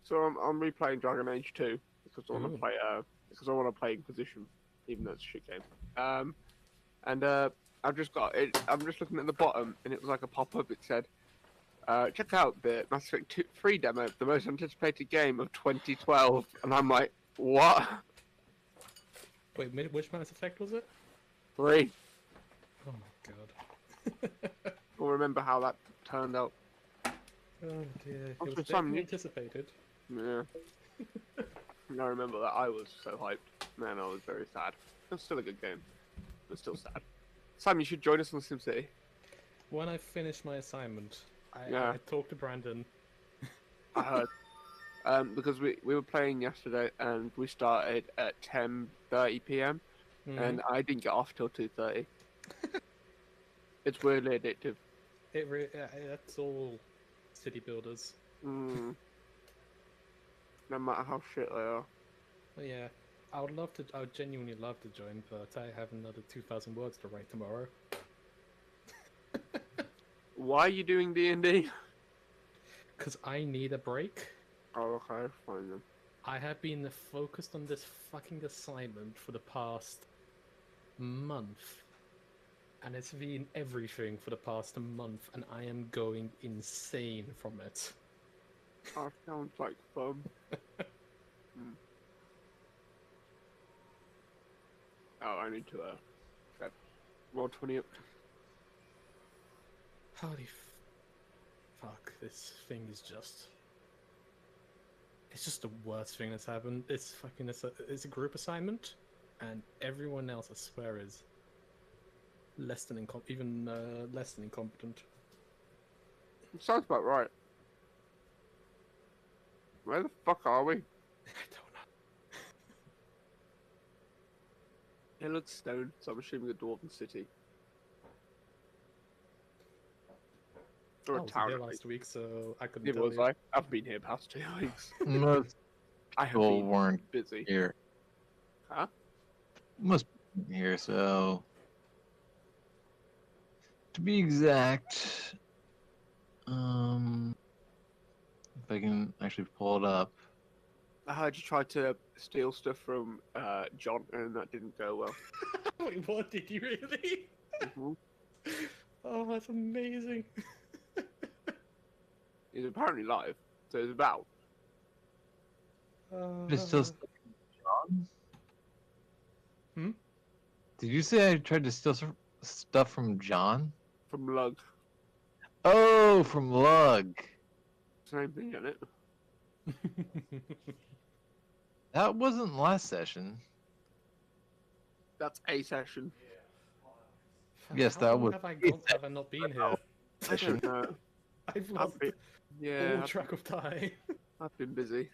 So I'm replaying Dragon Age 2 because I want to Ooh. play Inquisition, even though it's a shit game. And I've just got it. I'm just looking at the bottom, and it was like a pop-up. It said, "Check out the Mass Effect 2 free demo, the most anticipated game of 2012." And I'm like, "What? Wait, which Mass Effect was it? Free?" Oh my god. I'll remember how that turned out. Oh dear. Also, It was Simon, definitely anticipated. Yeah. I remember that I was so hyped. Man, I was very sad. It's still a good game. It's still sad. Sam, you should join us on SimCity. When I finish my assignment, Yeah. I talked to Brandon. I heard. Because we were playing yesterday and we started at 10:30 p.m. and I didn't get off till 2:30. It's weirdly addictive. That's all city builders. No matter how shit they are. Well, yeah, I would genuinely love to join, but I have another 2,000 words to write tomorrow. Why are you doing D&D? Because I need a break. Oh, okay, fine then. I have been focused on this fucking assignment for the past month. And it's been everything for the past month, and I am going insane from it. That sounds like fun. Oh, I need to, get roll 20 up. Holy fuck, this thing is just... It's just the worst thing that's happened. It's fucking... It's a group assignment, and everyone else, I swear, is less than less than incompetent. Sounds about right. Where the fuck are we? I don't know. It looks stone, so I'm assuming a dwarven city. Or I a was town. here at last least. week, so I couldn't Neither tell was you. I. I've been here past 2 weeks. Most I have people been weren't busy. here. Huh? Most people here, so to be exact, if I can actually pull it up. I heard you tried to steal stuff from John, and that didn't go well. Wait, what? Did you really? Mhm. Oh, that's amazing. He's apparently live, so it's about. Just still John? Hmm? Did you say I tried to steal stuff from John? From Lug. Oh, from Lug. Same thing, isn't it? That wasn't last session. That's a session. Yes, How that long was have I a have I not been here? I don't know. I've lost I've been, yeah, all track of time. I've been busy.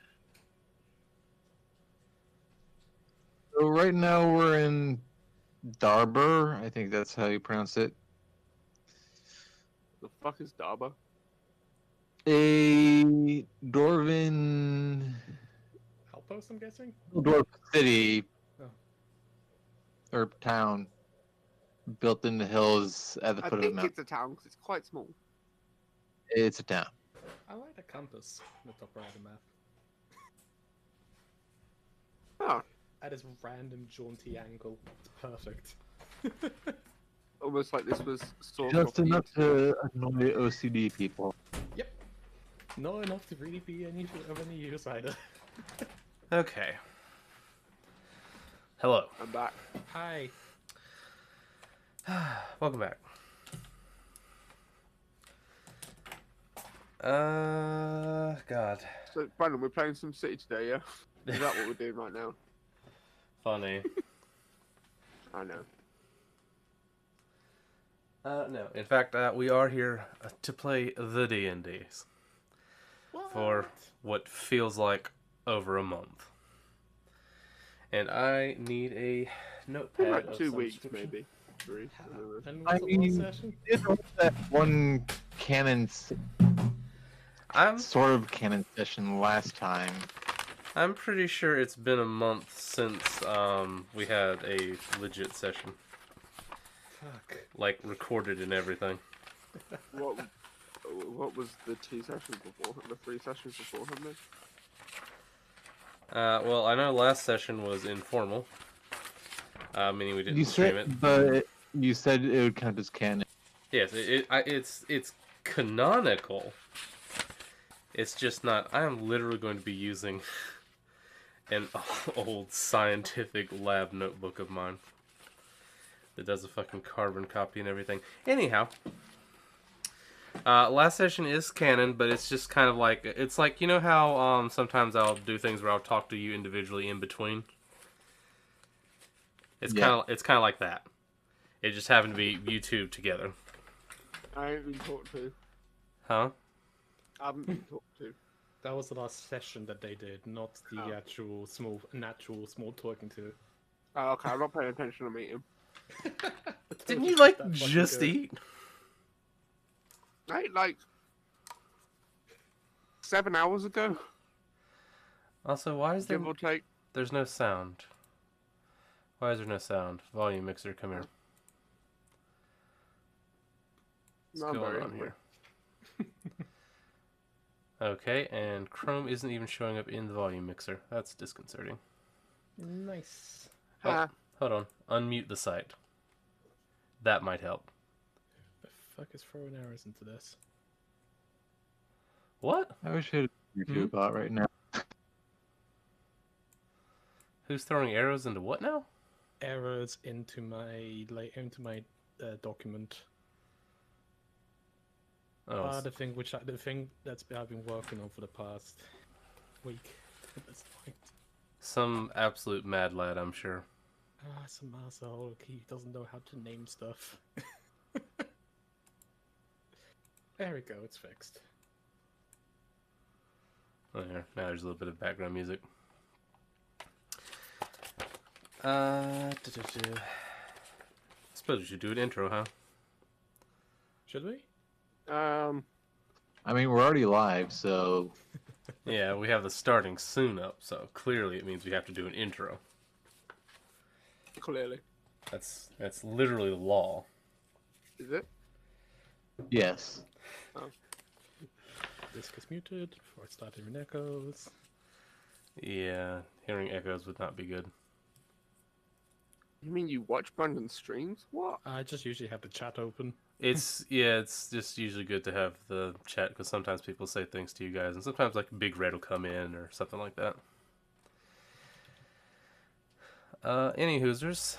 So right now we're in Darbhur. I think that's how you pronounce it. The fuck is Darbhur? A Dwarven Outpost, I'm guessing? dwarf city Oh. or town built in the hills at the I foot of the think mountain. it's a town because it's quite small. It's a town. I like the compass in the top right of the map. Oh, At this random jaunty angle. It's perfect. almost like this was sort Just of enough to annoy OCD people. Yep. Not enough to really be of any use either. Okay. Hello. I'm back. Hi. Welcome back. God. So, Brandon, we're playing some City today, yeah? Is that what we're doing right now? Funny. I know. No. In fact, we are here to play the D&Ds for what feels like over a month. And I need a notepad. Like of 2 some weeks, description. maybe. 3. I don't know. And I was the mean, last session? it was that one canon, sort of canon session last time. I'm pretty sure it's been a month since we had a legit session, Fuck. like recorded and everything. What was the 2 sessions before? The 3 sessions beforehand then? Well, I know last session was informal, meaning we didn't You stream said, it. but you said it would count as canon. Yes, it's canonical. It's just not. I am literally going to be using an old scientific lab notebook of mine that does a fucking carbon copy and everything. Anyhow, last session is canon, but it's just kind of like, it's like, you know how sometimes I'll do things where I'll talk to you individually in between. It's kind of like that. It just happened to be you two together. I ain't been talked to. Huh? I haven't been talked to. That was the last session that they did, not the actual small talking to. Oh, okay, I'm not paying attention to the meeting. Didn't you like just eat? I ate like 7 hours ago. Also, why is there? Give or take. There's no sound. Why is there no sound? Volume mixer, come here. What's going on here? Okay, and Chrome isn't even showing up in the volume mixer. That's disconcerting. Nice. Oh, hold on. Unmute the site. That might help. The fuck is throwing arrows into this? What? I wish I had a YouTube bot right now. Who's throwing arrows into what now? Arrows into my document. Oh, The thing that's I've been working on for the past week at this point. some absolute mad lad, I'm sure. Some asshole. He doesn't know how to name stuff. There we go. It's fixed. Oh, yeah. Now there's a little bit of background music. Suppose we should do an intro, huh? Should we? I mean, we're already live, so Yeah, we have the starting soon up, so clearly it means we have to do an intro. Clearly. That's literally the law. Is it? yes. Oh. Disc is muted before I start hearing echoes. Yeah, hearing echoes would not be good. You mean you watch Brandon's streams? What? I just usually have the chat open. It's just usually good to have the chat because sometimes people say things to you guys, and sometimes like Big Red will come in or something like that. Any Hoosers,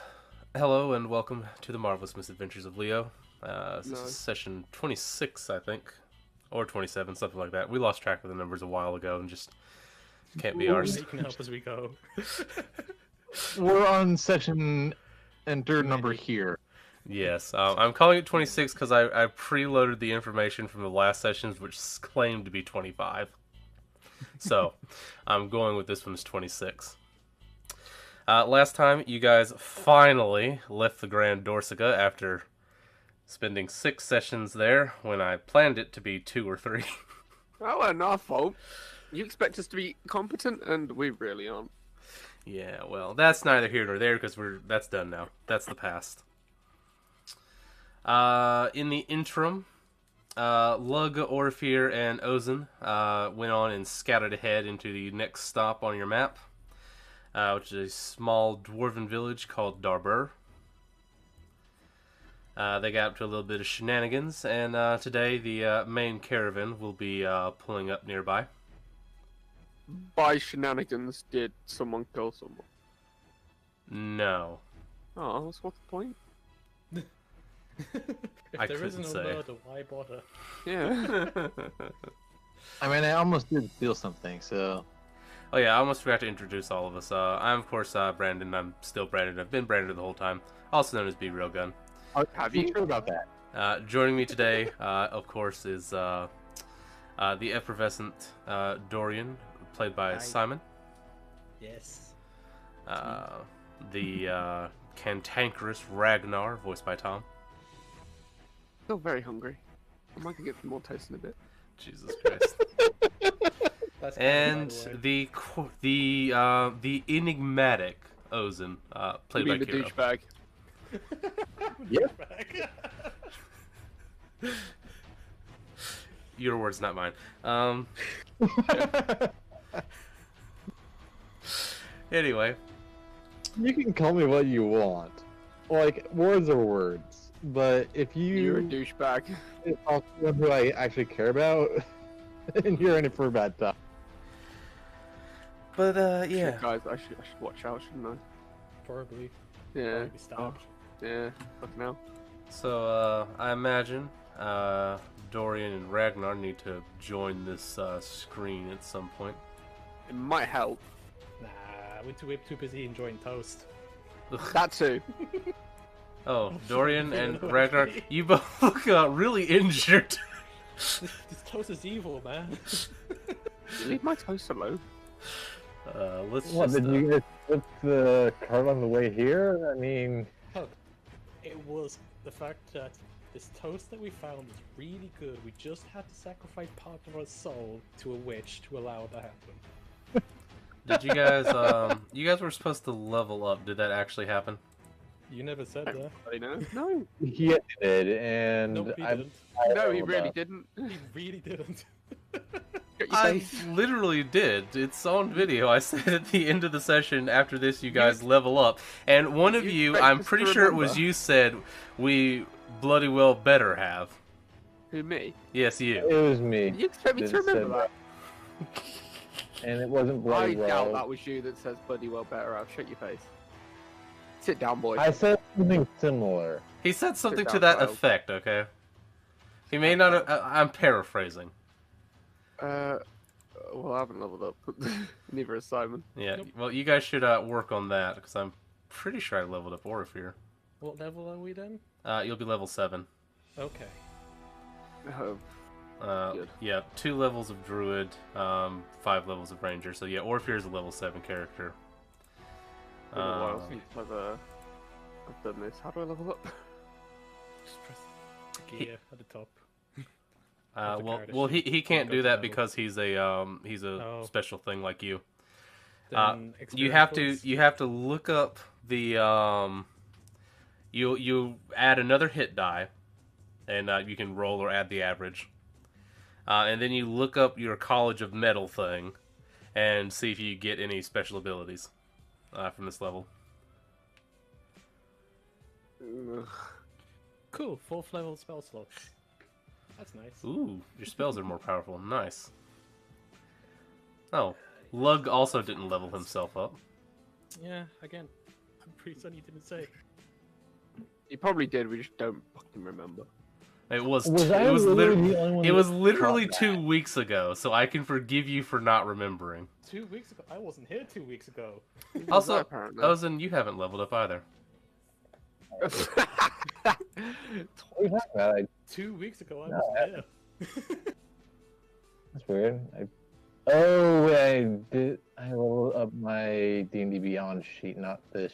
hello and welcome to the Marvellous Misadventures of Leo. This is session 26, I think, or 27, something like that. We lost track of the numbers a while ago and just can't be ours. You can help as we go. We're on session enter number here. Yes, I'm calling it 26 because I preloaded the information from the last sessions, which claimed to be 25. So, I'm going with this one as 26. Last time, you guys finally left the Grand Dorsica after spending 6 sessions there when I planned it to be 2 or 3. Oh, well, not our fault. You expect us to be competent, and we really aren't. Yeah, well, that's neither here nor there because that's done now. That's the past. In the interim, Lug, Orfear, and Ozen went on and scouted ahead into the next stop on your map, which is a small dwarven village called Darbhur. They got up to a little bit of shenanigans, and today the main caravan will be pulling up nearby. By shenanigans, did someone kill someone? No. Oh, so what's the point? If I there is couldn't no say. murder, why bother? Yeah. I mean, I almost did steal something, so Oh yeah, I almost forgot to introduce all of us. I'm of course Brandon. I'm still Brandon. I've been Brandon the whole time. Also known as B Real Gun. Have you you? sure about that? Joining me today, of course, is the effervescent Dorian, played by Hi. Simon. Yes. The cantankerous Ragnar, voiced by Tom. Still very hungry. I might get some more toast in a bit. Jesus Christ. That's And the the enigmatic Ozen, played by the Kiro. douchebag. Your words, not mine. Anyway, You can call me what you want. Like, words are words. But if You're a you douchebag. talk to someone who I actually care about, then you're in it for a bad time. but yeah. Shit, guys, I should watch out, shouldn't I? Probably. Yeah. Probably be stabbed. Yeah. Fucking hell. So I imagine Dorian and Ragnar need to join this screen at some point. It might help. Nah, we're too busy enjoying toast. That too. Oh, Dorian and No, Ragnar, actually. you both look really injured. This toast is evil, man. You leave my toast alone. Let's What, just. did you guys flip the cart on the way here? I mean, It was the fact that this toast that we found was really good. We just had to sacrifice part of our soul to a witch to allow it to happen. Did you guys? You guys were supposed to level up. Did that actually happen? You never said that. Everybody knows. No. he did, and Nope, he I didn't. No, he really didn't. He really didn't. Get your I face. literally did. It's on video. I said at the end of the session, after this, you guys level up. And one of You you, expect I'm us to pretty sure it was remember. you, said, we bloody well better have. Who, me? Yes, you. It was me. You expect me to that said remember that? And it wasn't I bloody doubt well. that was you that says bloody well better out. Shut your face. Sit down, boy. I said something similar. He said something to down, that child. effect, okay? He may not have, I'm paraphrasing. Well, I haven't leveled up. Neither has Simon. Yeah, Nope. well, you guys should work on that, because I'm pretty sure I leveled up Orifir. What level are we then? You'll be level 7. Okay. Good. Yeah, 2 levels of Druid, 5 levels of Ranger. So yeah, Orifir is a level 7 character. Been a while since I've done this. How do I level up? Just press gear at the top. Well, he can't go do to that level. because he's a Oh. special thing like you. Then You have experience to look up the you add another hit die, and you can roll or add the average, and then you look up your College of Metal thing, and see if you get any special abilities from this level. Ugh. Cool, 4th level spell slots. That's nice. Ooh, your spells are more powerful. Nice. Oh, Lug also didn't level himself up. Yeah, again, I'm pretty certain you didn't say. You probably did. We just don't fucking remember. It was Was I it was literally the only one it that was literally thought 2 weeks ago, so I can forgive you for not remembering. 2 weeks ago? I wasn't here 2 weeks ago. Also, apparently. Ozen, you haven't leveled up either. What are you talking about? 2 weeks ago, I No, wasn't here. That's weird. Oh, wait, I did. I leveled up my D&D Beyond sheet, not this.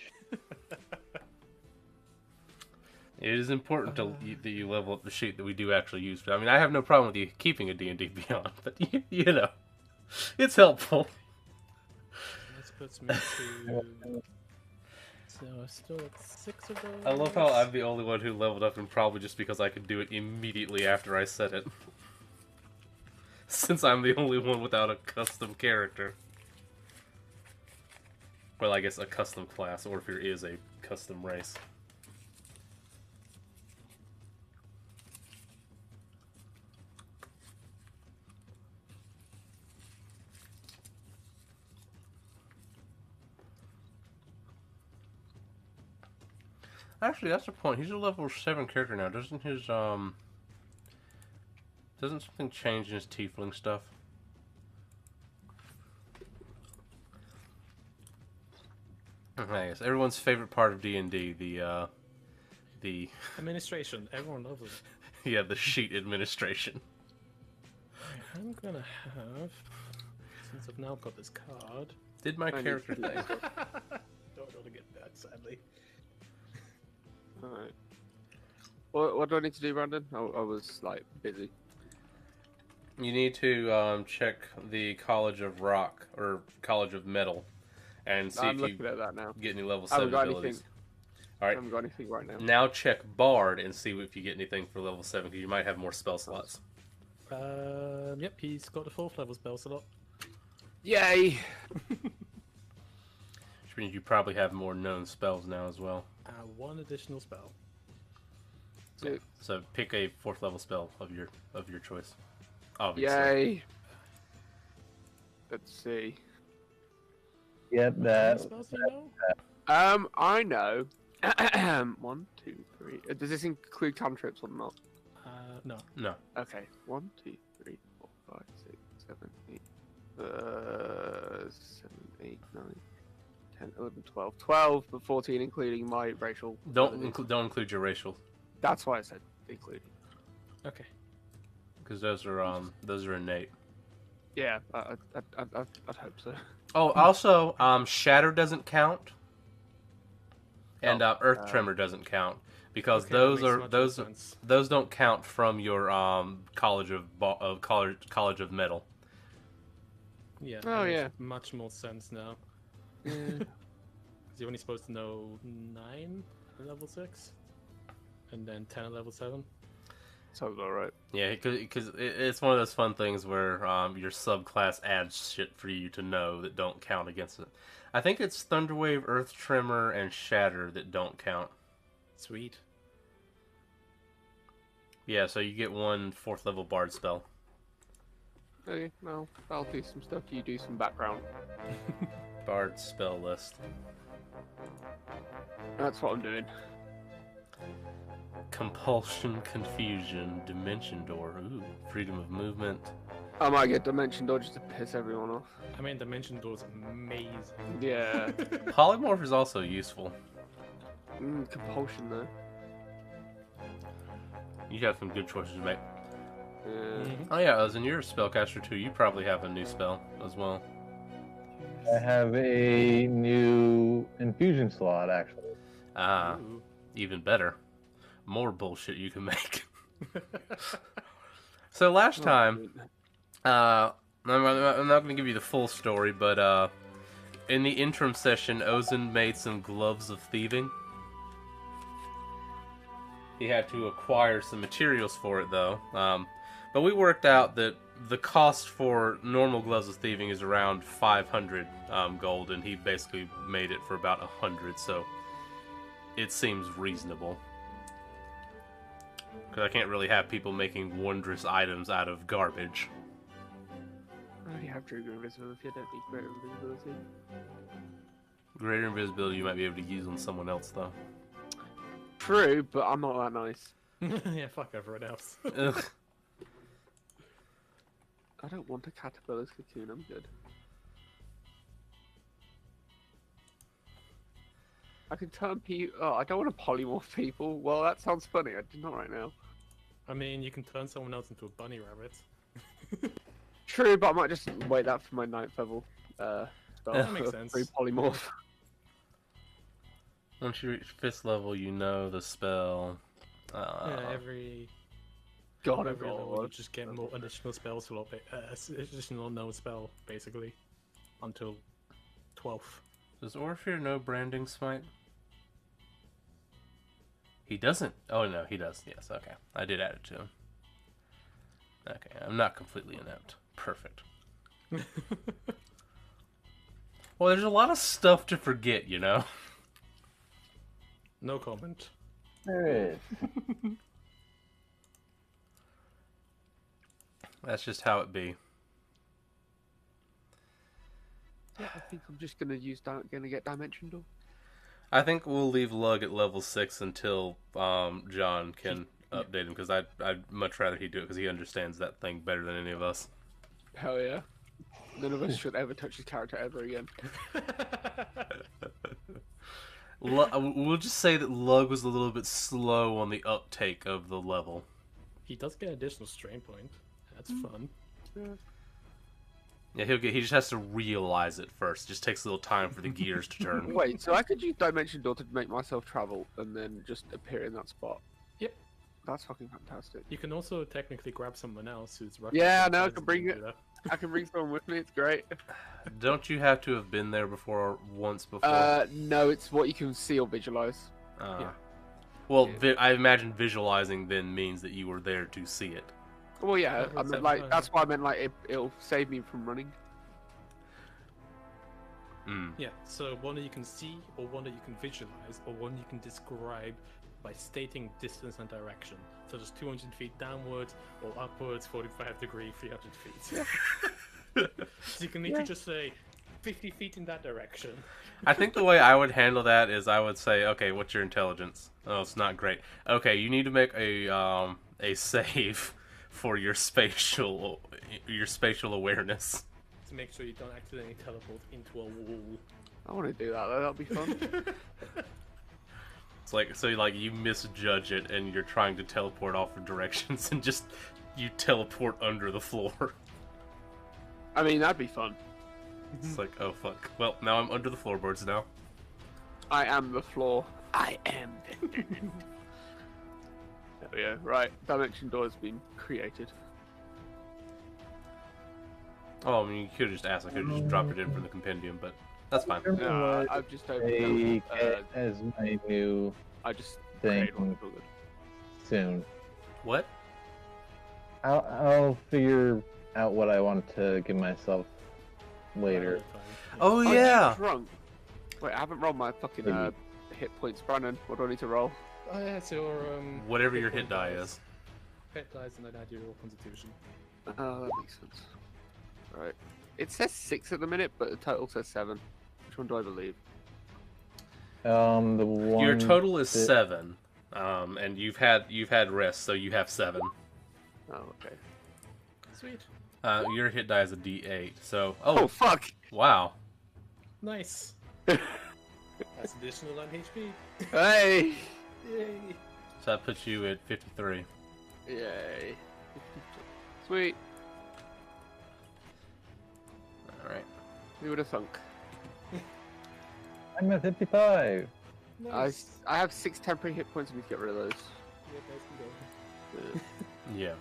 It is important that you level up the sheet that we do actually use. I mean, I have no problem with you keeping a D&D Beyond, but you know, it's helpful. This puts me to... So I'm still at 6 of those. I love how I'm the only one who leveled up, and probably just because I could do it immediately after I said it. Since I'm the only one without a custom character. Well, I guess a custom class, or if there is a custom race. Actually, that's the point. He's a level 7 character now. Doesn't his, doesn't something change in his tiefling stuff? I guess everyone's favorite part of D&D, the Administration, everyone loves it. yeah, the sheet administration. I'm gonna have, since I've now got this card, Did my I need character to- thing. don't want to get that, sadly. Alright. What do I need to do, Brandon? I was, like, busy. You need to check the College of Rock or College of Metal, and see I'm if looking you at that now. get any level I haven't 7 got abilities. anything. All I right. haven't got anything right now. Now check Bard and see if you get anything for level 7, because you might have more spell slots. Yep, he's got a 4th level spell slot. Yay! means you probably have more known spells now as well. One additional spell. So pick a 4th level spell of your choice. Obviously. Yay. Let's see. Yep, How many that. spells do you know? I know. 1, 2, 3. Does this include cantrips or not? No. No. Okay. 1, 2, 3, 4, 5, 6, 7, 8. 7, 8, 9, 10, 11, 12. 12, but 14 including my racial. Don't include your racial, That's why I said including. Okay. because those are innate. Yeah, I'd hope so. Oh, also, Shatter doesn't count, and Earth Tremor doesn't count because Okay, that makes much more sense. those don't count from your College of Metal. Yeah. Oh, that makes yeah. Much more sense now. Yeah. Because you're only supposed to know 9 at level 6, and then 10 at level 7. Sounds alright. Yeah, because it's one of those fun things where your subclass adds shit for you to know that don't count against it. I think it's Thunderwave, Earth Tremor, and Shatter that don't count. Sweet. Yeah, so you get one 4th level Bard spell. Okay, well, I'll do some stuff. You do some background. Bard spell list. That's what I'm doing. Compulsion, Confusion, Dimension Door. Ooh, freedom of movement. I might get Dimension Door just to piss everyone off. I mean, Dimension Door's amazing. Yeah. Polymorph is also useful. Compulsion though. You have some good choices to make. Yeah. Oh yeah, as in you're a spellcaster too, you probably have a new spell as well. I have a new infusion slot, actually. Ah, Ooh. even better. More bullshit you can make. So last time, I'm not going to give you the full story, but in the interim session, Ozen made some gloves of thieving. He had to acquire some materials for it, though. But we worked out that the cost for normal gloves of thieving is around 500 gold, and he basically made it for about 100, so it seems reasonable. Because I can't really have people making wondrous items out of garbage. I already have Trigger Invisibility. I don't need Greater Invisibility. Greater invisibility you might be able to use on someone else, though. True, but I'm not that nice. Yeah, fuck everyone else. Ugh. I don't want a caterpillar's cocoon. I'm good. I can turn people. Oh, I don't want to polymorph people. Well, that sounds funny. I do not right now. I mean, you can turn someone else into a bunny rabbit. True, but I might just wait that for my 9th level spell. That makes for sense. free polymorph. Once you reach 5th level, you know the spell. Yeah, every God, every level you God. just get more additional spells for additional known spell, basically, until 12th. Does Orpheus know Branding Smite? He doesn't. Oh no, he does. Yes, okay. I did add it to him. Okay, I'm not completely inept. Perfect. Well, there's a lot of stuff to forget, you know? No comment. There is. That's just how it be. Yeah, I think I'm just gonna get Dimension Door. I think we'll leave Lug at level 6 until John can update him, because I'd much rather he do it, because he understands that thing better than any of us. Hell yeah. None of us should ever touch his character ever again. We'll just say that Lug was a little bit slow on the uptake of the level. He does get additional strain point. That's fun. Yeah, he just has to realize it first. It just takes a little time for the gears to turn. Wait, so I could use Dimension Door to make myself travel and then just appear in that spot? Yep. That's fucking fantastic. You can also technically grab someone else who's Yeah, referencing no, I sides can and bring do it. that. I can bring someone with me, it's great. Don't you have to have been there once before? No, it's what you can see or visualize. yeah. Well, I imagine visualizing then means that you were there to see it. Well, yeah, I meant like, fine. that's why I meant like it'll save me from running. Mm. Yeah, so one that you can see, or one that you can visualize, or one you can describe by stating distance and direction. So just 200 feet downwards, or upwards, 45 degree, 300 feet. So you can literally just say 50 feet in that direction. I think the way I would handle that is I would say, okay, what's your intelligence? Oh, it's not great. Okay, you need to make a save for your spatial awareness. To make sure you don't accidentally teleport into a wall. I want to do that. That'll be fun. It's like you misjudge it and you're trying to teleport off of directions and just you teleport under the floor. I mean, that'd be fun. It's like, oh fuck. Well, now I'm under the floorboards now. I am the floor. I am. There we go. Right, dimension door has been created. Oh, I mean, you could have just asked. I could have just dropped it in from the compendium, but that's fine. No, I've just opened Take up, it as my new I just thing created one. Good. soon. What? I'll figure out what I want to give myself later. Oh I'm yeah. drunk. Wait, I haven't rolled my fucking hit points, Brandon. What do I need to roll? Oh yeah, it's your Whatever your hit die is. Hit dice and then add your constitution. Oh, that makes sense. Right. It says 6 at the minute, but the total says 7. Which one do I believe? The one Your total is that- 7, and you've had rest, so you have 7. Oh, okay. Sweet. Your hit die is a D8, so Oh, fuck! wow. Nice. That's additional 9 HP. Hey! Yay. So that puts you at 53. Yay. Sweet. All right. Who would have thunk? I'm at 55. Nice. I have 6 temporary hit points. I need to get rid of those. Yeah, guys can go. Yeah. Yeah.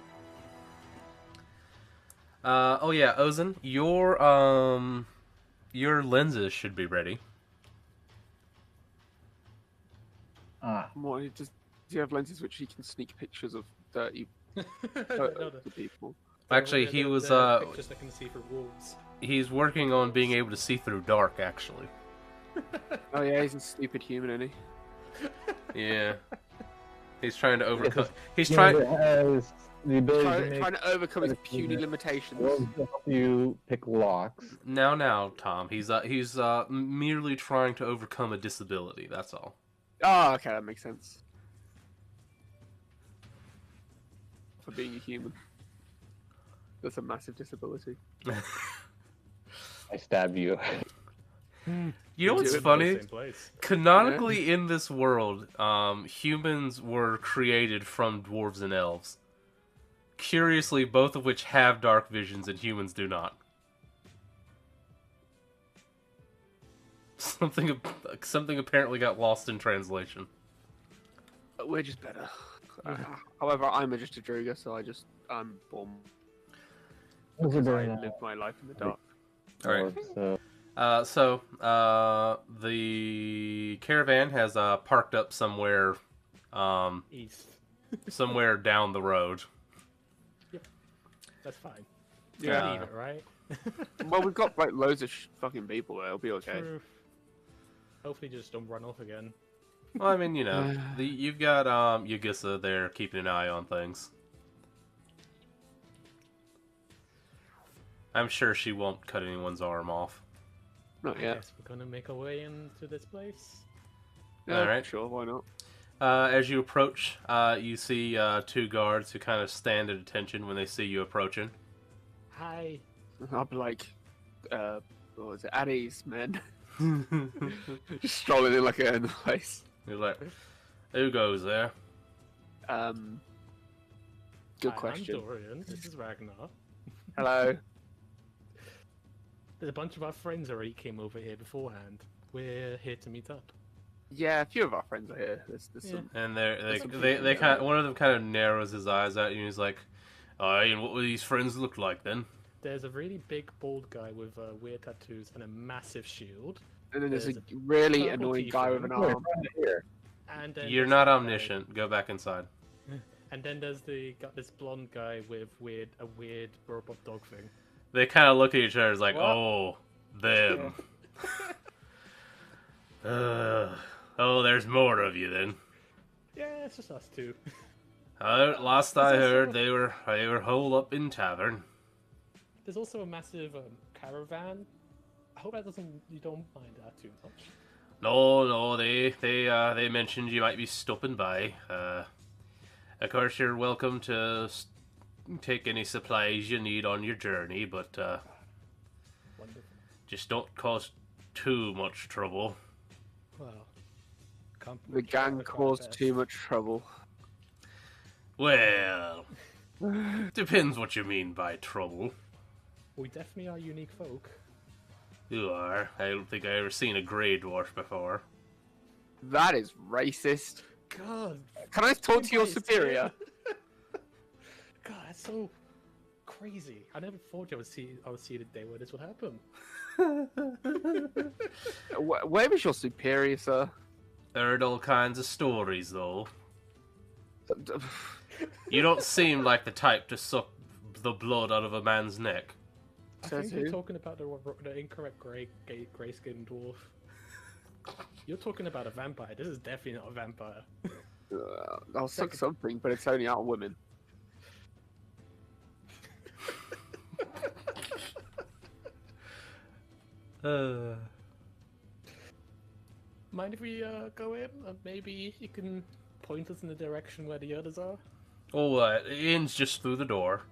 Oh yeah, Ozen, your lenses should be ready. What, does he have lenses which he can sneak pictures of dirty No, photos of people? Actually, he was pictures that can see through walls. he's working on being able to see through dark. Actually. Oh yeah, he's a stupid human, isn't he? Yeah. He's trying to overcome. He's It trying. has the ability to make Trying to overcome his other puny things. limitations. Will help you pick locks. Now, Tom. He's merely trying to overcome a disability. That's all. Oh, okay, that makes sense. For being a human. That's a massive disability. I stab you. You know what's Do it. funny? Same place. Canonically, in this world, humans were created from dwarves and elves. Curiously, both of which have dark visions, and humans do not. Something apparently got lost in translation. We're just better. However, I'm just a druga, so I'm born. Those are I very live my life in the dark. All right. So The caravan has parked up somewhere, East. somewhere down the road. That's fine. Yeah. Need it, right? Well, we've got like loads of fucking people there. It'll be okay. True. Hopefully, just don't run off again. Well, I mean, you know, you've got Yugisa there keeping an eye on things. I'm sure she won't cut anyone's arm off. Not I yet. guess we're gonna make our way into this place. Yeah, Alright. sure, why not? As you approach, you see 2 guards who kind of stand at attention when they see you approaching. Hi. I'll be like, what was it? At ease, man. Just strolling in like a in the place. You're like, who goes there? Good Hi, question. I'm Dorian. This is Ragnar. Hello. There's a bunch of our friends already came over here beforehand. We're here to meet up. Yeah, a few of our friends are here. There's Yeah. some. And That's they kind of, one of them kind of narrows his eyes at you and he's like, and what will these friends look like then? There's a really big bald guy with weird tattoos and a massive shield. And then there's a There's really purple annoying teeth guy on with an him. arm. here. And then You're there's not the guy- omniscient. Go back inside. And then there's this blonde guy with a weird robot dog thing. They kind of look at each other like, What? oh, them. Oh, there's more of you then. Yeah, it's just us two. Last I heard, they were holed up in tavern. There's also a massive caravan. I hope you don't mind that too much. No, they mentioned you might be stopping by. Of course, you're welcome to take any supplies you need on your journey, but Wonderful. just don't cause too much trouble. Well, The gang caused too much trouble. Well, depends what you mean by trouble. We definitely are unique folk. You are. I don't think I ever seen a grey dwarf before. That is racist. God. Can I talk to your Christ. superior? God, that's so crazy. I never thought I would see the day where this would happen. Where is your superior, sir? Heard all kinds of stories, though. You don't seem like the type to suck the blood out of a man's neck. I Says think you're who? talking about the incorrect gray-skinned dwarf. You're talking about a vampire. This is definitely not a vampire. I'll suck something, but it's only out of women. Mind if we go in? Maybe you can point us in the direction where the others are? Oh, the inn's just through the door.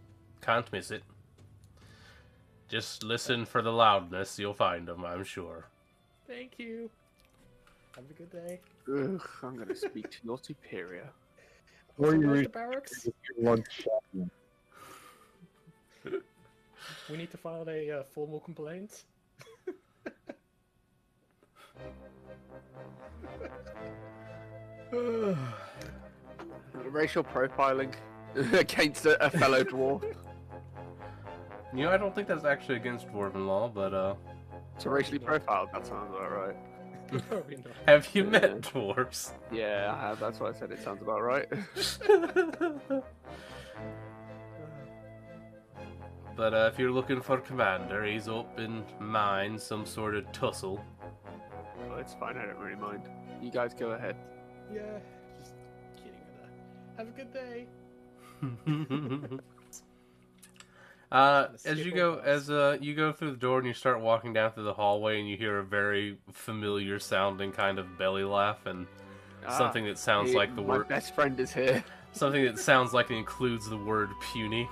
Can't miss it. Just listen for the loudness, you'll find them, I'm sure. Thank you. Have a good day. Ugh, I'm gonna speak to your superior. Or So you where's reach the barracks? lunch shopping. We need to file a formal complaint. Racial profiling against a fellow dwarf. You know, I don't think that's actually against dwarven law, but, So racially profiled, that sounds about right. Probably not. have you met dwarves? Yeah, I have. That's why I said it sounds about right. But if you're looking for Commander, he's up in mine, some sort of tussle. Well, it's fine. I don't really mind. You guys go ahead. Yeah, just kidding with that. Have a good day. As you go through the door and you start walking down through the hallway, and you hear a very familiar sounding kind of belly laugh, and something that sounds like the My word. best friend is here. Something that sounds like it includes the word puny.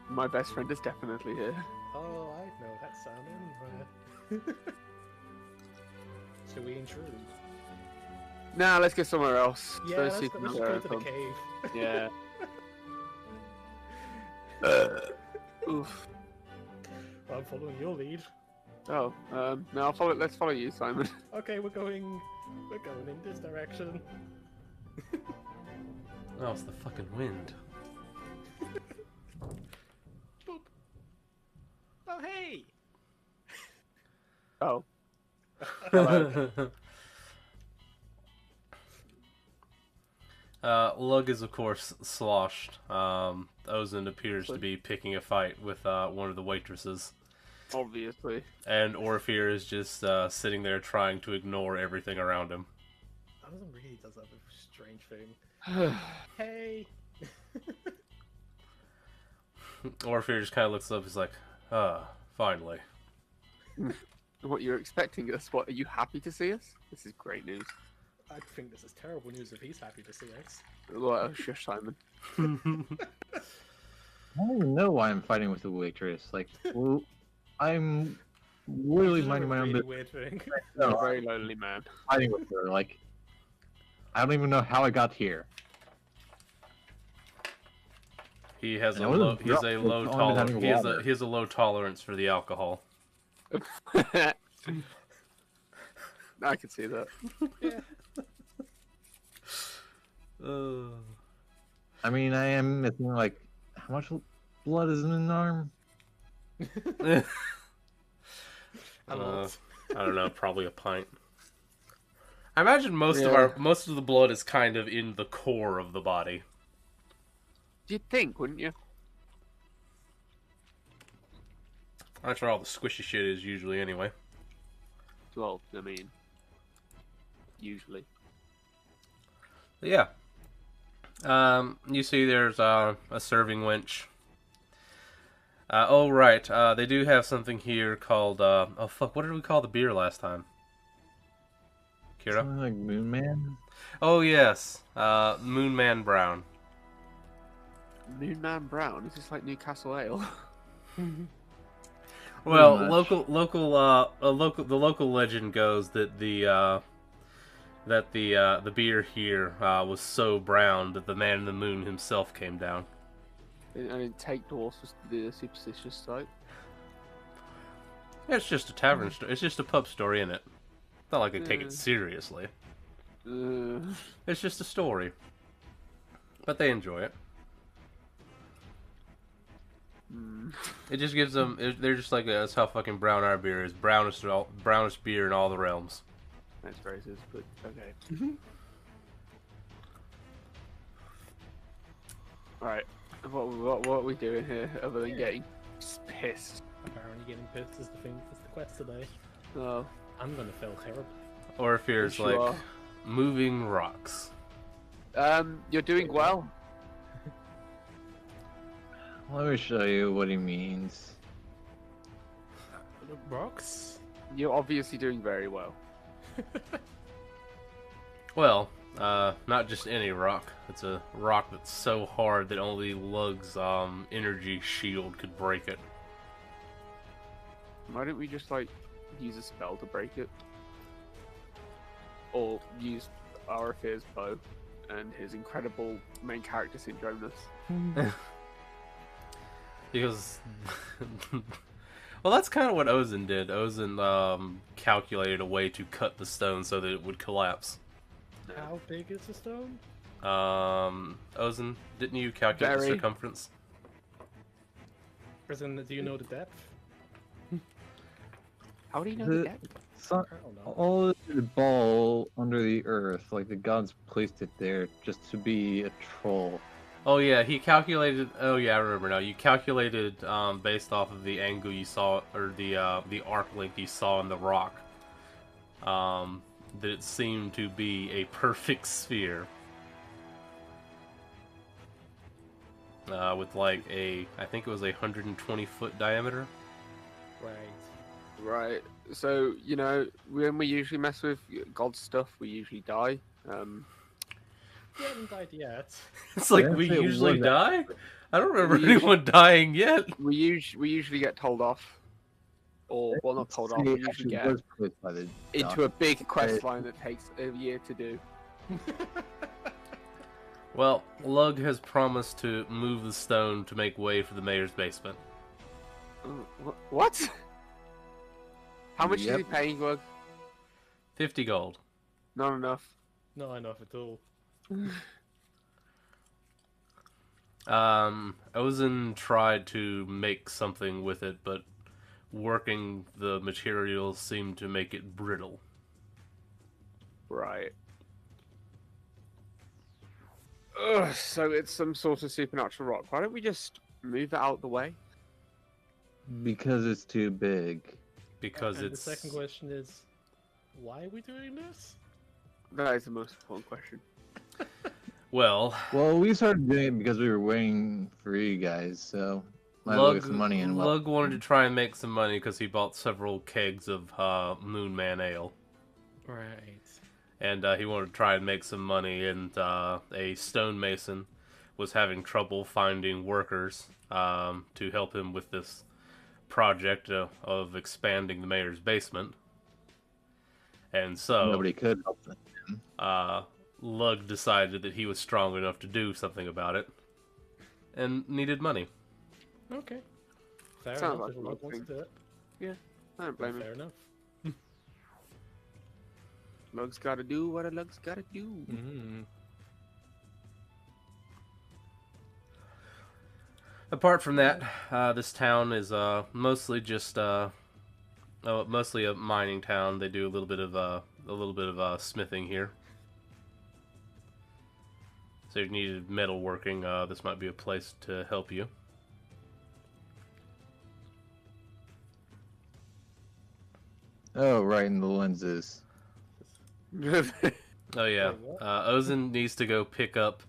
My best friend is definitely here. Oh, I know that sound anywhere. Shall we intrude? Nah, let's go somewhere else. Yeah, Let's let's see go if to they're the open. cave. Yeah. Oof. Well, I'm following your lead. Oh, no, let's follow you, Simon. Okay, we're going in this direction. Oh, it's the fucking wind. Boop. Oh, hey! Oh. Lug is of course sloshed. Ozen appears to be picking a fight with one of the waitresses. Obviously. And Orpheus is just sitting there trying to ignore everything around him. Amazon really does have a strange thing. Hey! Orpheus just kind of looks up. He's like, finally. What you're expecting us? What, are you happy to see us? This is great news. I think this is terrible news if he's happy to see us. Well, shush, Simon. I don't even know why I'm fighting with the waitress. Like, well, I'm literally This is a minding my own really business. weird thing. You're No, a very lonely man. fighting with her. Like, I don't even know how I got here. He has And a I would've low. He's dropped a it low on tolerance. having He has water. a low tolerance for the alcohol. I can see that. Yeah. I mean, I am missing, like, how much blood is in an arm? A lot. I don't know. Probably a pint. I imagine most of the blood is kind of in the core of the body. You'd think, wouldn't you? That's where all the squishy shit is usually, anyway. Well, I mean, usually. Yeah. You see there's a serving winch. Oh, right. They do have something here called, oh, fuck, what did we call the beer last time? Kira? Something like Moon Man? Oh, yes. Moon Man Brown. Moon Man Brown. Is this like Newcastle Ale? Well, much. the local legend goes that the beer here was so brown that the man in the moon himself came down. I didn't take horses to the superstitious site. It's just a tavern story. It's just a pub story, isn't it? It's not like they take it seriously. It's just a story. But they enjoy it. It just gives them... They're just like, that's how fucking brown our beer is. Brownest beer in all the realms. That's racist, but okay. Alright, what are we doing here other than getting pissed? Apparently getting pissed is the quest today. Oh, I'm gonna fail terribly. Or if there's Yes, you like are. moving rocks. You're doing well. Let me show you what he means. The rocks? You're obviously doing very well. Well, not just any rock. It's a rock that's so hard that only Lug's energy shield could break it. Why don't we just like use a spell to break it? Or use Arafir's bow and his incredible main character syndromeness. Because, well, that's kind of what Ozen did. Ozen calculated a way to cut the stone so that it would collapse. How big is the stone? Ozen, didn't you calculate the Very. circumference? Prison, do you know the depth? How do you know The- that? So, I don't know. all the ball under the earth, like the gods placed it there just to be a troll. Oh yeah, he calculated. Oh yeah, I remember now. You calculated based off of the angle you saw, or the arc length you saw in the rock. That it seemed to be a perfect sphere. With like I think it was 120-foot diameter. Right. Right. So, you know, when we usually mess with God stuff, we usually die. We haven't died yet. It's like Yeah, we it usually was die. I don't remember We usually- anyone dying yet. We usually get told off. Or, well, not told off, we It usually actually get was placed by the into a big quest line that takes a year to do. Well, Lug has promised to move the stone to make way for the mayor's basement. What? How much is Yep. he paying, Glug? 50 gold. Not enough. Not enough at all. Ozen tried to make something with it, but working the materials seemed to make it brittle. Right. Ugh, so it's some sort of supernatural rock. Why don't we just move it out the way? because it's too big. Because And it's... the second question is, why are we doing this? That is the most important question. Well, Well, we started doing it because we were waiting for you guys, so might as well get some money in. Lug wanted to try and make some money because he bought several kegs of Moon Man Ale. Right. And he wanted to try and make some money, and a stonemason was having trouble finding workers to help him with this project of expanding the mayor's basement. And so Nobody could help them. Lug decided that he was strong enough to do something about it, and needed money. Okay. Fair Sounds enough. like If a Rob Lug wants to thing. do it, I don't blame him. fair enough. Lug's gotta do what a lug's gotta do. Mm. Apart from that, this town is mostly just mostly a mining town. They do a little bit of smithing here. So if you needed metal working, this might be a place to help you. Oh, right in the lenses. Oh yeah, Wait, what? Ozen needs to go pick up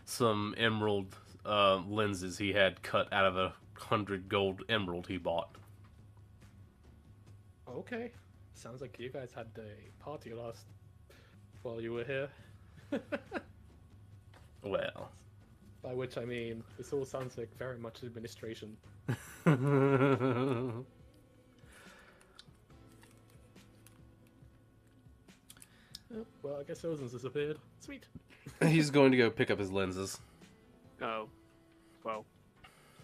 some emerald lenses he had cut out of 100 gold emerald he bought. Okay. Sounds like you guys had a party last while you were here. Well, By which I mean, this all sounds like very much administration. Oh, well, I guess Ozen's disappeared. Sweet. he's going to go pick up his lenses. Oh, well.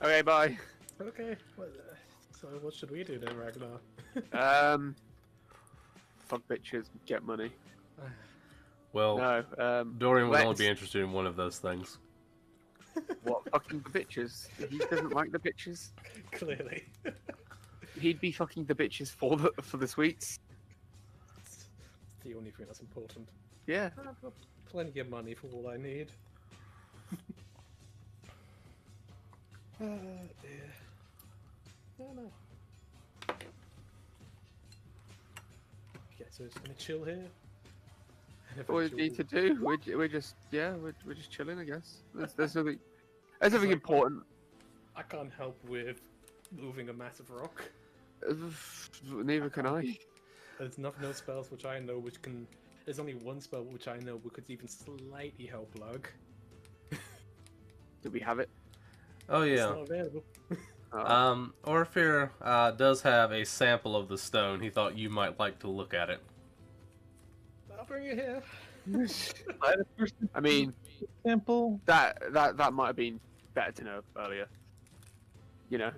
Okay, bye. Okay. Well, so what should we do then, Ragnar? Fuck bitches, get money. Well, No, Dorian would only let's- be interested in one of those things. What fucking the bitches? He doesn't like the bitches. Clearly. He'd be fucking the bitches for the sweets. It's the only thing that's important. Yeah. I've got plenty of money for all I need. Dear. No. So just gonna chill here. And What we need to do? We're just we're just chilling, I guess. There's nothing. There's nothing important. I can't help with moving a massive rock. Neither can I. There's no spells which I know which can. There's only one spell which I know which could even slightly help Lug. Do we have it? Oh It's yeah. not available. Orpheus does have a sample of the stone. He thought you might like to look at it. I'll bring it here. I mean, Simple. that might have been better to know earlier. You know.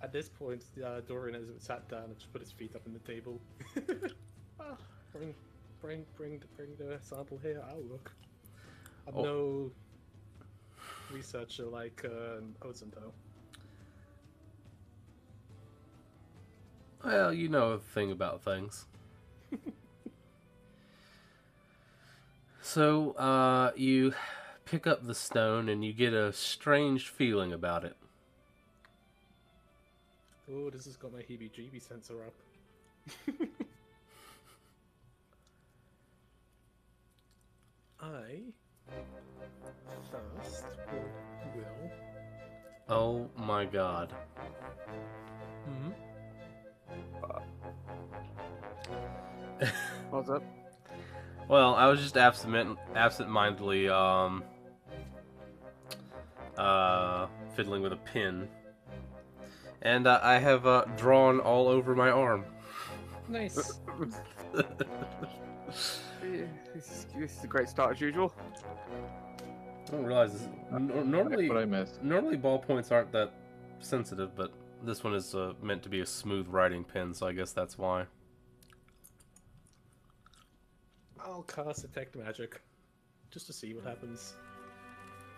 At this point, Dorian has sat down and just put his feet up on the table. Bring the sample here. I'll look. I'm Oh. no researcher like Ozen though. Well, you know a thing about things. So, you pick up the stone and you get a strange feeling about it. Oh, this has got my heebie-jeebie sensor up. I first will. Oh my god. Hmm? What's up? Well, I was just absent-mindedly, fiddling with a pin. And I have drawn all over my arm. Nice. This is a great start as usual. I don't realize this. Normally, What I missed. normally ballpoints aren't that sensitive, but this one is meant to be a smooth writing pen, so I guess that's why. I'll cast Detect Magic just to see what happens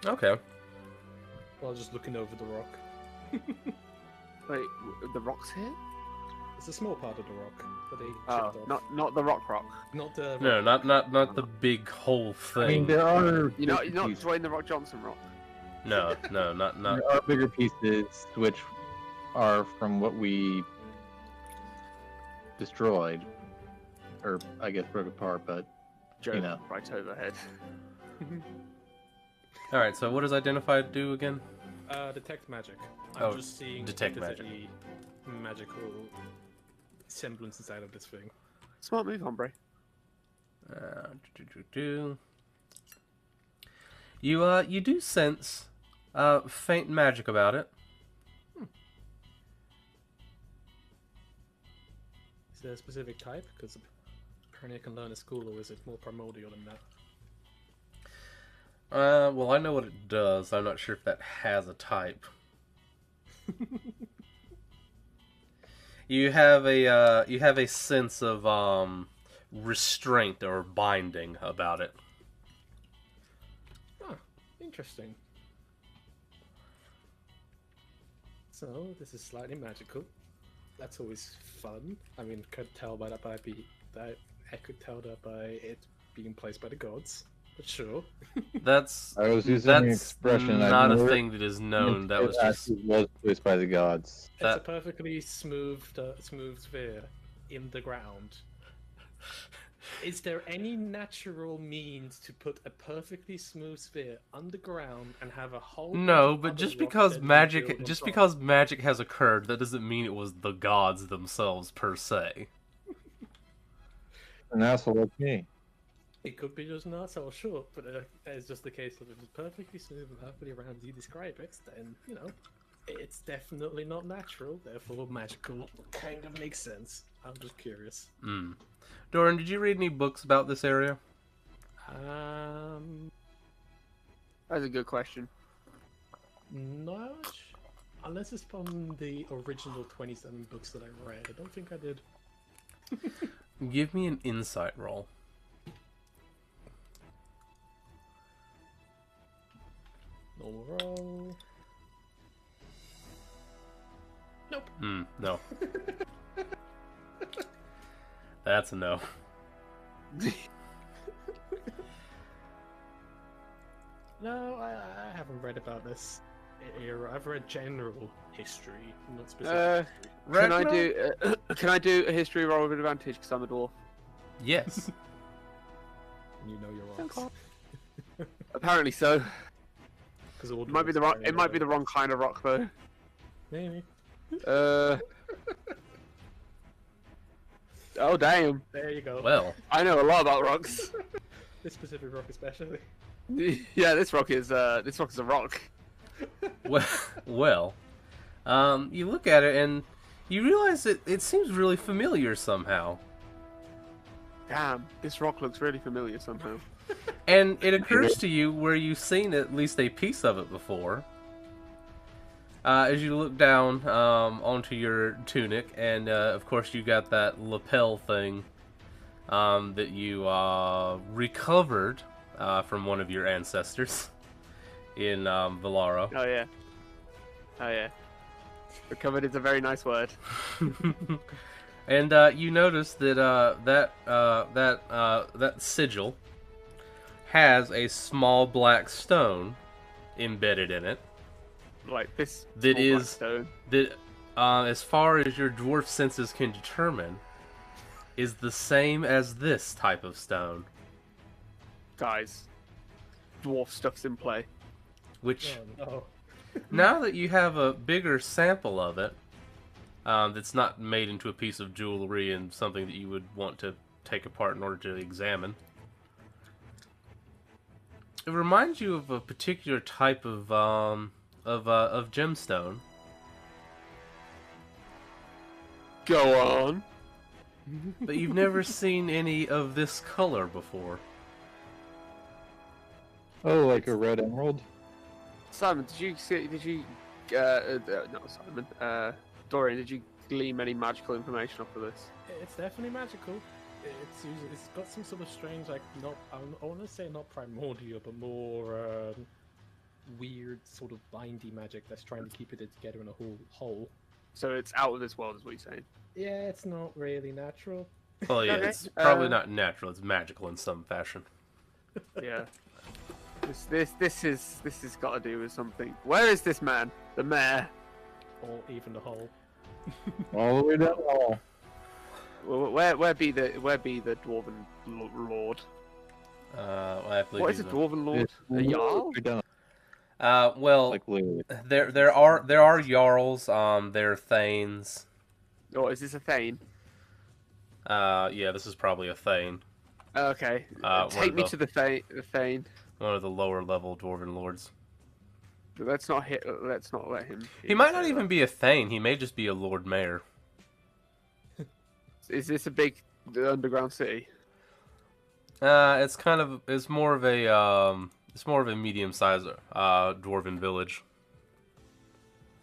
Okay. while just looking over the rock. Wait, the rock's here? It's a small part of the rock that they Oh, chipped off. not the rock. Not the No, not the big whole I mean, thing. there are. You're not bigger pieces. Dwayne the Rock Johnson rock. No, not. There are bigger pieces which are from what we destroyed, or I guess broke apart. But Joe, You know. right overhead. All right. So what does identify do again? Detect Magic. Oh, I'm just seeing detect if there's magic. any magical semblance inside of this thing. Smart move, hombre. You do sense faint magic about it. Is there a specific type? Because apparently I can learn at school, or is it more primordial than that? Well, I know what it does. I'm not sure if that has a type. You have a sense of restraint or binding about it. Huh, interesting. So, this is slightly magical. That's always fun. I mean, could tell by that I could tell that by it being placed by the gods. But sure. That's I was using an that's expression. not I've a never thing that is known. That was it just actually was placed by the gods. It's a That- perfectly smooth sphere in the ground. Is there any natural means to put a perfectly smooth sphere underground and have a whole No, bunch of but other just rocks because that you magic, build on just top? because magic has occurred, that doesn't mean it was the gods themselves per se. An asshole like me. It could be just not so sure, but it's just the case of if it's perfectly smooth and perfectly round as you describe it, then, you know, it's definitely not natural, therefore magical kind of makes sense. I'm just curious. Doran, did you read any books about this area? That's a good question. Not unless it's from the original 27 books that I read. I don't think I did. Give me an insight roll. Normal roll. Nope. No. That's a no. No, I haven't read about this era. I've read general history, not specific history. Can I do a history roll with advantage because I'm a dwarf? Yes. You know your rocks. Apparently so. Because It might be the wrong. It might be the wrong kind of rock though. Maybe. Oh damn! There you go. Well, I know a lot about rocks. This specific rock especially. Yeah, this rock is a rock. well, you look at it and you realize it seems really familiar somehow. Damn, this rock looks really familiar somehow. And it occurs to you where you've seen at least a piece of it before. As you look down onto your tunic, and of course you got that lapel thing that you recovered from one of your ancestors in Valaro. Oh yeah. Oh yeah. Recovered is a very nice word. And you notice that that sigil has a small black stone embedded in it. Like this. That small black is stone. that, as far as your dwarf senses can determine, is the same as this type of stone. Guys, dwarf stuff's in play. Which, Oh no. now that you have a bigger sample of it, that's not made into a piece of jewelry and something that you would want to take apart in order to examine, it reminds you of a particular type of gemstone. Go on. But you've never seen any of this color before. Oh, like a red emerald? Simon, did you see? Did you? Not Simon. Dorian, did you glean any magical information off of this? It's definitely magical. It's got some sort of strange, like, not, I want to say not primordial, but more weird sort of bindy magic that's trying to keep it together in a whole. So it's out of this world, is what you're saying? Yeah, it's not really natural. Well, yeah, Okay, it's probably not natural. It's magical in some fashion. Yeah. This has got to do with something. Where is this man? The mayor. Or even the whole. All the way down the hall. Well, where be the dwarven lord? I believe What is a he's dwarven lord? It's A jarl? way down, well, like literally. there are jarls. There are thanes. Or is this a thane? Yeah, this is probably a thane. Okay. One Take of me the- to the thane. One of the lower level dwarven lords. Let's not let him. He might not even be a thane. He may just be a lord mayor. Is this a big underground city? It's more of a medium-sized dwarven village.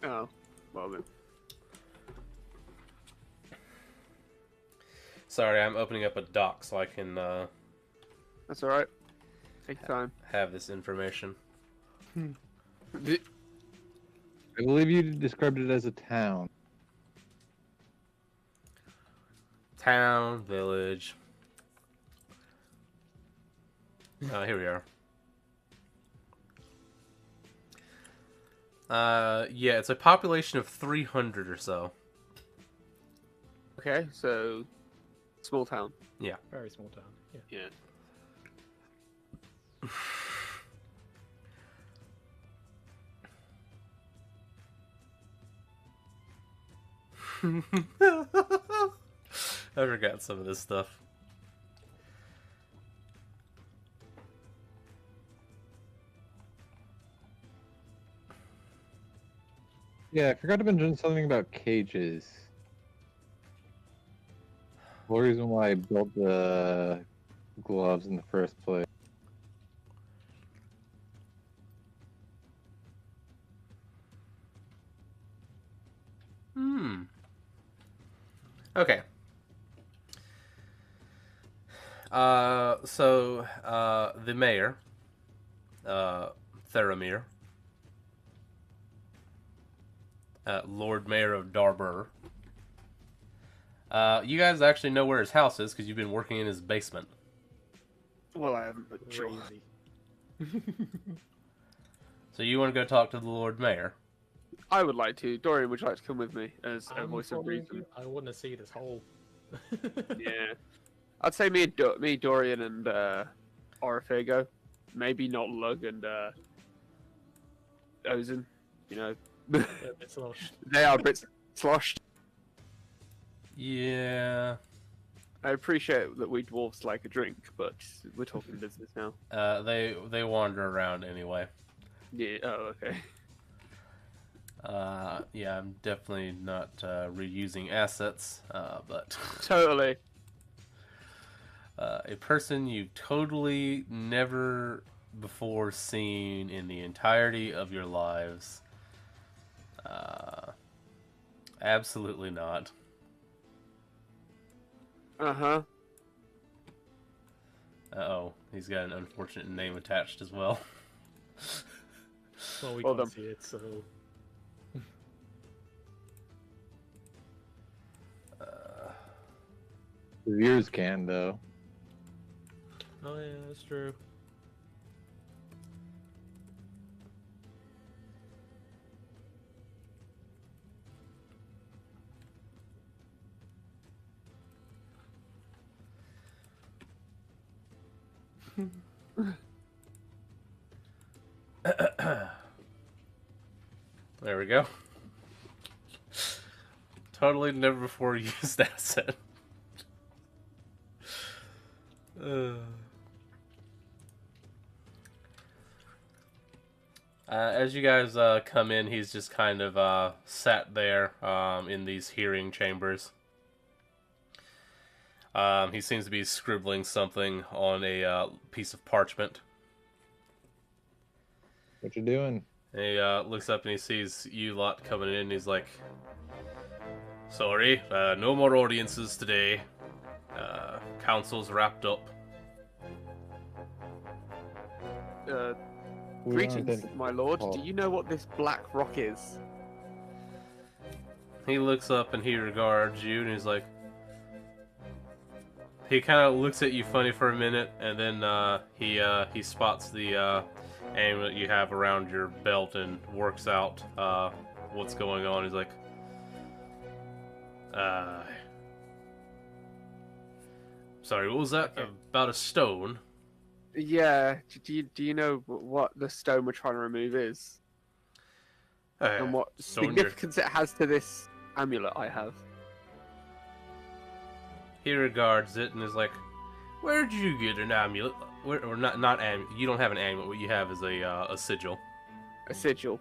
Oh, well then. Sorry, I'm opening up a doc so I can That's all right. Take your time. have this information. I believe you described it as a town. Town, village. Here we are. Yeah, it's a population of 300 or so. Okay, so Small town. Very small town. Yeah. Yeah. I forgot some of this stuff. Yeah, I forgot to mention something about cages. The reason why I built the gloves in the first place. Okay. The mayor, Theramir, Lord Mayor of Darbhur. You guys actually know where his house is because you've been working in his basement. Well, I haven't, but sure. Crazy. So you want to go talk to the Lord Mayor? I would like to. Dorian, would you like to come with me as a I'm voice of following reason? you. I want to see this whole. Yeah. I'd say me, Dorian, and Orifei go. Maybe not Lug and Ozen. You know, It's lost. they are a bit sloshed. Yeah. I appreciate that we dwarves like a drink, but we're talking business now. They wander around anyway. Yeah. Oh, okay. Yeah, I'm definitely not reusing assets, but Totally. a person you've totally never before seen in the entirety of your lives. Absolutely not. Uh-huh. Uh-oh, he's got an unfortunate name attached as well. Well, we Well can't done. see it, so. The viewers can, though. Oh yeah, that's true. There we go. Totally never before used asset. As you guys come in, he's just kind of sat there in these hearing chambers. He seems to be scribbling something on a piece of parchment. What you doing? And he looks up and he sees you lot coming in. And he's like, "Sorry, no more audiences today. Council's wrapped up." Greetings, my lord. Do you know what this black rock is? He looks up and he regards you, and he's like, he kind of looks at you funny for a minute, and then he spots the amulet you have around your belt and works out what's going on. He's like, sorry, what was that? About a stone? Yeah. Do you know what the stone we're trying to remove is? And what stone significance it has to this amulet I have? He regards it and is like, "Where'd you get an amulet? Or not amulet. You don't have an amulet. What you have is a sigil, A sigil.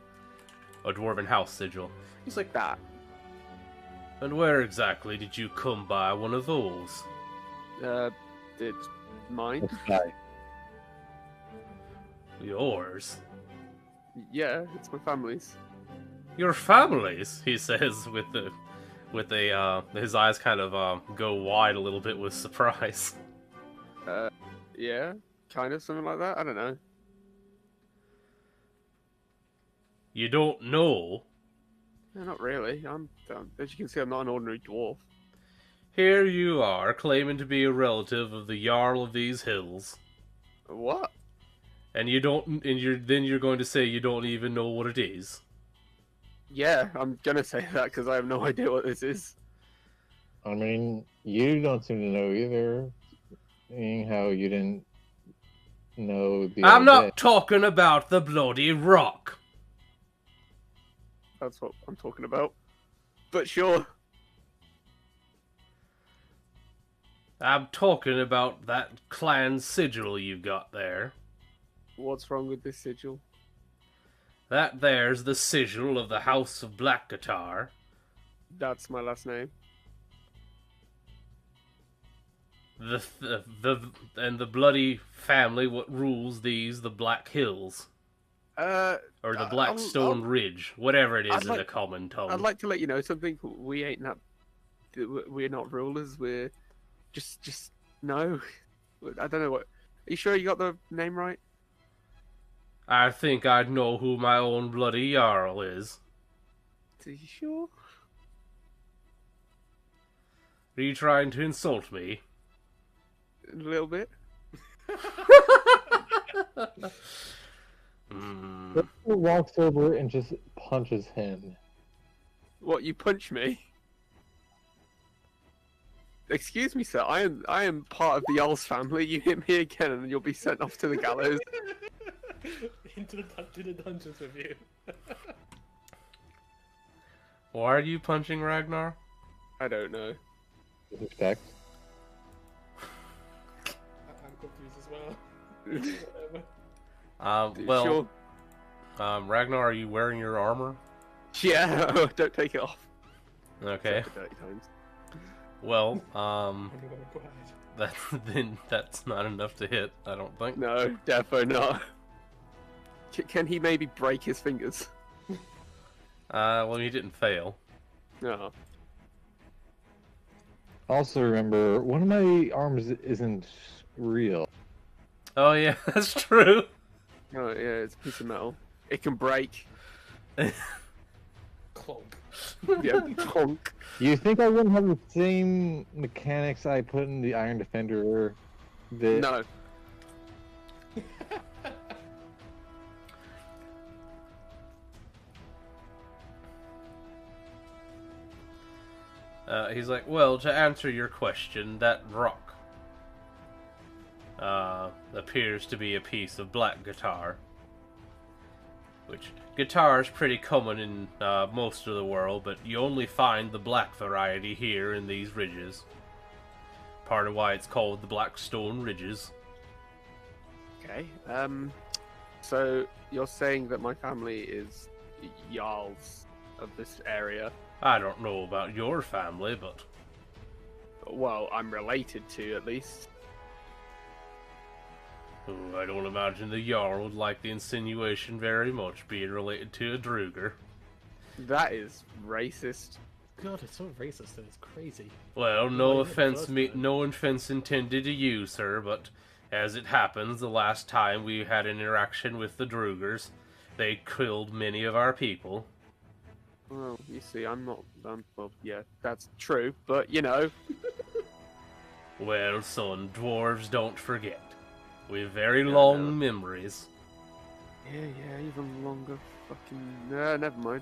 a dwarven house sigil." It's like that. "And where exactly did you come by one of those?" It's mine. Let's die. "Yours? Yeah, it's my family's. Your family's?" He says with his eyes kind of go wide a little bit with surprise. Yeah, kind of something like that. I don't know. "You don't know? No, not really. As you can see, I'm not an ordinary dwarf. Here you are, claiming to be a relative of the Jarl of these hills, What? and you don't, and you're going to say you don't even know what it is." Yeah, I'm gonna say that because I have no idea what this is. I mean, you don't seem to know either, seeing how you didn't know the I'm other day. not talking about the bloody rock. That's what I'm talking about. But sure. I'm talking about that clan sigil you got there. What's wrong with this sigil? That there's the sigil of the House of Black Guitar. That's my last name. And the bloody family what rules these, the Black Hills. Or the Blackstone Ridge, whatever it is in a common tongue. I'd like to let you know something. We ain't that. We're not rulers. We're just no. I don't know what. Are you sure you got the name right? I think I'd know who my own bloody Jarl is. Are you sure? Are you trying to insult me? A little bit. Walks over and just punches him. What, you punch me? Excuse me, sir. I am part of the Jarl's family. You hit me again, and you'll be sent off to the gallows. into the dungeons with you. Why are you punching Ragnar? I don't know. Respect. I'm confused as well. Whatever. Well, Sure. Ragnar, are you wearing your armor? Yeah. Don't take it off. Okay. Except for dirty times. Well, I'm gonna go that's not enough to hit, I don't think. No, defo not. Can he maybe break his fingers? Well, he didn't fail. No. Also remember, one of my arms isn't real. Oh yeah, that's true. Oh yeah, it's a piece of metal. It can break. Clunk. Yeah, clunk. You think I wouldn't have the same mechanics I put in the Iron Defender? That No. He's like, well, to answer your question, that rock appears to be a piece of black guitar. Which, guitar is pretty common in most of the world, but you only find the black variety here in these ridges. Part of why it's called the Blackstone Ridges. Okay. So you're saying that my family is Jarls of this area? I don't know about your family, but... Well, I'm related to, at least. Ooh, I don't imagine the Jarl would like the insinuation very much, being related to a Druger. That is racist. God, it's so racist and it's crazy. Well, Well, no you offense, hit the first no offense intended to you, sir, but as it happens, the last time we had an interaction with the Drugers, they killed many of our people. Well, you see, I'm not. Well, yeah, that's true, but you know. Well, son, dwarves don't forget. We've very Yeah, long memories. Yeah, even longer. Fucking. Never mind.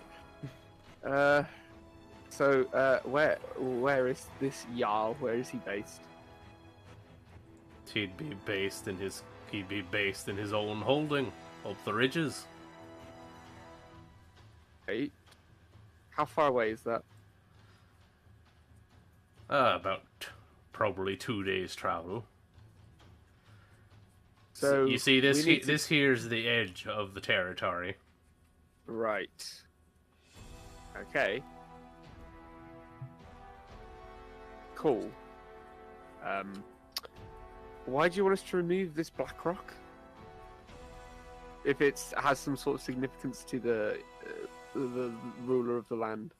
So, where is this Jarl? Where is he based? He'd be based in his own holding up the ridges. Hey, how far away is that? About probably 2 days travel. So you see, we need to- this here's the edge of the territory. Right. Okay. Cool. Why do you want us to remove this black rock? If it has some sort of significance to the ruler of the land.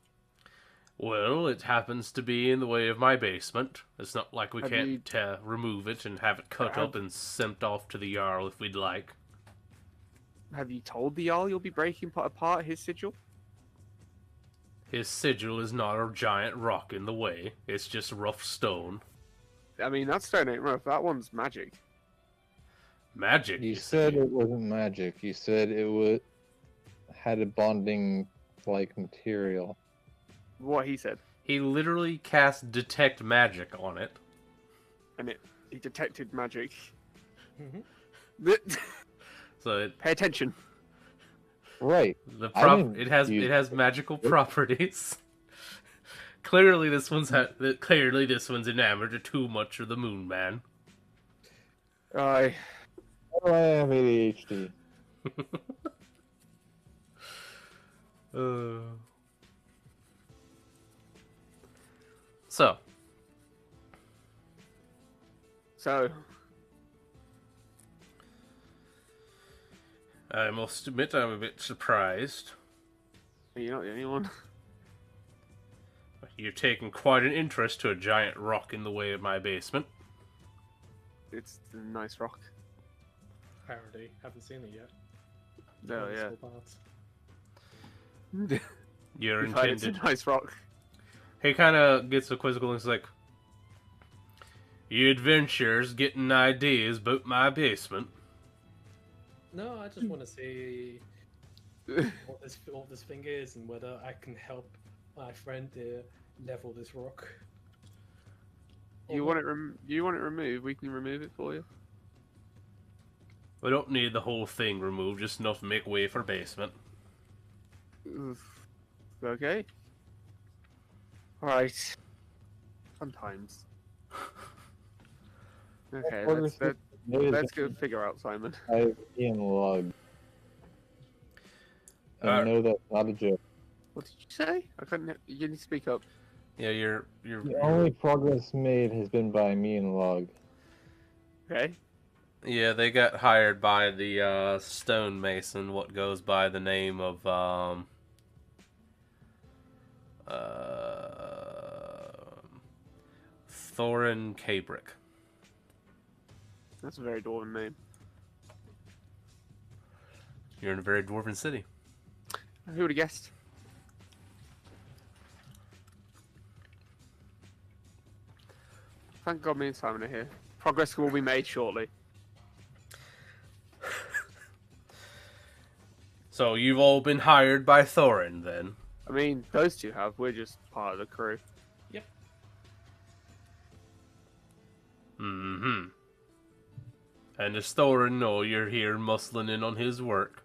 Well, it happens to be in the way of my basement. It's not like we Have can't remove it and have it cut up and sent off to the Jarl if we'd like. Have you told the Jarl you'll be breaking apart his sigil? His sigil is not a giant rock in the way. It's just rough stone. I mean, that stone ain't rough. That one's magic. Magic. You see. said it wasn't magic. You said it had a bonding like material. What he said. He literally cast Detect Magic on it. And he detected magic. Mm-hmm. So Pay attention. Right. it has magical properties. Clearly this one's enamored of too much of the Moon Man. I Why do I have ADHD? So, I must admit I'm a bit surprised. you're not the only one. You're taking quite an interest to a giant rock in the way of my basement. It's a nice rock. I already haven't seen it yet. Oh, yeah. Small parts. You're You've heard it's a intended. nice rock. He kind of gets a quizzical and is like, "You adventurers getting ideas about my basement?" No, I just want to see what this thing is and whether I can help my friend level this rock. You want it? You want it removed? We can remove it for you. We don't need the whole thing removed, just enough to make way for basement. Okay. Alright. Sometimes. Okay, let's go figure out Simon. I have Ian log. And no, that's not a joke. What did you say? I couldn't. You need to speak up. Yeah, The only progress made has been by me and log. Okay. Yeah, they got hired by the stonemason, what goes by the name of Thorin Cabrick. That's a very dwarven name. You're in a very dwarven city. Who would have guessed? Thank God me and Simon are here. Progress will be made shortly. So you've all been hired by Thorin, then? I mean, those two have. We're just part of the crew. Yep. Mm-hmm. And does Thorin know you're here muscling in on his work?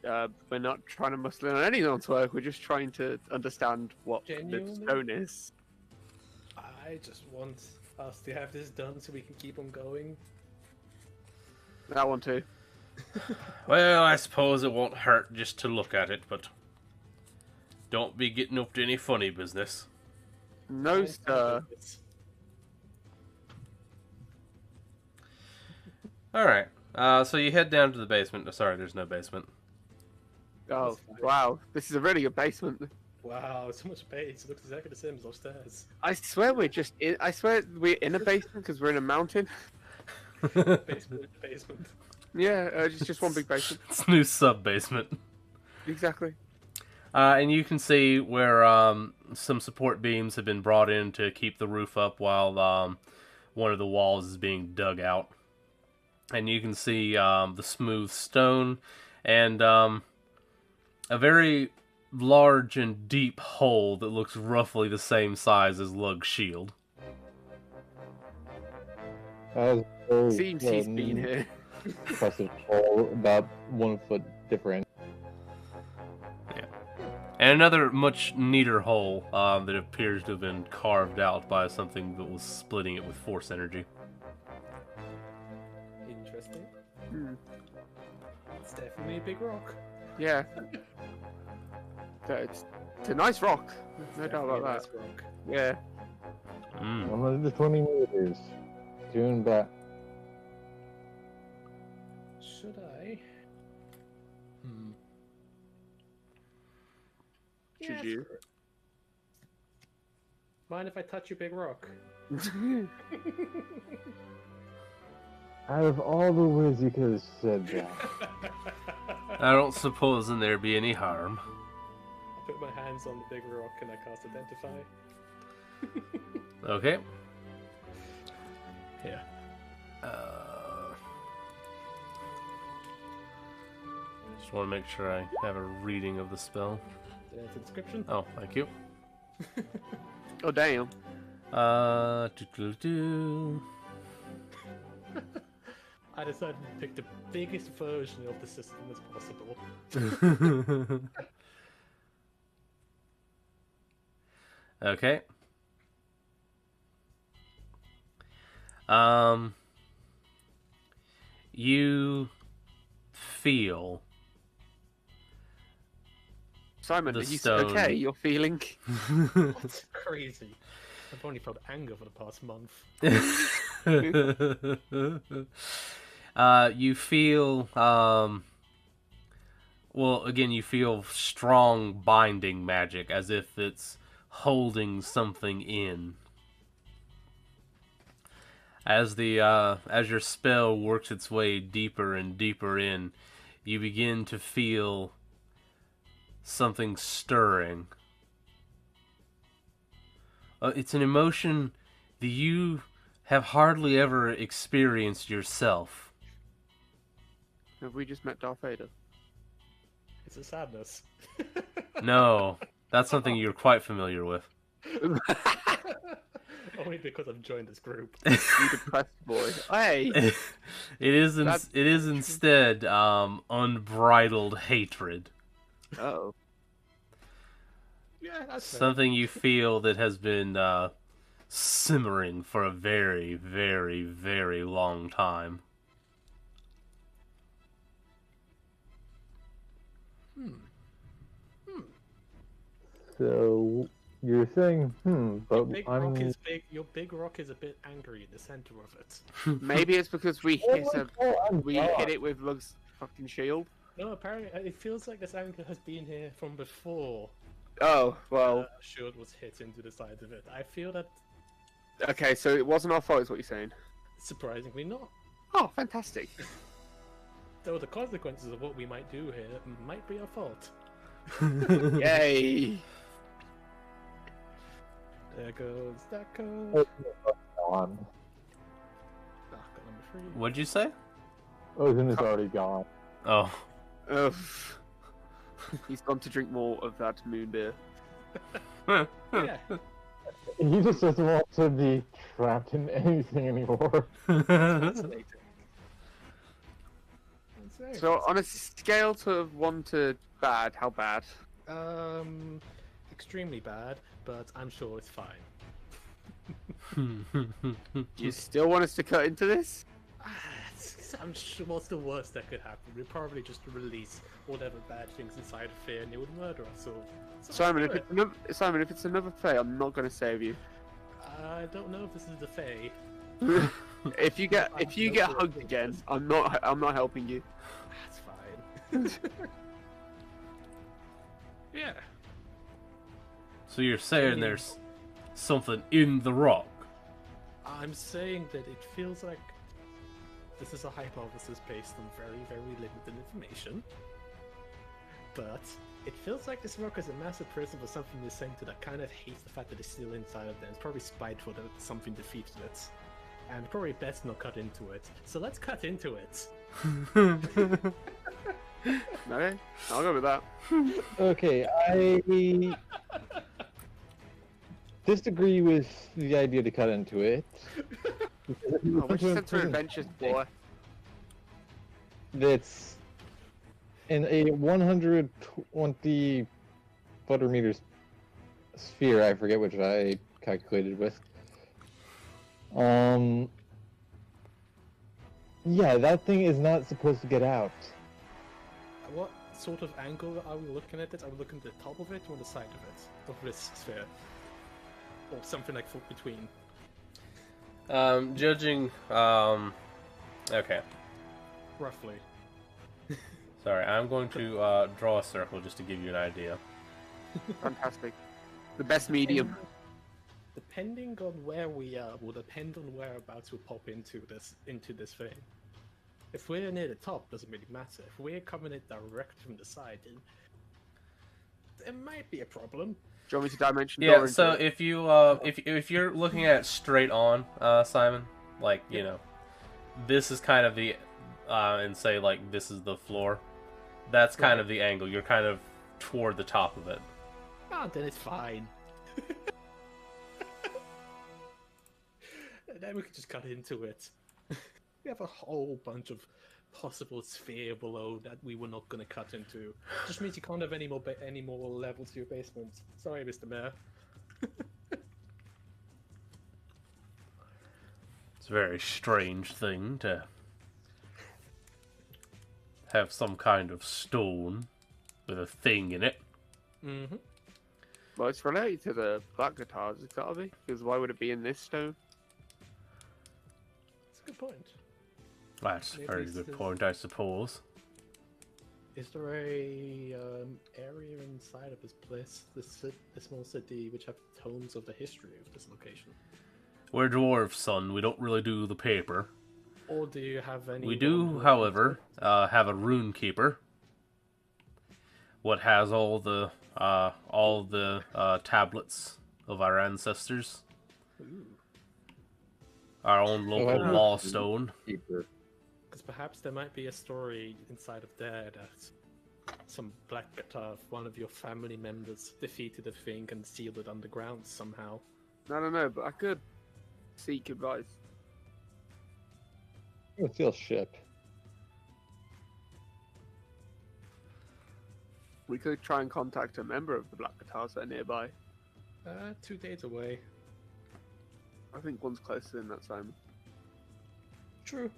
We're not trying to muscle in on anyone's work. We're just trying to understand what Genuinely? the stone is. I just want us to have this done so we can keep on going. That one too. Well, I suppose it won't hurt just to look at it, but don't be getting up to any funny business. No, sir. Alright, so you head down to the basement. Oh, sorry, there's no basement. Oh, wow. This is a really good basement. Wow, so much space. It looks exactly the same as upstairs. I swear we're just in. I swear we're in a basement because we're in a mountain. Basement. Yeah, it's just one big basement. It's a new sub-basement. Exactly. And you can see where some support beams have been brought in to keep the roof up while one of the walls is being dug out. And you can see the smooth stone and a very large and deep hole that looks roughly the same size as Lug's shield. Seems he's been here. Impressive hole, about 1 foot different. Yeah. And another much neater hole that appears to have been carved out by something that was splitting it with force energy. Interesting. Hmm. It's definitely a big rock. Yeah. It's a nice rock. No doubt about that. Nice rock. Yeah. 120 meters. June back. Should I? Should Yeah, you? Mind if I touch your big rock? Out of all the words you could have said that. I don't suppose there be any harm. I put my hands on the big rock and I cast Identify. Okay. Yeah. Just want to make sure I have a reading of the spell. Did I enter the description? Oh, thank you. Oh damn! Do. I decided to pick the biggest version of the system as possible. Okay. You feel Simon, the are you stone. okay? You're feeling? That's crazy. I've only felt anger for the past month. You feel well, again, you feel strong binding magic, as if it's holding something in. As your spell works its way deeper and deeper in, you begin to feel something stirring. It's an emotion that you have hardly ever experienced yourself. Have we just met Darth Vader? It's a sadness. No, that's something you're quite familiar with. Only because I've joined this group. You depressed boy. Hey! It is instead unbridled hatred. Oh. Yeah, that's fair. Something you feel that has been simmering for a very, very, very long time. So you're saying, but Your big rock is a bit angry in the center of it. Maybe it's because we Oh hit my God, I'm hit it with Lug's fucking shield. No, apparently it feels like this anger has been here from before. Oh, well. Shield was hit into the side of it. I feel that Okay, so it wasn't our fault, is what you're saying. surprisingly not. Oh, fantastic. Though the consequences of what we might do here might be our fault. Yay! There goes that code. on. Got number 3. What'd you say? Ozen is already gone. Oh. Ugh. He's gone to drink more of that moon beer. Yeah. He just doesn't want to be trapped in anything anymore. Fascinating. That's very So, on a scale of 1 to bad, how bad? extremely bad, but I'm sure it's fine. Do you still want us to cut into this? I'm sure what's the worst that could happen? We'd probably just release whatever bad things inside of Fear and it would murder us all. So Simon, let's do if it's another Fae, I'm not going to save you. I don't know if this is the Fae. if you get hugged again, I'm not helping you. That's fine. Yeah. So you're saying there's something in the rock? I'm saying that it feels like this is a hypothesis based on very, very limited information. But it feels like this rock is a massive prison for something in the center that kind of hates the fact that it's still inside of them. It's probably spiteful that something defeated it. And probably best not cut into it. So let's cut into it. Okay, I'll go with that. Okay, I disagree with the idea to cut into it. Oh, which Center Adventures, boy? That's in a 120 butter meters sphere. I forget which I calculated with. Yeah, that thing is not supposed to get out. What sort of angle are we looking at it? Are we looking at the top of it or the side of it? Of this sphere? Or something like between? Judging, okay. Roughly. Sorry, I'm going to draw a circle just to give you an idea. Fantastic. The best medium. Depending on where we are, will depend on whereabouts we pop into this thing. If we're near the top, doesn't really matter. If we're coming in direct from the side, then there might be a problem. Do you want me to dimension? Yeah. So if you if you're looking at it straight on, Simon, like you know, this is kind of the and say like this is the floor. That's kind of the angle. You're kind of toward the top of it. Ah, then it's fine. And then we could just cut into it. We have a whole bunch of possible sphere below that we were not going to cut into. Just means you can't have any more levels to your basement. Sorry, Mr. Mayor. It's a very strange thing to have some kind of stone with a thing in it. Mm-hmm. Well, it's related to the black guitars, it's gotta be. Because why would it be in this stone? That's a good point. That's a Maybe very it's good the- point, I suppose. Is there a area inside of this place, this small city, which have tomes of the history of this location? We're dwarves, son. We don't really do the paper. Or do you have any? We do, however, have a rune keeper. What has all the tablets of our ancestors. Ooh. Our own local wow. law stone. Keeper. Because perhaps there might be a story inside of there that some black guitar, one of your family members, defeated a thing and sealed it underground somehow. I don't know, but I could seek advice. I'm gonna steal ship. We could try and contact a member of the Black Guitars that are nearby. 2 days away. I think one's closer than that, Simon. True.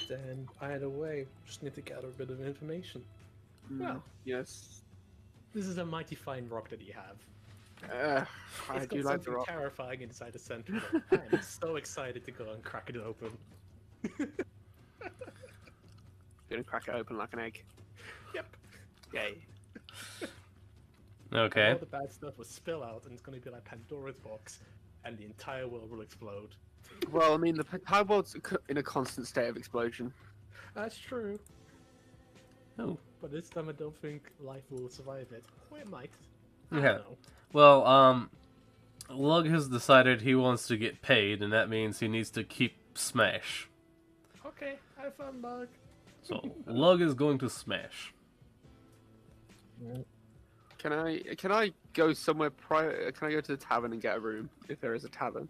Then, either way, just need to gather a bit of information. Well. Yes. This is a mighty fine rock that you have. I It's do got like the something rock. terrifying inside the center. I'm so excited to go and crack it open. Gonna crack it open like an egg. Yep. Yay. Okay. All the bad stuff will spill out, and it's going to be like Pandora's box, and the entire world will explode. Well, I mean, the entire world's in a constant state of explosion. That's true, Oh. but this time I don't think life will survive it. Or it might. I Yeah. don't know. Well, Lug has decided he wants to get paid, and that means he needs to keep Smash. Okay, have fun, Bug. So, Lug is going to Smash. Can I go somewhere prior? Can I go to the tavern and get a room if there is a tavern?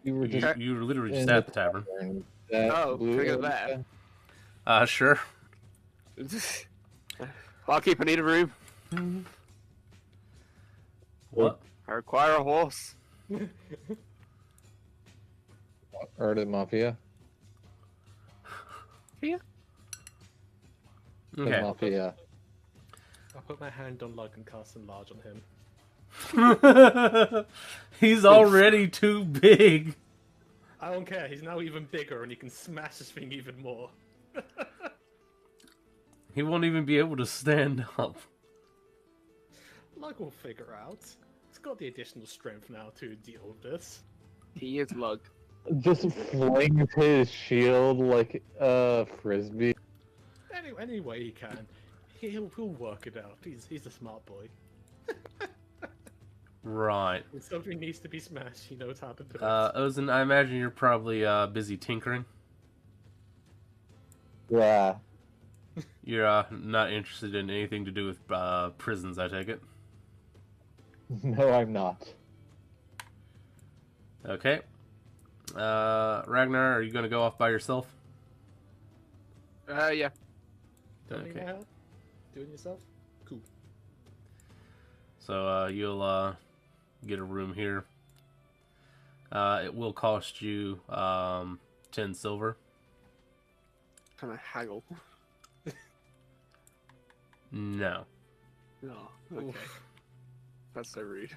You were just You were literally just in at the tavern. That Oh, blue can I go area. there? Sure. Barkeep, I need a room. What? I require a horse. Or the Mafia. Here? The Okay. Mafia. I'll put my hand on Lug and cast Enlarge on him. He's already too big. I don't care, he's now even bigger, and he can smash this thing even more. He won't even be able to stand up. Lug will figure out. It's got the additional strength now to deal with this. He is Lug. Just flings his shield like a frisbee. Any way he can. He'll work it out. He's a smart boy. Right. When something needs to be smashed, he knows how to do it. Ozen, I imagine you're probably busy tinkering. Yeah. You're not interested in anything to do with prisons, I take it. No, I'm not. Okay. Ragnar, are you going to go off by yourself? Yeah. Don't need Okay. my help? Doing it yourself? Cool. So you'll get a room here. It will cost you 10 silver. Can I haggle? No. No. Okay. That's so rude.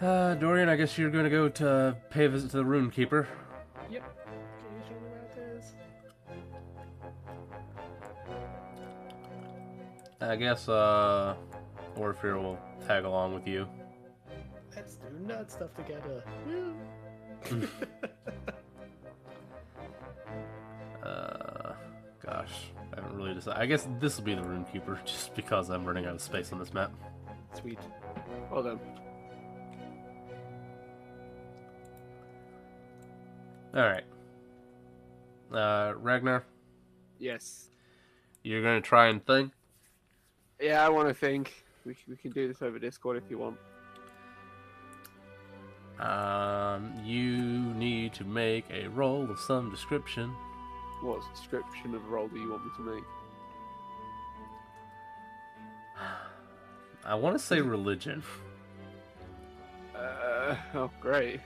Dorian, I guess you're going to go to pay a visit to the Rune Keeper. Yep. Can you show me where it is? I guess Orpheus will tag along with you. Let's do nerd stuff together. Woo! Gosh, I haven't really decided. I guess this will be the Rune Keeper, just because I'm running out of space on this map. Sweet. Well then. Alright. Ragnar, Yes. you're gonna try and think. Yeah, I want to think. We can do this over Discord if you want. You need to make a roll of some description. What description of role do you want me to make? I want to say religion. Oh great.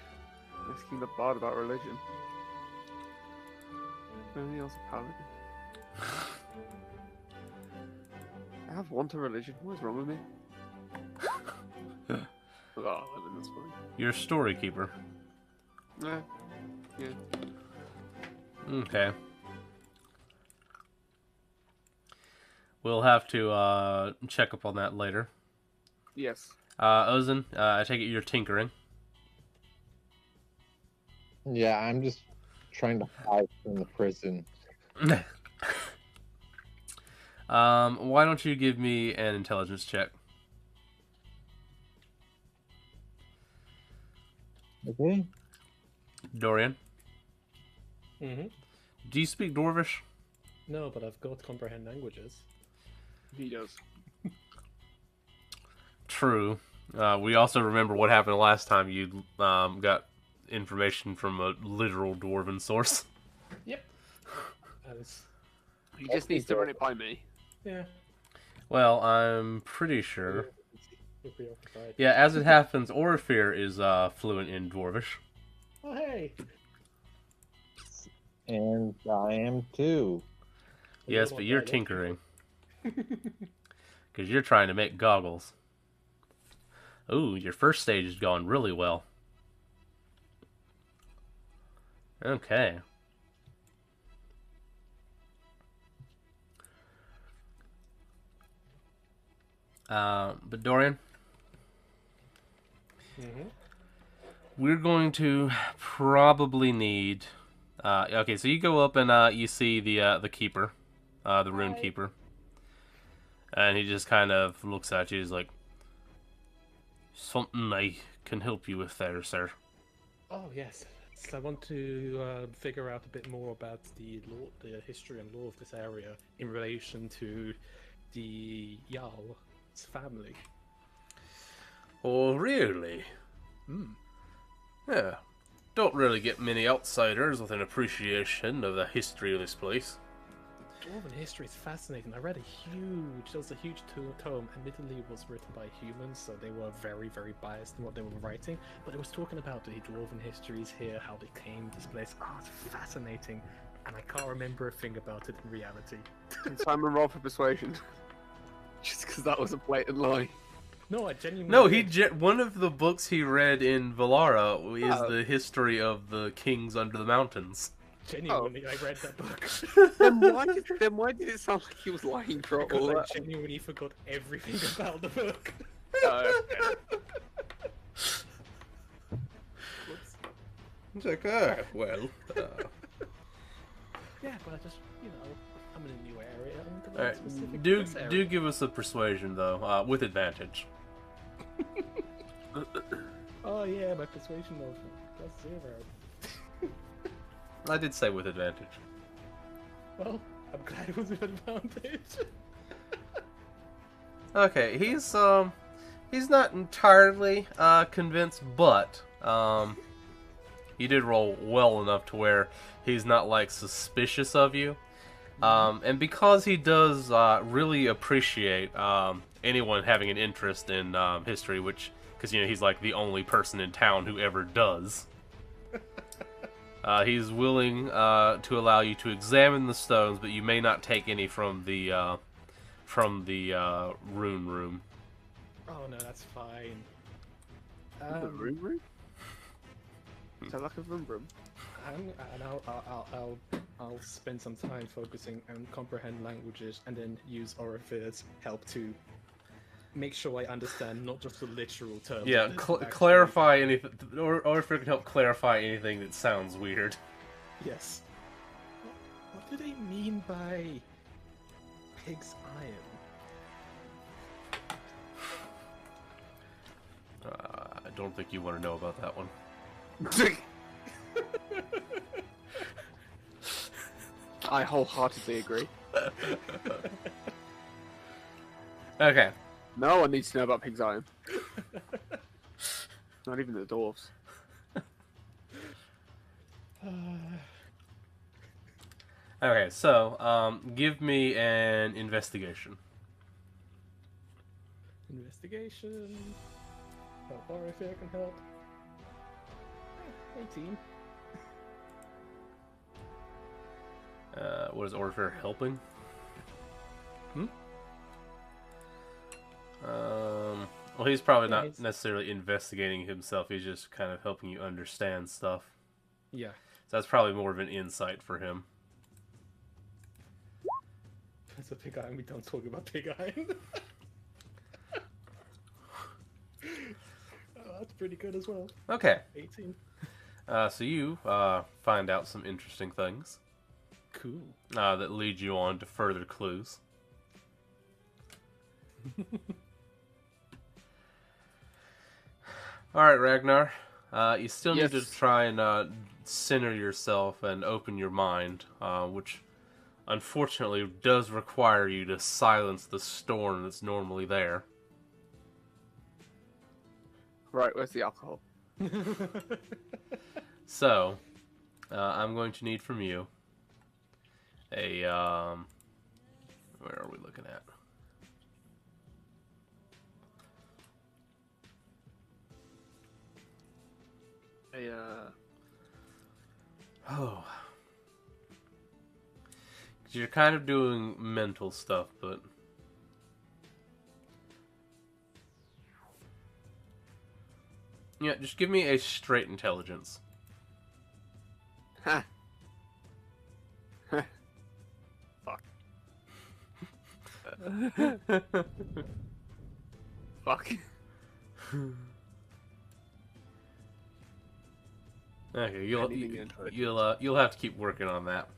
Asking the bard about religion. Anything else a paladin? I have one to religion. What is wrong with me? Oh, I mean, that's fine. You're a story keeper. Yeah. Okay. We'll have to check up on that later. Yes. Ozen, I take it you're tinkering. Yeah, I'm just trying to hide from the prison. Why don't you give me an intelligence check? Okay. Dorian, Mm-hmm. do you speak Dwarvish? No, but I've got comprehend languages. He does. True. We also remember what happened last time you got information from a literal dwarven source. Yep. As He just needs to run it by me. yeah. Well, I'm pretty sure. You're preoccupied. Yeah, as it happens, Orifir is fluent in Dwarvish. Oh hey. And I am too. Yes, but you're tinkering. Because you're trying to make goggles. Ooh, your first stage has gone really well. Okay. But Dorian, we're going to probably need. Okay, so you go up and you see the keeper, the rune keeper, and he just kind of looks at you. He's like, "Something I can help you with there, sir." Oh yes. So I want to figure out a bit more about the law, the history and law of this area in relation to the Jarl's family. Oh, really? Yeah. Don't really get many outsiders with an appreciation of the history of this place. Dwarven history is fascinating. I read there was a huge tome. Admittedly, it was written by humans, so they were very, very biased in what they were writing. But it was talking about the dwarven histories here, how they came to this place. Oh, it's fascinating, and I can't remember a thing about it in reality. Can Simon roll for persuasion? Just because that was a blatant lie. No, I genuinely. No, one of the books he read in Valara is the history of the kings under the mountains. Genuinely, I read that book. then why did it sound like he was lying for all Because I that? genuinely forgot everything about the book. Okay. It's like, well. Yeah, but I just, I'm in a new area. I'm gonna Alright, specific to this area. do give us a persuasion, though, with advantage. Oh yeah, my persuasion of +0. I did say with advantage. Well, I'm glad it was an advantage. Okay, he's not entirely convinced, but you did roll well enough to where he's not like suspicious of you. And because he does really appreciate anyone having an interest in history, because he's like the only person in town who ever does. He's willing to allow you to examine the stones, but you may not take any from the rune room. Oh no, that's fine. The room room? Is that like a room room? I'll spend some time focusing on comprehend languages and then use Orifir's help to make sure I understand not just the literal terms. Yeah, clarify anything, or if it can help clarify anything that sounds weird. Yes. What do they mean by pig's iron? I don't think you want to know about that one. I wholeheartedly agree. Okay. No one needs to know about Pig's Iron. Not even the dwarves. Okay, so, give me an investigation. Investigation. How far I feel I can help. 18. What is Orpheus helping? Hmm? Well, he's probably Yeah, not he's- necessarily investigating himself. He's just kind of helping you understand stuff. Yeah. So that's probably more of an insight for him. It's a pig iron. We don't talk about pig iron. That's pretty good as well. Okay. 18. So you find out some interesting things Cool. that lead you on to further clues. All right, Ragnar. You still need to Yes. try and center yourself and open your mind, which unfortunately does require you to silence the storm that's normally there. Right, where's the alcohol? So, I'm going to need from you a, where are we looking at? Oh. You're kind of doing mental stuff, but... Yeah, just give me a straight intelligence. Ha. Fuck. Fuck. Okay, Anything intelligence. you'll have to keep working on that.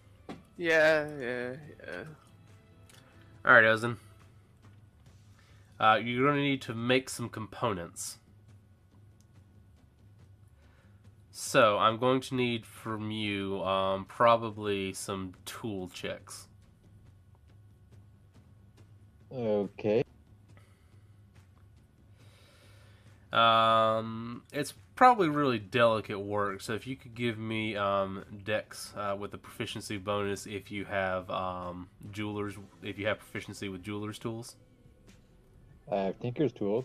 Yeah. All right, Ozen. You're going to need to make some components. So I'm going to need from you probably some tool checks. Okay. It's probably really delicate work, so if you could give me Dex with a proficiency bonus if you have proficiency with jeweler's tools. I have Tinker's tools.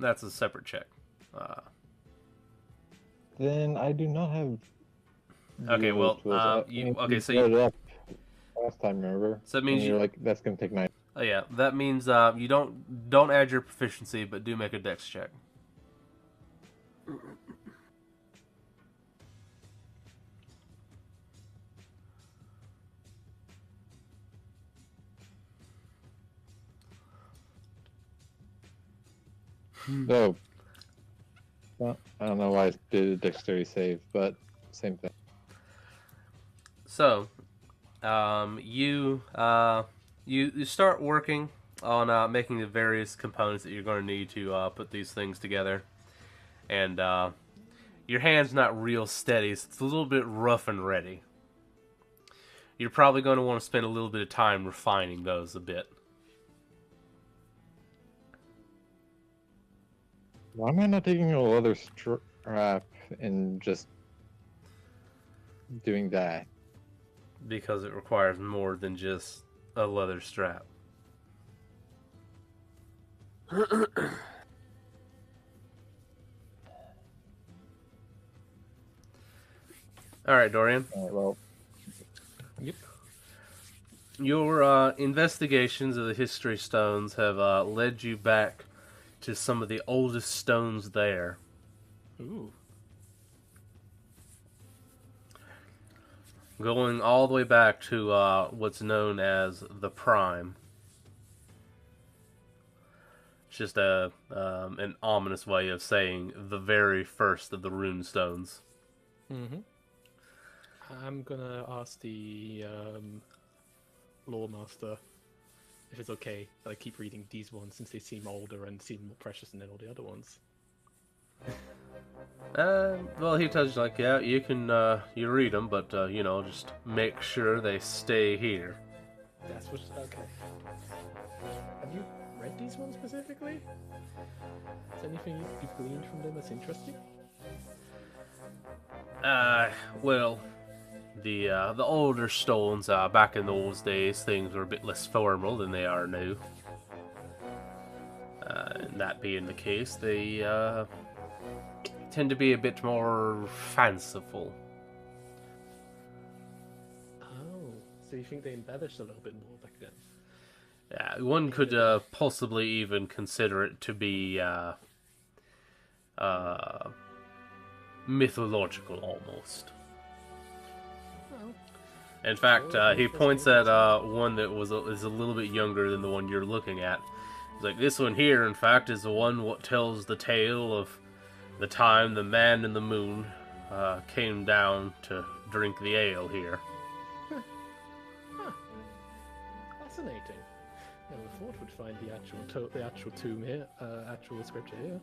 That's a separate check. Then I do not have. Okay, jeweler's well, tools. so brought it up last time, remember? So it means and you're like, that's gonna take 9. Oh yeah, that means you don't add your proficiency, but do make a Dex check. Oh. Well, I don't know why I did a dexterity save, but same thing. So, you start working on making the various components that you're going to need to put these things together, and your hand's not real steady. So it's a little bit rough and ready. You're probably going to want to spend a little bit of time refining those a bit. Why am I not taking a leather strap and just doing that? Because it requires more than just a leather strap. Alright, Dorian. Well, Yep. Your investigations of the history stones have led you back to some of the oldest stones there. Ooh. Going all the way back to what's known as the Prime. It's just an ominous way of saying the very first of the rune stones. Mm-hmm. I'm gonna ask the lore master if it's okay that I keep reading these ones since they seem older and seem more precious than all the other ones. Well, he tells you, like, yeah, you can, you read them, but, you know, just make sure they stay here. That's what. Okay. Have you read these ones specifically? Is there anything you've gleaned from them that's interesting? Well, the older stones, back in those days, things were a bit less formal than they are now. And that being the case, they, tend to be a bit more fanciful. Oh, so you think they embellished a little bit more back then? Yeah, one could possibly even consider it to be mythological almost. Well, In fact, Sure, he interesting, points at one that is a little bit younger than the one you're looking at. He's like, this one here, in fact, is the one what tells the tale of the time the man in the moon came down to drink the ale here. Huh. Fascinating. Never thought we'd find the actual tomb here, actual scripture here.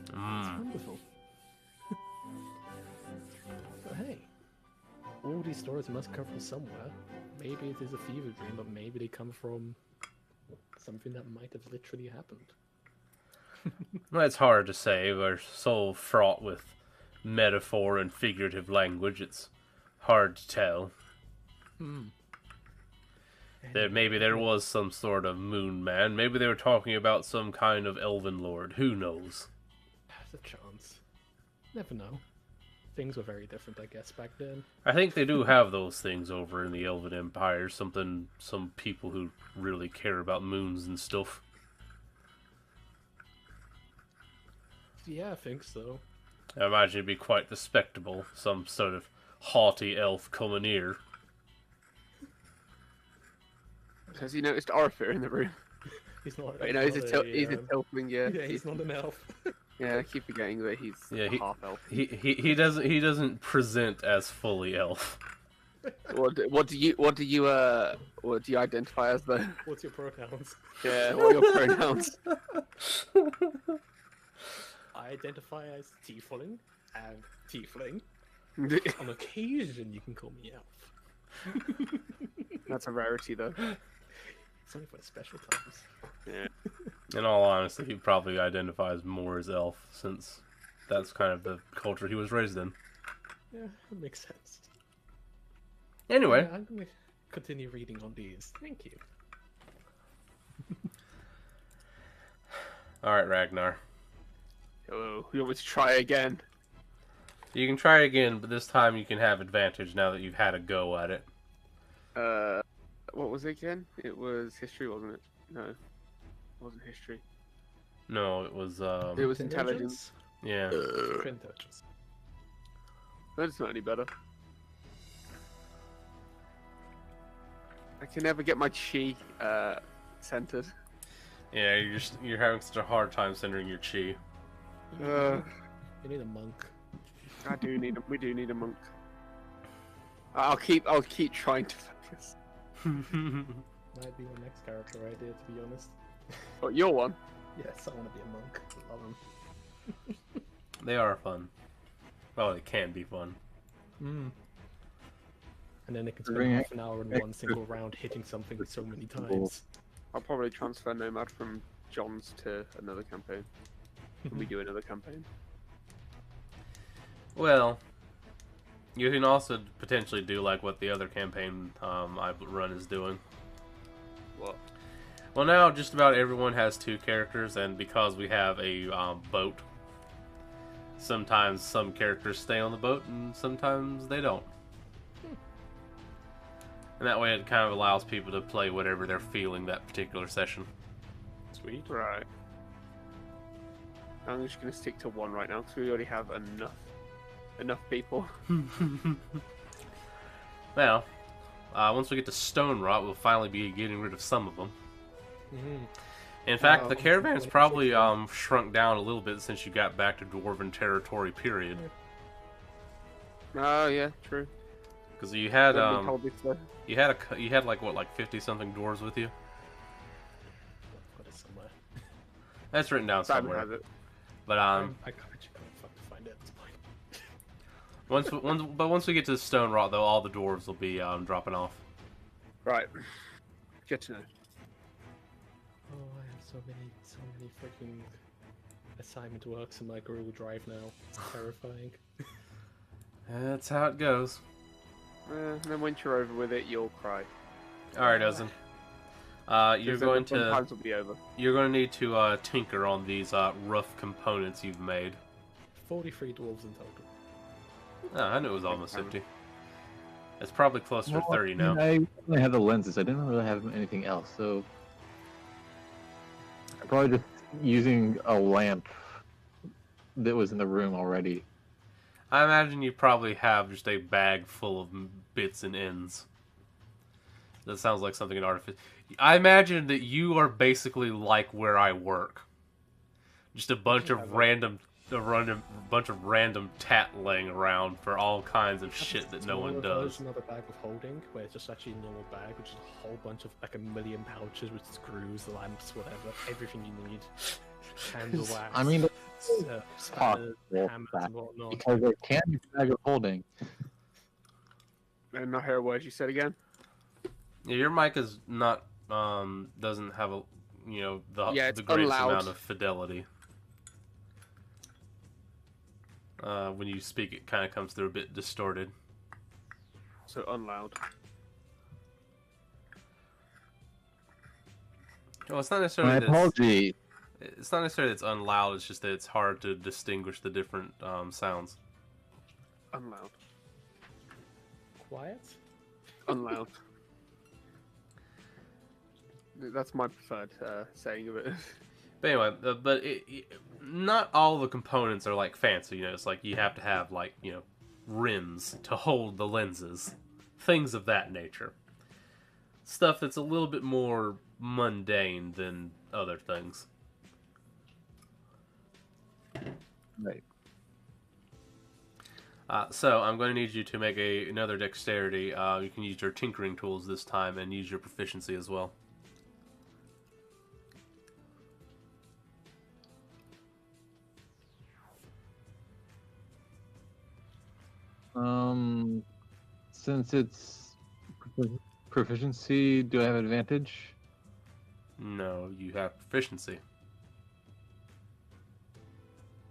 It's wonderful. But hey, all these stories must come from somewhere. Maybe it is a fever dream, but maybe they come from something that might have literally happened. Well, it's hard to say. We're so fraught with metaphor and figurative language, it's hard to tell. Maybe there was some sort of moon man. Maybe they were talking about some kind of elven lord. Who knows? There's a chance. Never know. Things were very different, I guess, back then. I think they do have those things over in the Elven Empire. Some people who really care about moons and stuff. Yeah, I think so. I imagine it'd be quite the spectacle. Some sort of haughty elf coming here. Has he noticed Arthur in the room? He's not. But, you know, he's a tiefling, yeah. Yeah, he's not an elf. Yeah, I keep forgetting that he's half elf. He doesn't present as fully elf. What do you identify as though? What's your pronouns? Yeah, what are your pronouns? I identify as tiefling and tiefling. On occasion, you can call me elf. That's a rarity, though. It's only for the special times. Yeah. In all honesty, he probably identifies more as elf, since that's kind of the culture he was raised in. Yeah, that makes sense. Anyway. Yeah, I'm going to continue reading on these. Thank you. Alright, Ragnar. Oh, you want me to try again? You can try again, but this time you can have advantage now that you've had a go at it. What was it again? It was history, wasn't it? No, it wasn't history. No, it was, It was intelligence. Yeah. Intelligence. That's not any better. I can never get my chi, centered. Yeah, you're having such a hard time centering your chi. You need a monk. We do need a monk. I'll keep trying to focus. Might be my next character idea, to be honest. What, your one? Yes, I want to be a monk. I love them. They are fun. Well, they can be fun. And then they can spend half an hour in one single round hitting something so many times. I'll probably transfer Nomad from John's to another campaign. When we do another campaign. Well, you can also potentially do like what the other campaign I run is doing. What? Well, now just about everyone has two characters, and because we have a boat, sometimes some characters stay on the boat and sometimes they don't. And that way it kind of allows people to play whatever they're feeling that particular session. Sweet. Right. I'm just gonna stick to one right now because we already have enough people. Well, once we get to Stone Rot, we'll finally be getting rid of some of them. In fact, the caravan's probably shrunk down a little bit since you got back to Dwarven territory. Period. Oh yeah, true. Because you had You had you had like 50 something dwarves with you. Put it somewhere. That's written down Simon somewhere. has it. But I actually can't fucking find it. Once we get to the stone rock, though, all the dwarves will be dropping off. Right. Good to know. Oh, I have so many freaking assignment works in my Google Drive now. It's terrifying. That's how it goes. And then once you're over with it, you'll cry. All right, Ozen. You're Then going the fun to times will be over. you're going to need to tinker on these rough components you've made. 43 dwarves in total. Oh, I knew it was almost 50. It's probably closer to 30 now. I only had the lenses. I didn't really have anything else, so I'm probably just using a lamp that was in the room already. I imagine you probably have just a bag full of bits and ends. That sounds like something an artifice. I imagine that you are basically like where I work. Just a bunch of random tat laying around for all kinds of shit that no one does. Another bag of holding, where it's just actually a normal bag, which is a whole bunch of like a million pouches with screws, lamps, whatever, everything you need. Candle wax. I mean, spanners, hammers, and whatnot. because it can be a bag of holding. And not hear a word you said again. Yeah, your mic is not doesn't have a the it's the greatest unloud. amount of fidelity. When you speak, it kind of comes through a bit distorted. So unloud. Well, it's not My necessarily that apology. it's not necessarily that it's unloud. It's just that it's hard to distinguish the different sounds. Unloud. Quiet? Unloud. That's my preferred saying of it. But anyway, not all the components are like fancy. It's like you have to have like rims to hold the lenses, things of that nature. Stuff that's a little bit more mundane than other things. Right. So I'm going to need you to make another dexterity. You can use your tinkering tools this time and use your proficiency as well. Since it's proficiency, do I have advantage? No, you have proficiency.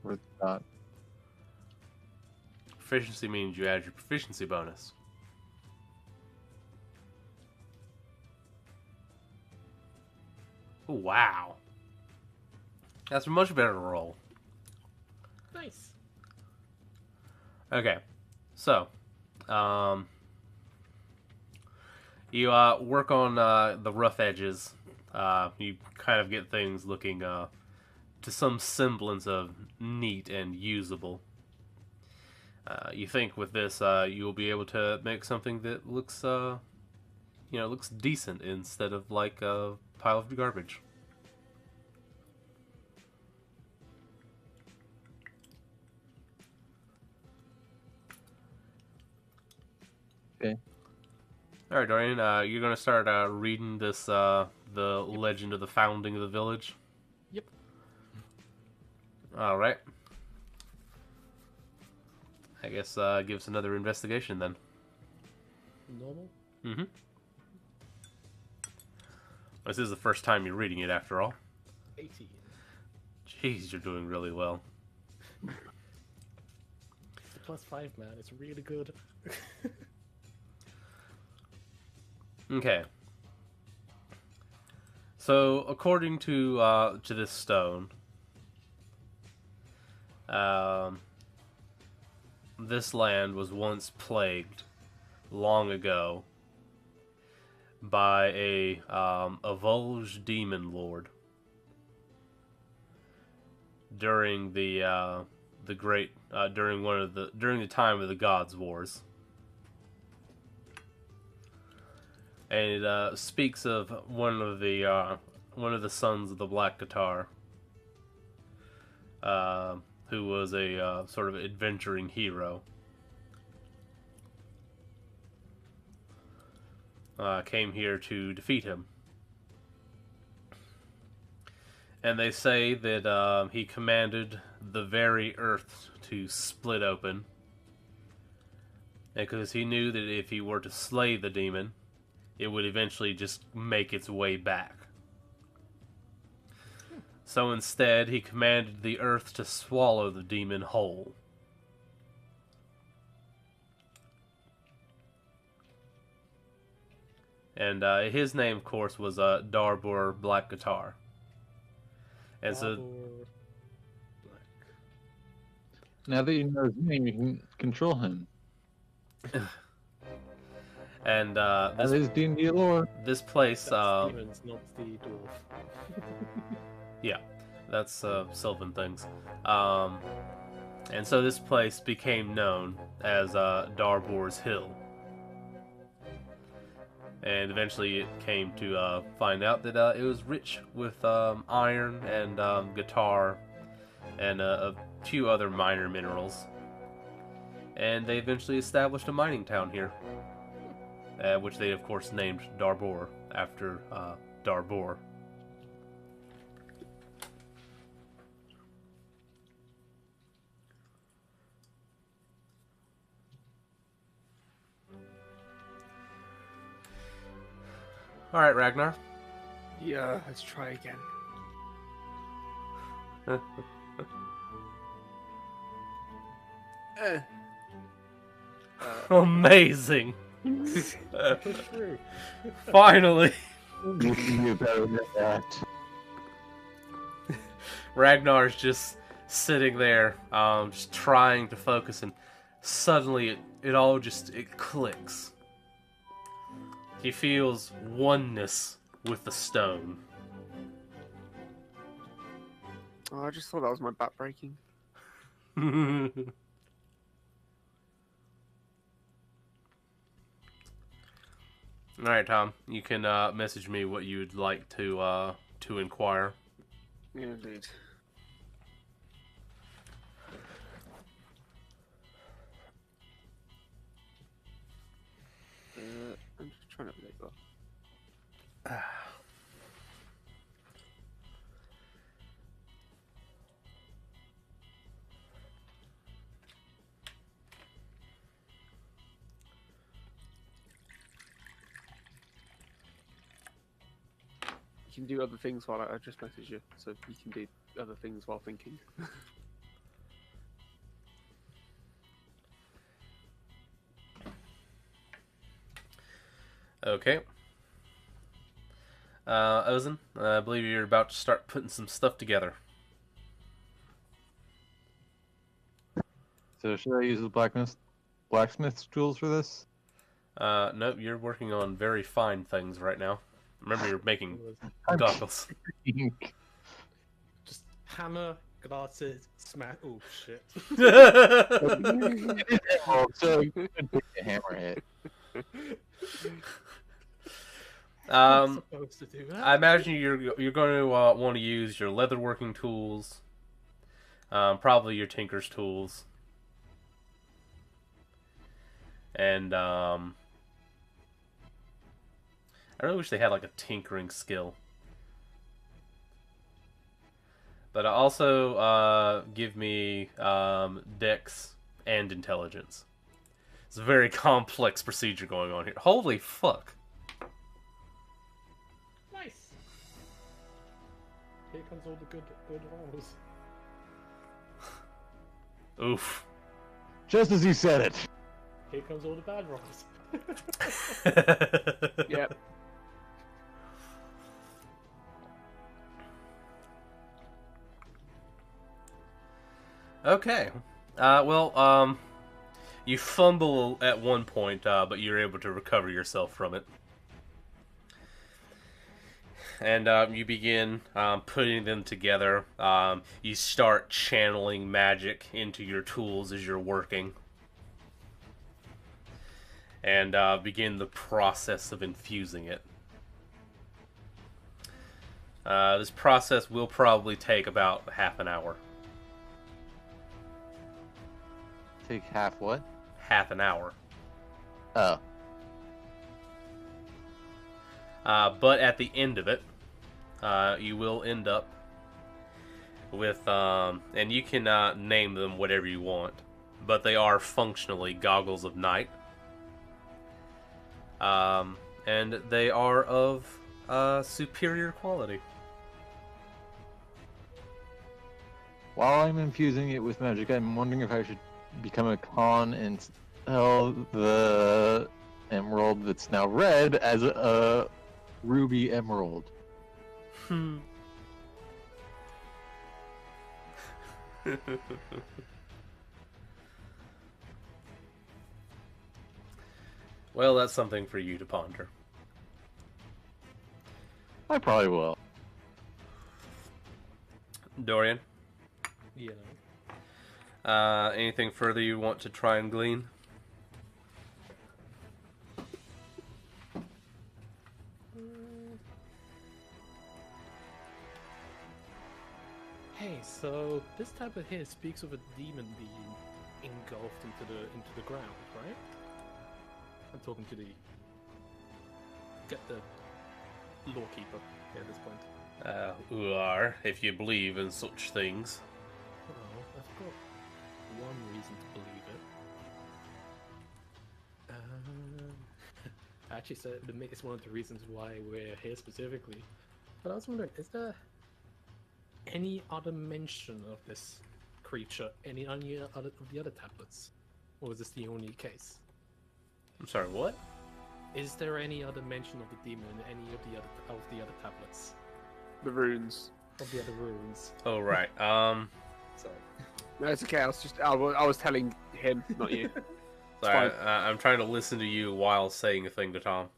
Or not? Proficiency means you add your proficiency bonus. Ooh, wow. That's a much better roll. Nice. Okay, so, you work on the rough edges. You kind of get things looking to some semblance of neat and usable. You think with this, you'll be able to make something that looks, looks decent instead of like a pile of garbage. Okay. All right, Dorian, you're going to start reading this, the legend of the founding of the village? Yep. All right. I guess give us another investigation then. Normal? Mm-hmm. This is the first time you're reading it, after all. 18. Jeez, you're doing really well. It's a +5, man. It's really good. Okay. So, according to this stone, this land was once plagued long ago by a Volge demon lord during the great during the time of the Gods' Wars. And it speaks of one of the sons of the Black Guitar, who was a sort of adventuring hero. Came here to defeat him. And they say that he commanded the very earth to split open, because he knew that if he were to slay the demon, it would eventually just make its way back. So instead, he commanded the earth to swallow the demon whole. And his name, of course, was Darbhur Black Guitar. And so, Black. Now that you know his name, you can control him. and That is D&D lore. this place, That's demons, not the dwarf. yeah, that's Sylvan things. And so this place became known as Darbhur's Hill. And eventually it came to find out that it was rich with iron and guitar and a few other minor minerals. And they eventually established a mining town here, which they of course named Darbhur after Darbhur. Alright, Ragnar. Yeah, let's try again. Amazing! True. Finally! You can do better than that. Ragnar's just sitting there, just trying to focus, and suddenly it clicks. He feels oneness with the stone. Oh, I just thought that was my back breaking. Alright, Tom. You can message me what you'd like to inquire. Yeah, indeed. I'm just trying to make that. You can do other things while I just message you, so you can do other things while thinking. Okay. Ozen, I believe you're about to start putting some stuff together. So should I use the blacksmith's tools for this? Nope, you're working on very fine things right now. Remember, you're making goggles. Just hammer, glasses, smash. Oh shit. So you could pick a hammer hit. Supposed to do that. I imagine you're going to want to use your leatherworking tools, probably your tinker's tools, and I really wish they had like a tinkering skill. But also give me dex and intelligence. It's a very complex procedure going on here. Holy fuck! Nice. Here comes all the good rolls. Oof. Just as you said it. Here comes all the bad rolls. Yep. Okay. You fumble at one point, but you're able to recover yourself from it. And you begin putting them together. You start channeling magic into your tools as you're working. And begin the process of infusing it. This process will probably take about half an hour. Take half what? Half an hour. Oh. But at the end of it, you will end up with, and you can name them whatever you want, but they are functionally goggles of night. and they are of superior quality. While I'm infusing it with magic, I'm wondering if I should become a con and sell the emerald that's now red as a ruby emerald. Well, that's something for you to ponder. I probably will. Dorian, Yeah. anything further you want to try and glean? Hey, so this tablet here speaks of a demon being engulfed into the ground, right? I'm talking to the lawkeeper here at this point. Who are, if you believe in such things. Well, I've got one reason to believe it. Actually, so it's one of the reasons why we're here specifically. But I was wondering, is there any other mention of this creature any other of the other tablets, or is this the only case? I'm sorry, what? Is there any other mention of the demon in any of the other tablets? The runes. Of the other runes? Oh, right. Sorry. No, it's okay. I was telling him, not you. Sorry, I'm trying to listen to you while saying a thing to Tom.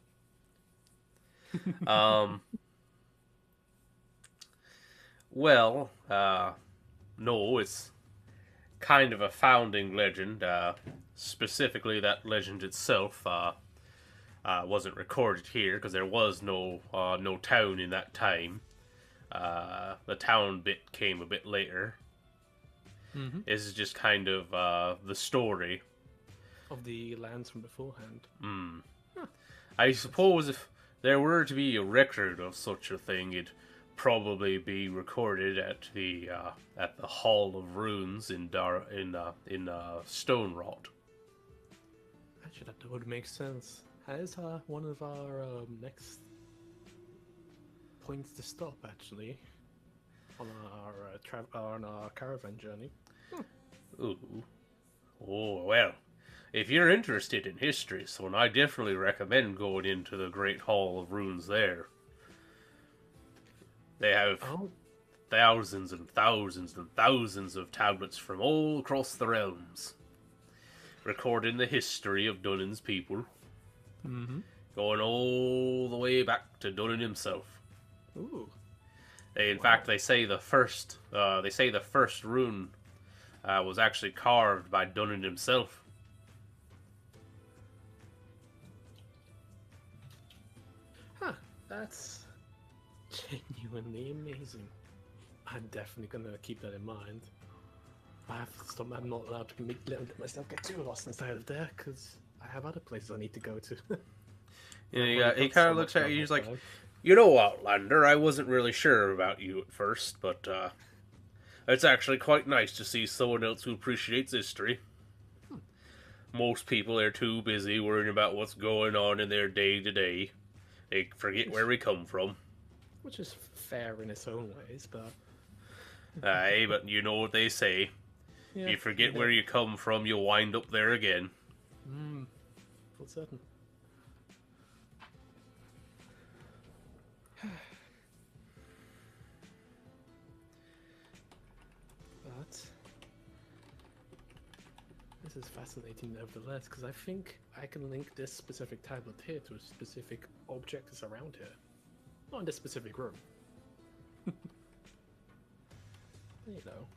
Well, no, it's kind of a founding legend. Specifically, that legend itself wasn't recorded here because there was no town in that time. The town bit came a bit later. Mm-hmm. This is just kind of the story Of the lands from beforehand. Huh. I suppose if there were to be a record of such a thing, it'd probably be recorded at the Hall of Runes in Stone Rot. Actually, that would make sense. That is one of our next points to stop, actually, on our caravan journey. Ooh. Oh, well. If you're interested in history, son, I definitely recommend going into the Great Hall of Runes there. They have thousands and thousands and thousands of tablets from all across the realms, recording the history of Dunin's people, going all the way back to Dunin himself. Ooh. In fact, they say the first rune was actually carved by Dunin himself. Huh, that's genuinely amazing. I'm definitely gonna keep that in mind. I have to stop. I'm not allowed to let myself get too lost inside of there because I have other places I need to go to. Yeah, he kind of looks at you. He's like, "You know, Outlander, I wasn't really sure about you at first, but it's actually quite nice to see someone else who appreciates history. Most people are too busy worrying about what's going on in their day-to-day. They forget where we come from." Which is fair in its own ways, but... Aye, but you know what they say. Yeah, You forget where you come from, you'll wind up there again. For certain. But... this is fascinating nevertheless, because I think I can link this specific tablet here to a specific object that's around here. Not in this specific room. You know.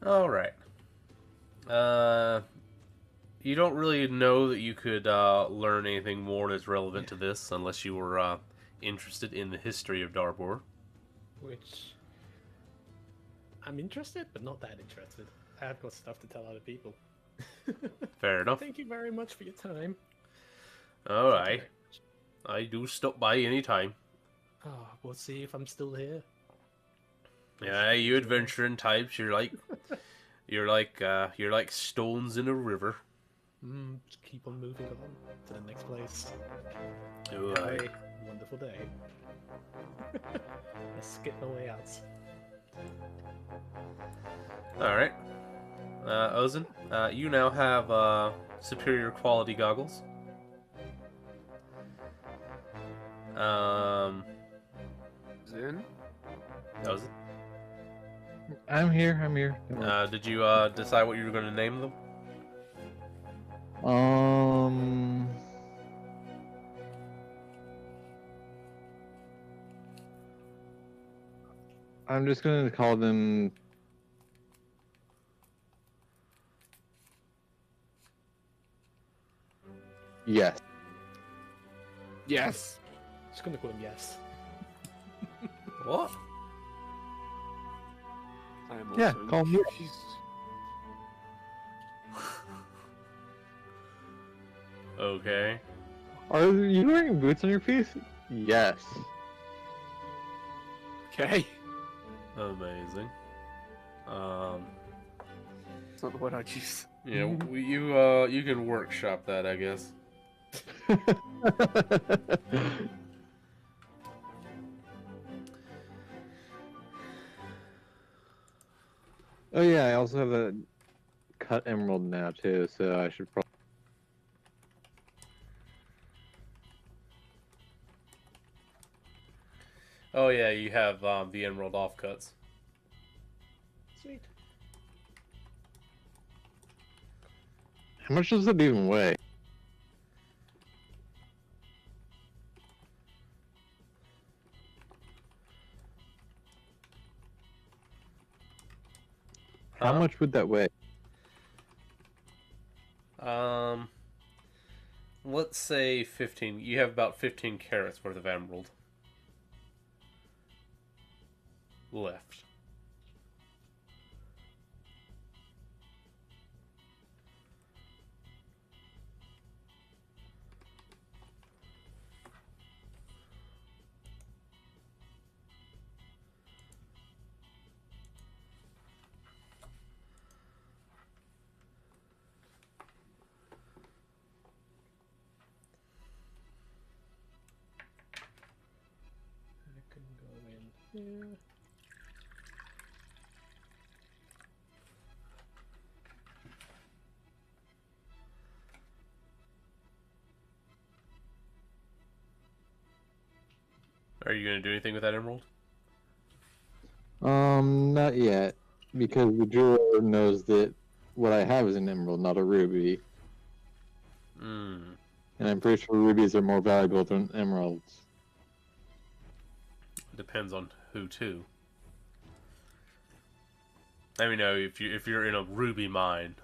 All right. You don't really know that you could learn anything more that's relevant to this unless you were interested in the history of Darbhur. Which I'm interested, but not that interested. I've got stuff to tell other people. Fair enough. Thank you very much for your time. All right. I do stop by any time. Oh, we'll see if I'm still here. Yeah, you adventuring types. You're like stones in a river. Just keep on moving on to the next place. All Have right. a wonderful day. Let's skip my way out. All right. Ozen, you now have superior quality goggles. Zin? Ozen, I'm here. did you decide what you were going to name them? I'm just gonna call them. Yes. Yes. Just gonna call him yes. What? I am Yeah, also call me. confused. Okay. Are you wearing boots on your feet? Yes. Okay. Amazing. It's not the word I'd use. Yeah, you can workshop that, I guess. Oh yeah, I also have a cut emerald now too, so I should probably. Oh yeah, you have the emerald offcuts. Sweet. How much does it even weigh? How Huh? much would that weigh? Let's say 15. You have about 15 carats worth of emerald left. I can go in here. Are you going to do anything with that emerald? Not yet, because the jeweler knows that what I have is an emerald, not a ruby, Hmm. and I'm pretty sure rubies are more valuable than emeralds. Depends on who too. I mean, no, if you're in a ruby mine,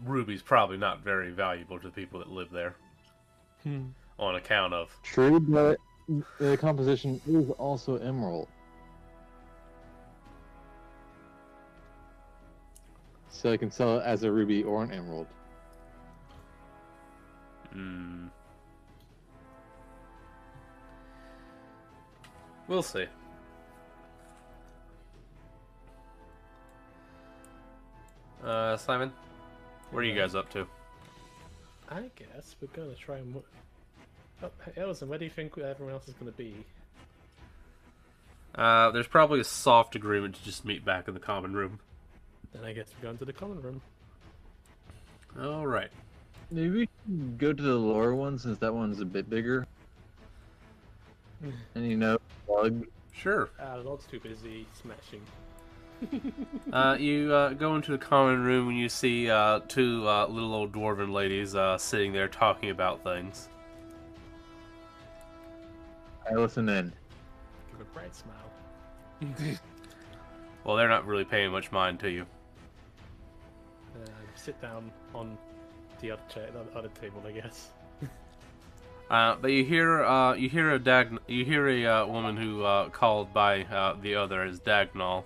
ruby's probably not very valuable to the people that live there, on account of. True, but the composition is also emerald. So I can sell it as a ruby or an emerald. Hmm. We'll see. Simon, what are you guys up to? I guess we're gonna try and. Oh, hey, Elson, where do you think everyone else is gonna be? There's probably a soft agreement to just meet back in the common room. Then I guess we're going to the common room. All right. Maybe we can go to the lower one since that one's a bit bigger. And you know, plug. Sure. Log's too busy smashing. You go into the common room and you see two little old dwarven ladies sitting there talking about things. I listen in. Give a bright smile. Well, they're not really paying much mind to you. sit down on the other chair, the other table, I guess. But you hear a woman who called by the other as Dagnall.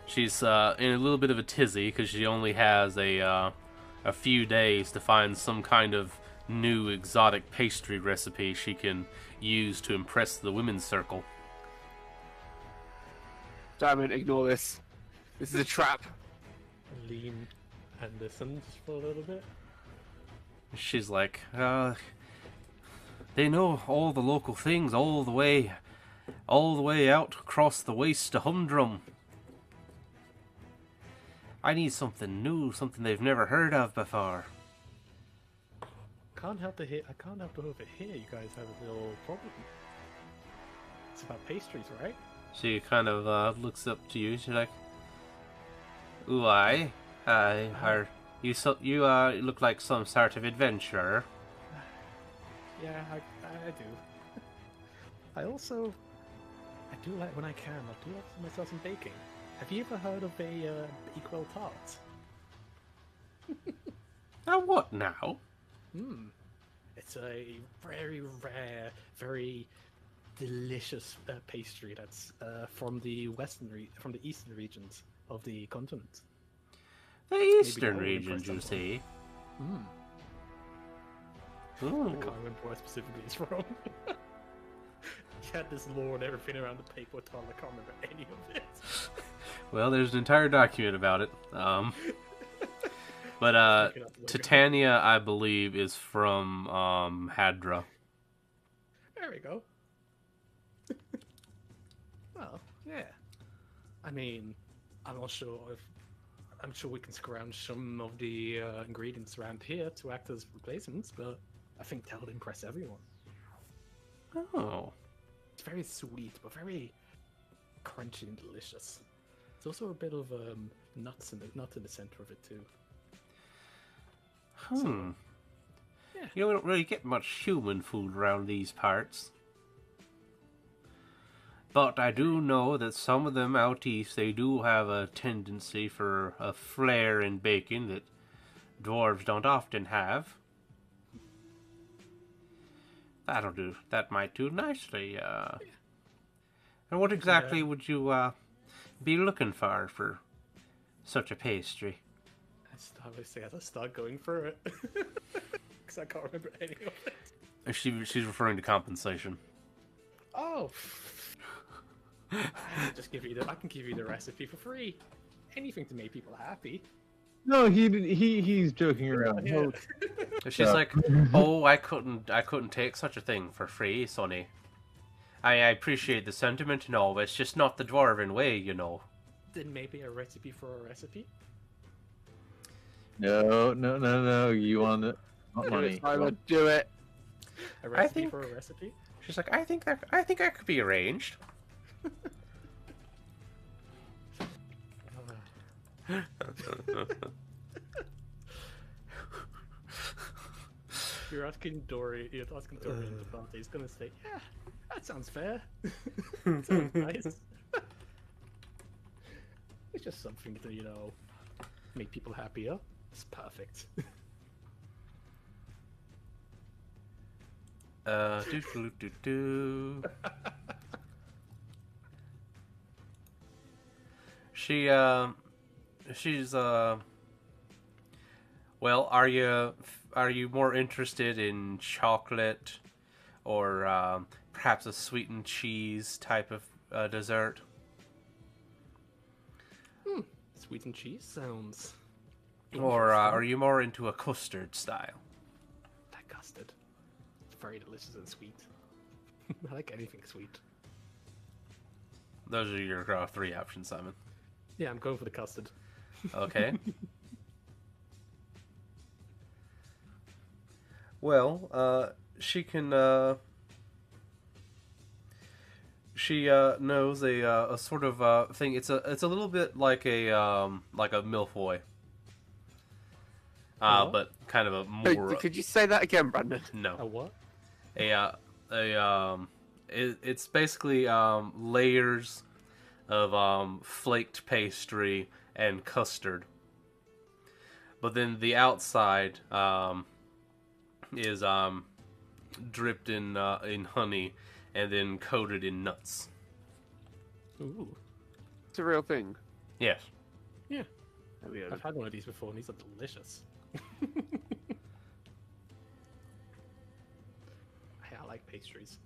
She's in a little bit of a tizzy because she only has a few days to find some kind of new exotic pastry recipe she can use to impress the women's circle. Diamond, ignore this. This is a trap. Lean and listen just for a little bit. She's like, they know all the local things all the way out across the waste to Humdrum. I need something new, something they've never heard of before. I can't help but overhear you guys have a little problem. It's about pastries, right? She kind of looks up to you. She's like, "Why? Are you look like some sort of adventurer?" Yeah, I do. I do like when I can. I do like myself some baking. Have you ever heard of a Bakewell tart? What now? It's a very rare, very delicious pastry that's from the eastern regions of the continent. The eastern regions, you see. I can't remember where specifically it's from. You had this lore and everything around the paper tart. I can't remember any of it. Well, there's an entire document about it. But Titania, I believe, is from Hadra. There we go. Well, yeah. I mean, I'm sure we can scrounge some of the ingredients around here to act as replacements, but I think that would impress everyone. Oh. It's very sweet, but very crunchy and delicious. There's also a bit of nuts in the center of it too. So, yeah. You don't really get much human food around these parts. But I do know that some of them out east, they do have a tendency for a flair in baking that dwarves don't often have. That'll do. That might do nicely. And what exactly would you be looking for such a pastry? I start going for it because I can't remember any of it. She's referring to compensation. Oh, I can give you the recipe for free. Anything to make people happy. No, he's joking around. Yeah. She's like, "Oh, I couldn't take such a thing for free, Sonny. I appreciate the sentiment and all, but it's just not the dwarven way, you know." Then maybe a recipe for a recipe. No. You want it? Not money. Do it. A recipe for a recipe. She's like, I think that could be arranged. You're asking Dory in the party. He's gonna say, "Yeah, that sounds fair. Sounds nice." It's just something to, make people happier. It's perfect. She's well, are you more interested in chocolate or perhaps a sweetened cheese type of dessert? Sweetened cheese sounds. Or are you more into a custard style? That custard. It's very delicious and sweet. I like anything sweet. Those are your 3 options, Simon. Yeah, I'm going for the custard. Okay. Well, she can. She knows a sort of thing. It's a little bit like a milfoy. But kind of a more. Wait, could you say that again, Brandon? No. A what? It's basically layers of flaked pastry and custard. But then the outside is dripped in honey and then coated in nuts. Ooh. It's a real thing. Yes. Yeah. There we go. I've had one of these before, and these are delicious. Hey, I like pastries.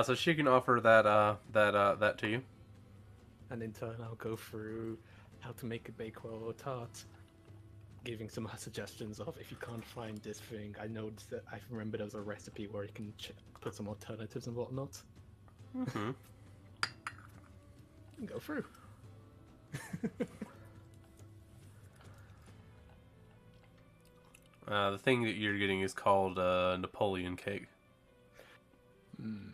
So she can offer that to you. And in turn, I'll go through how to make a Bakewell or tart, giving some suggestions of if you can't find this thing. I know that I remember there was a recipe where you can put some alternatives and whatnot. Mm-hmm. And go through. The thing that you're getting is called Napoleon cake. Hmm.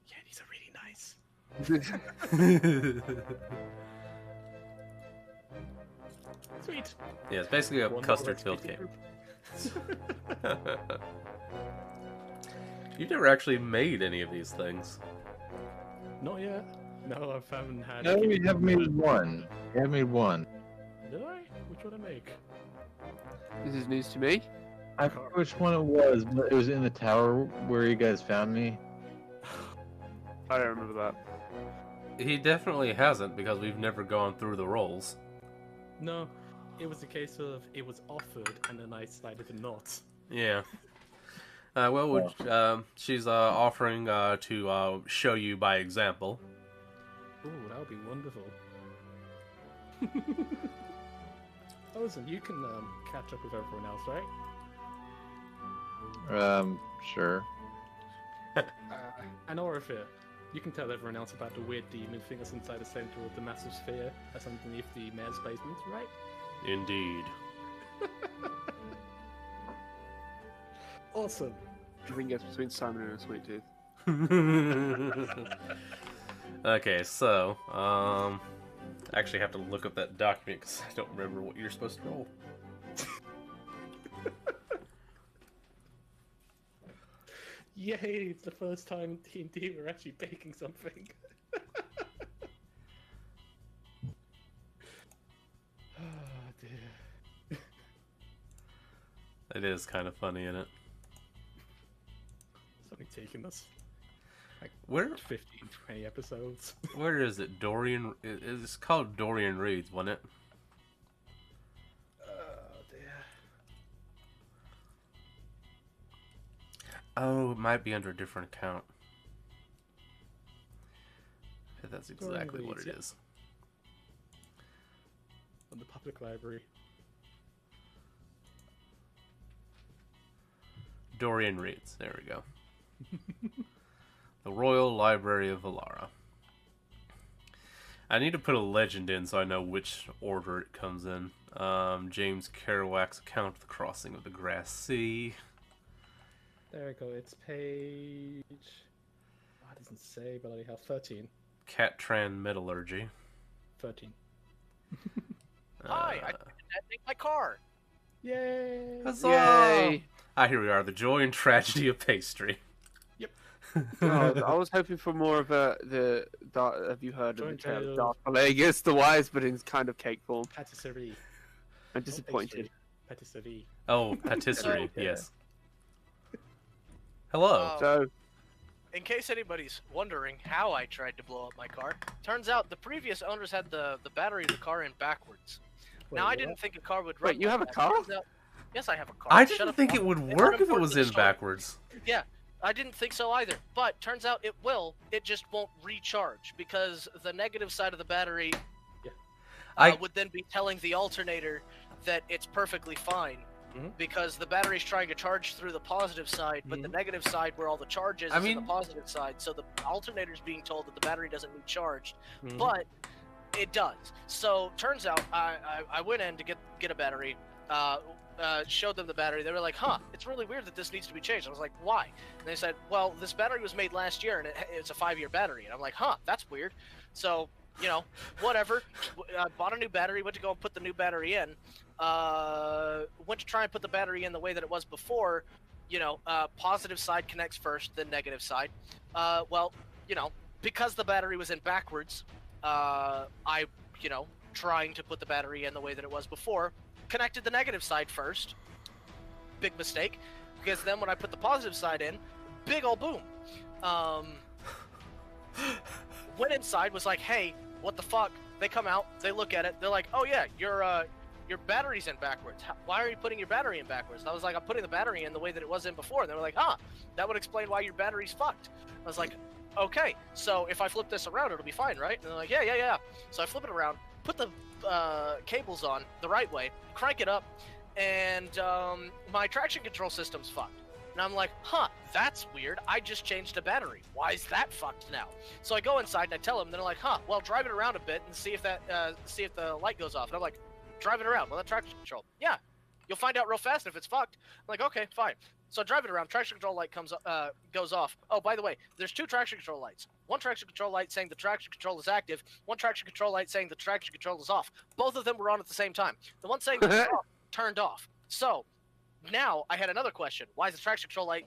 Yeah, these are really nice. Sweet. Yeah, it's basically a One more custard-filled recipe cake. to You've never actually made any of these things. Not yet. No, I haven't had. No, we have made one. We have made one. Did I? Which one did I make? This is news to me. I forget which one it was, but it was in the tower where you guys found me. I don't remember that. He definitely hasn't, because we've never gone through the rolls. No, it was a case of it was offered and then I decided to not. Yeah. She's offering to show you by example. Ooh, that would be wonderful. Listen, you can catch up with everyone else, right? Sure. And Orifir, you can tell everyone else about the weird demon thing that's inside the center of the massive sphere that's underneath the mayor's basement, right? Indeed. Awesome. I think it's between Simon and a sweet tooth. Okay, so, actually have to look up that document because I don't remember what you're supposed to roll. Yay, it's the first time in D&D we're actually baking something. Oh dear. It is kind of funny, isn't it? It's only taken us like Where 15, 20 episodes. Where is it? Dorian... It's called Dorian Reads, wasn't it? Oh dear. Oh, it might be under a different account. That's exactly what it is. On the public library. Dorian Reads. There we go. The Royal Library of Valara. I need to put a legend in so I know which order it comes in. James Kerouac's account of the crossing of the Grass Sea. There we go, it's page... Oh, it doesn't say, but I have 13. Catran Metallurgy. 13. Hi, I think my car. Yay! Huzzah! Yay! Ah, here we are. The Joy and Tragedy of Pastry. I was hoping for more of have you heard of the Joint tale tale. of Darth Plagueis the Wise, but in kind of cake form? Patisserie. I'm disappointed. Patisserie. Oh, patisserie. Yes. Hello. So, In case anybody's wondering how I tried to blow up my car, turns out the previous owners had the battery of the car in backwards. Now, I didn't think a car would run Wait, you like have a that. car? Turns out- Yes, I have a car. I Shut didn't up, think Bob. it would It's work not if it was important to in the story. backwards. Yeah, I didn't think so either. But turns out it will. It just won't recharge because the negative side of the battery would then be telling the alternator that it's perfectly fine. Mhm. Because the battery's trying to charge through the positive side, but the negative side where all the charge is, I is in mean- the positive side. So the alternator's being told that the battery doesn't need charged, Mhm. but it does. So turns out I went in to get a battery, showed them the battery. They were like, "Huh, it's really weird that this needs to be changed." I was like, "Why?" And they said, "Well, this battery was made last year and it's a 5-year battery." And I'm like, "Huh, that's weird." So you know, whatever. Bought a new battery, went to go and put the new battery in. Went to try and put the battery in the way that it was before. You know, positive side connects first, then negative side. Well, you know, because the battery was in backwards, I, you know, trying to put the battery in the way that it was before, connected the negative side first. Big mistake, because then when I put the positive side in, big ol' boom. Went inside, was like, hey, what the fuck? They come out, they look at it, they're like, oh yeah, your battery's in backwards. Why are you putting your battery in backwards? And I was like, I'm putting the battery in the way that it was in before. And they were like, that would explain why your battery's fucked. I was like, okay, so if I flip this around, it'll be fine, right? And they're like, yeah. So I flip it around, put the cables on the right way, crank it up, and my traction control system's fucked. And I'm like, that's weird. I just changed the battery. Why is that fucked now? So I go inside and I tell them, and they're like, well, drive it around a bit and see if the light goes off. And I'm like, drive it around. Well, that traction control. Yeah, you'll find out real fast if it's fucked. I'm like, okay, fine. So I drive it around. Traction control light goes off. Oh, by the way, there's 2 traction control lights. One traction control light saying the traction control is active. One traction control light saying the traction control is off. Both of them were on at the same time. The one saying it's off turned off. So now I had another question. Why is the traction control light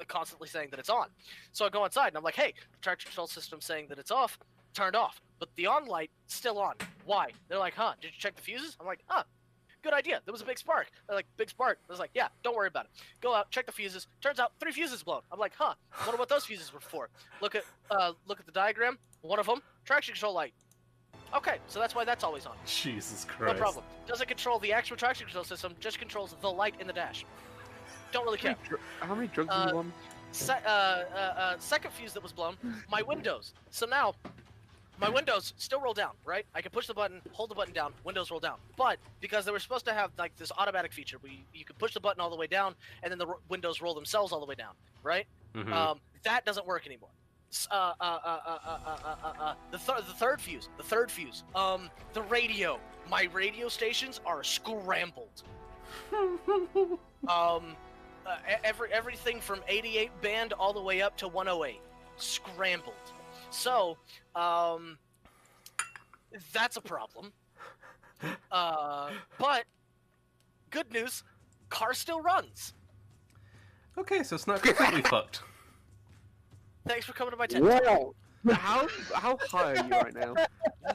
constantly saying that it's on? So I go inside and I'm like, hey, the traction control system saying that it's off, turned off. But the on light still on. Why? They're like, did you check the fuses? I'm like, good idea. There was a big spark. They're like, big spark. I was like, yeah, don't worry about it. Go out, check the fuses. Turns out 3 fuses blown. I'm like, wonder what those fuses were for. Look at the diagram. One of them, traction control light. Okay, so that's why that's always on. Jesus Christ. No problem. Doesn't control the actual traction control system, just controls the light in the dash. Don't really care. How many drugs are you on? Second fuse that was blown, my windows. So now, my windows still roll down, right? I can push the button, hold the button down, windows roll down. But because they were supposed to have like this automatic feature where you could push the button all the way down and then the windows roll themselves all the way down, right? Mm-hmm. That doesn't work anymore. The third fuse. The radio. My radio stations are scrambled. Everything from 88 band all the way up to 108, scrambled. So, that's a problem. But good news, car still runs. Okay, so it's not completely fucked. Thanks for coming to my tent. Wow. How high are you right now?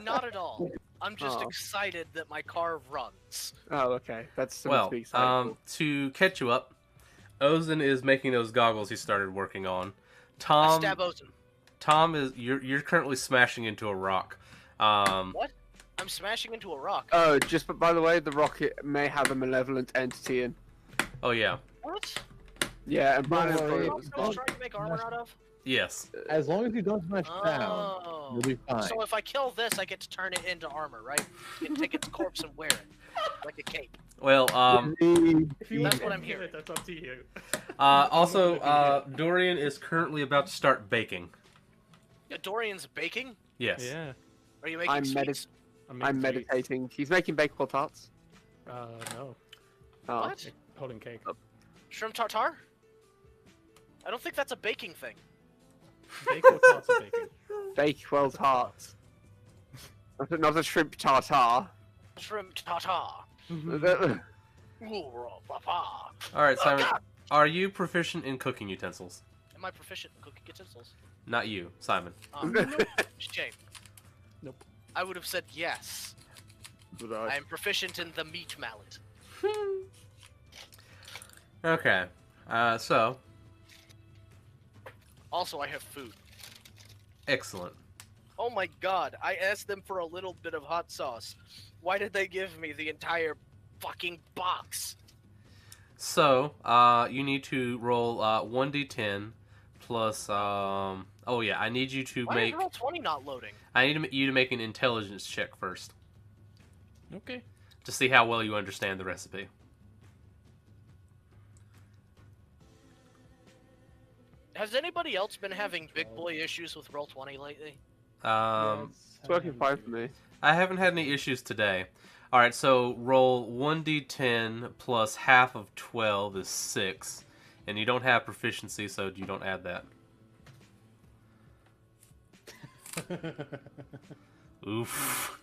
Not at all. I'm just excited that my car runs. Oh, okay. That's something Well, to be excited for. to catch you up, Ozen is making those goggles he started working on. I stab Ozen. Tom is you're currently smashing into a rock. What? I'm smashing into a rock. Oh, just by the way, the rocket may have a malevolent entity in. Oh yeah. What? Yeah, and Brian Don't worry. thought What I was trying to make armor out of? Yes. As long as you don't smash down, Oh. you'll be fine. So if I kill this, I get to turn it into armor, right? You can take its corpse and wear it like a cape. Well, If you That's want what to I'm do hearing. it, that's up to you. also, Dorian is currently about to start baking. Yeah, Dorian's baking? Yes. Yeah. Are you making sweets? I'm meditating. He's making baked tarts. No. Oh. What? Holding cake. Shrimp tartare? I don't think that's a baking thing. Bake or tarts are baking. Bakewell tarts. Not a shrimp tartare. Shrimp tartare. Ooh, papa. All right, Simon. God. Are you proficient in cooking utensils? Am I proficient in cooking utensils? Not you, Simon. Shame. Nope. I would have said yes. I am proficient in the meat mallet. Okay. So Also, I have food. excellent. Oh my god, I asked them for a little bit of hot sauce. Why did they give me the entire fucking box? So, you need to roll 1d10 plus. Oh yeah, I need you to Why make. is roll 20 not loading? I need you to make an intelligence check first Okay. to see how well you understand the recipe. Has anybody else been having big boy issues with roll 20 lately? It's working fine for me. I haven't had any issues today. All right, so roll 1d10 plus half of 12 is 6, and you don't have proficiency, so you don't add that. Oof.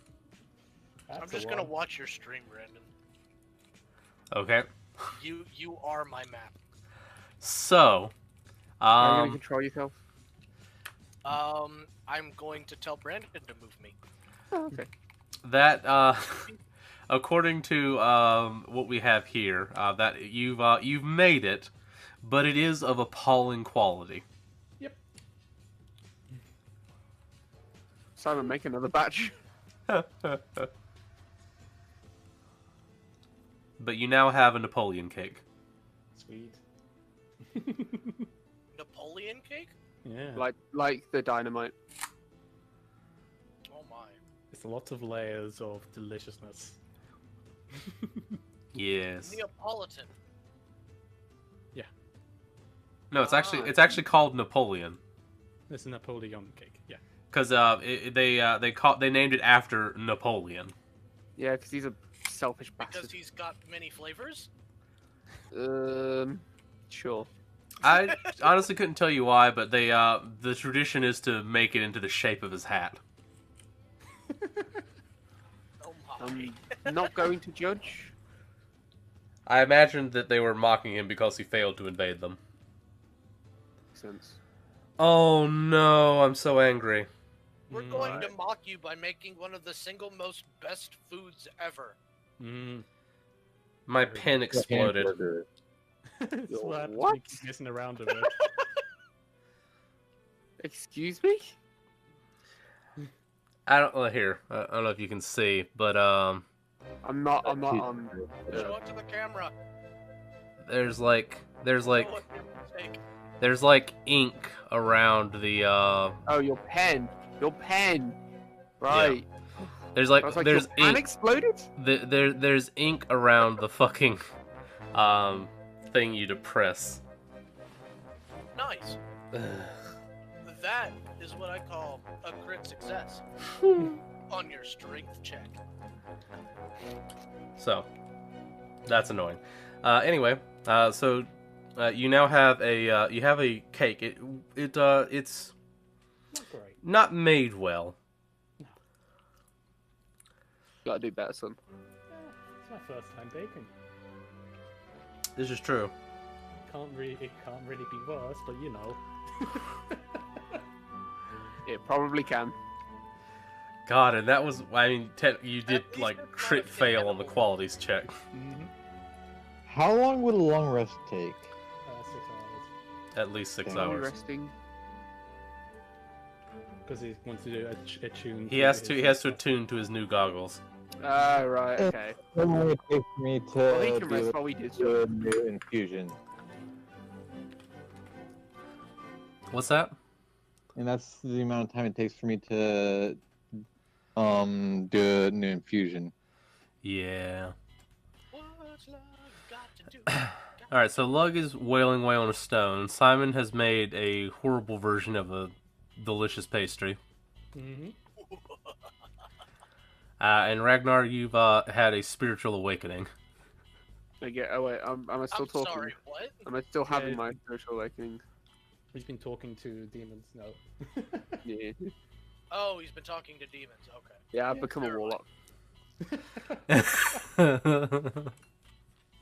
I'm just gonna watch your stream, Brandon. Okay. You are my map. So, Are you gonna control yourself? I'm going to tell Brandon to move me. Oh, okay. that according to what we have here, that you've made it, but it is of appalling quality. Yep. Simon, make another batch. But you now have a Napoleon cake. Sweet. Napoleon cake? Yeah. Like the dynamite. Oh my. It's a lot of layers of deliciousness. Yes. Neapolitan. Yeah. No, it's actually called Napoleon. It's a Napoleon cake. Yeah. Because they named it after Napoleon. Yeah, because he's a selfish bastard. Because he's got many flavors? Sure. I honestly couldn't tell you why, but the tradition is to make it into the shape of his hat. Oh my. I'm not going to judge. I imagined that they were mocking him because he failed to invade them. Makes sense. Oh no, I'm so angry. We're going to mock you by making one of the single most best foods ever. My pen exploded. It's what? What? You keep messing around with it. Excuse me? I don't know if you can see, but I'm not on. Show it to the camera. there's like Show it your mistake. there's like ink around the Oh, your pen. Right. there's like I was like, there's your pen ink exploded? there's ink around the fucking thing you depress. Nice. That is what I call a crit success on your strength check. So that's annoying. Anyway, so you now have a cake. It's Not great. not made well. Gotta do better, son. It's my first time baking. This is true. It can't really be worse, but you know. It probably can. God, and that was, I mean, you did least like it's not crit fail on the inevitable. qualities check. How long would a long rest take? 6 hours. At least 6 Damn. hours. Resting. Because he wants to do a tune. He has to attune to his new goggles. Ah, right, okay. How long would it take for me to Well, he can rest do while we do a stuff. new infusion? What's that? And that's the amount of time it takes for me to do a new infusion. Yeah. What's love got to do? All right, so Lug is wailing away on a stone. Simon has made a horrible version of a delicious pastry. And Ragnar, you've had a spiritual awakening. Oh wait, am I still I'm talking? sorry, what? Am I still having Yeah. my spiritual awakening? He's been talking to demons. No. Yeah. Oh, he's been talking to demons. Okay. Yeah, I've become a warlock.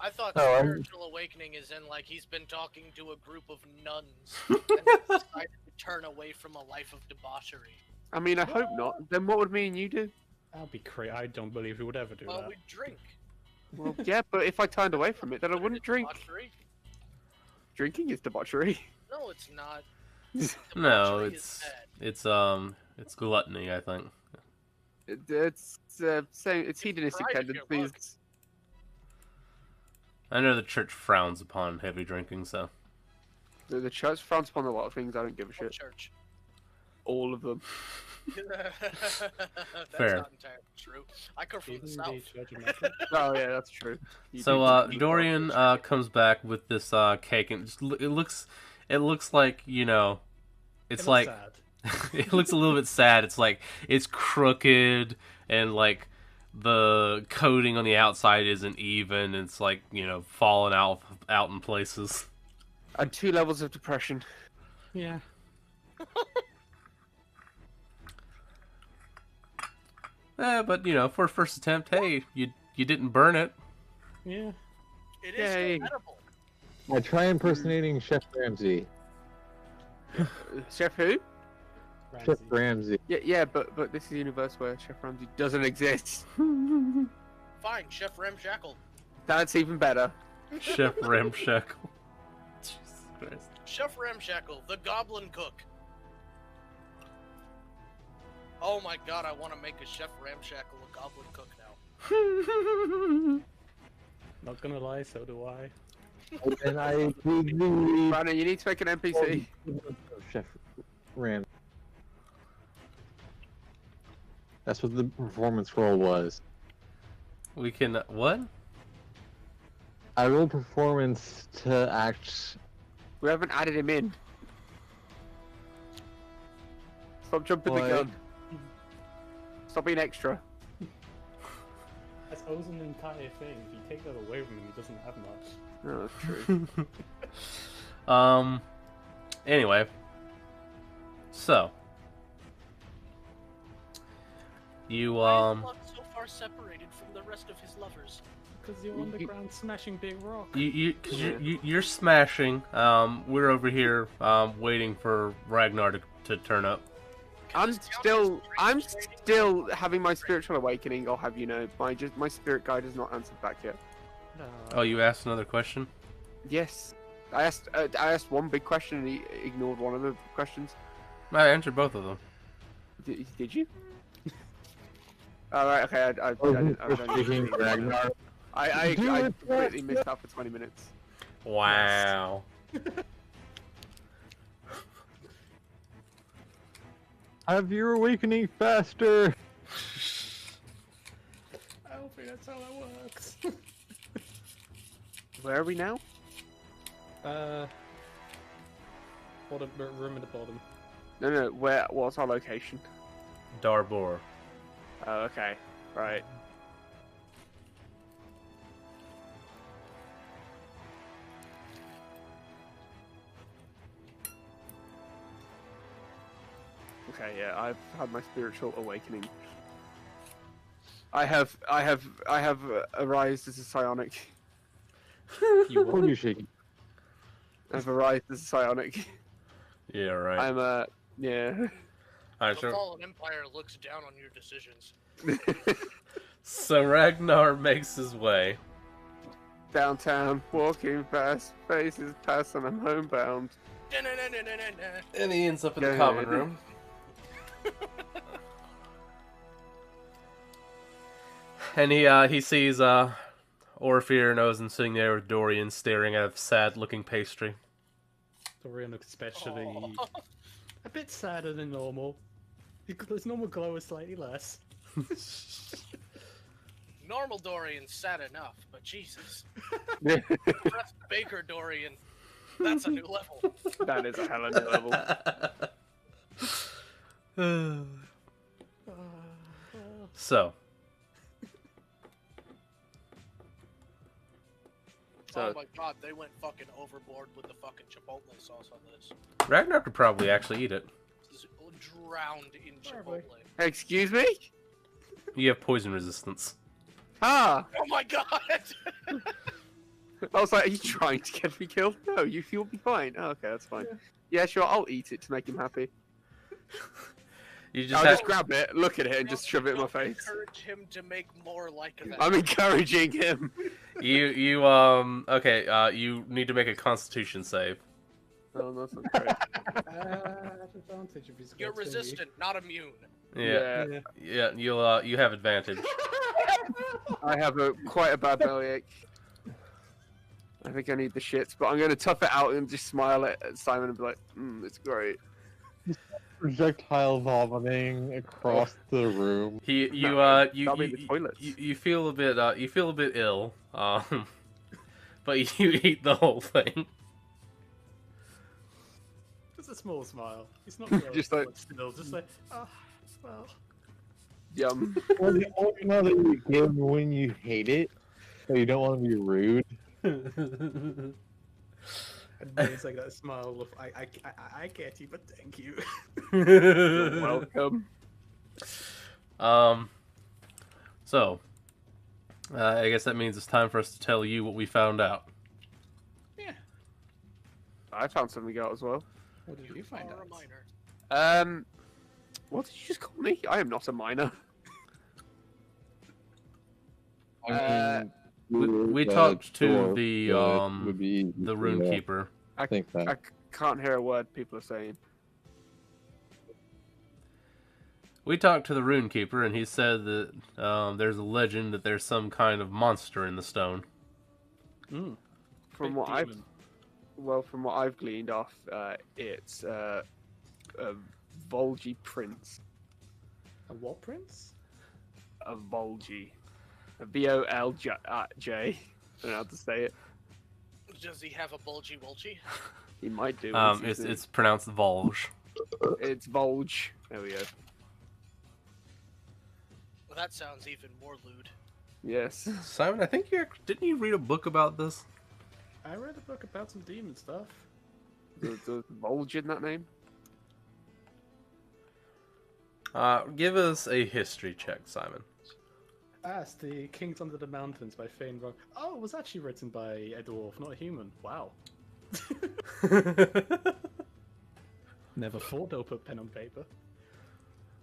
I thought Oh, spiritual awakening is in like he's been talking to a group of nuns and they decided to turn away from a life of debauchery. I mean, I hope not. Then what would me and you do? That'd be crazy. I don't believe he would ever do Well, that. we drink. Well, yeah, but if I turned away from it, then I wouldn't drink. Debauchery? Drinking is debauchery. No, it's not. No, Debauchery is bad. it's gluttony, I think. It's same. It's hedonistic pride if you're tendencies. I know the church frowns upon heavy drinking, so. The church frowns upon a lot of things. I don't give a What shit. church? All of them. That's Fair. not entirely true. I come from Even the the south. Church of Mecca? Oh yeah, that's true. You So do- Dorian comes back with this cake, and it looks like, you know, it's It looks like sad. it looks a little bit sad. It's like it's crooked, and like the coating on the outside isn't even. It's like, you know, falling out in places. I had 2 levels of depression. Yeah. But you know, for first attempt, hey, you didn't burn it. Yeah. It is Yay. still edible. I try impersonating Chef Ramsay. Chef who? Chef Ramsay. Yeah, but this is a universe where Chef Ramsay doesn't exist. Fine, Chef Ramshackle. That's even better. Chef Ramshackle. Jesus Christ. Chef Ramshackle, the Goblin Cook. Oh my god, I want to make a Chef Ramshackle a Goblin Cook now. Not gonna lie, so do I. And I believe Brandon, you need to make an NPC. Chef Ramsay. That's what the performance role was. We can what? I rolled performance to act. We haven't added him in. Stop jumping the What? gun. Stop being extra. That's always an entire thing. If you take that away from him, he doesn't have much. No, that's true. Anyway. So. You, Why is Locke so far separated from the rest of his lovers? Because you're underground smashing big rock. you're smashing. We're over here, waiting for Ragnar to turn up. I'm still having my spiritual awakening. I'll have you know, my spirit guide has not answered back yet. No. Oh, you asked another question? Yes, I asked one big question and he ignored one of the questions. I answered both of them. Did you? All right, okay. I completely missed out for 20 minutes. Wow. Have your awakening faster. I don't think that's how that works. Where are we now? Bottom room at the bottom. No. What's our location? Darbhur. Oh, okay. Right. Okay, yeah, I've had my spiritual awakening. I have arised as a psionic. You What are you shaking? I've arised as a psionic. Yeah, right. I'm yeah. Alright, The so, Fallen Empire looks down on your decisions. so Ragnar makes his way. Downtown, walking fast, faces pass and I'm homebound. And he ends up in Yeah, the common yeah, yeah. room. And he sees Orpheus and Ozen sitting there with Dorian staring at a sad-looking pastry. Dorian looks especially Aw. a bit sadder than normal. His normal glow is slightly less. Normal Dorian's sad enough, but Jesus. Yeah. Press Baker Dorian. That's a new level. That is a hell of a level. So, Oh my god, they went fucking overboard with the fucking chipotle sauce on this. Ragnar could probably actually eat it. This is drowned in Probably. chipotle. Excuse me? You have poison resistance. Ah! Oh my god! I was like, are you trying to get me killed? No, you'll be fine. Oh, okay, that's fine. Yeah, sure, I'll eat it to make him happy. You just I'll have just grab it, look at it, and just shove it in my face. Encourage him to make more like that. I'm encouraging him. you need to make a Constitution save. Oh, that's not great. Advantage if he's You're got thingy. resistant, not immune. Yeah, yeah. You have advantage. I have quite a bad bellyache. I think I need the shits, but I'm going to tough it out and just smile at Simon and be like, it's great. Projectile vomiting across the room. You that'll be the toilets. you feel a bit ill, but you eat the whole thing. Just a small smile. It's not really Just like- still, just like, oh, well. Yum. Well, the only smile that you give when you hate it, so you don't want to be rude. And then it's like that smile of, I get you, but thank you. You're welcome. So, I guess that means it's time for us to tell you what we found out. Yeah. I found something out as well. What did you find out? What did you just call me? I am not a miner. I We talked to dwarf, the so it would be easy the to, rune keeper. I think that. I can't hear a word people are saying. We talked to the rune keeper, and he said that there's a legend that there's some kind of monster in the stone. Mm. From what I've gleaned off, it's a Volgi prince. A what prince? A Volgi. A Volj. I don't know how to say it. Does he have a bulgy wulgy? He might do. It's pronounced Volge. It's Volj. There we go. Well, that sounds even more lewd. Yes. Simon, I think didn't you read a book about this? I read a book about some demon stuff. Does Volj in that name? Give us a history check, Simon. As the Kings Under the Mountains by Fane Rock. Oh, it was actually written by a dwarf, not a human. Wow. Never thought they'll put pen on paper.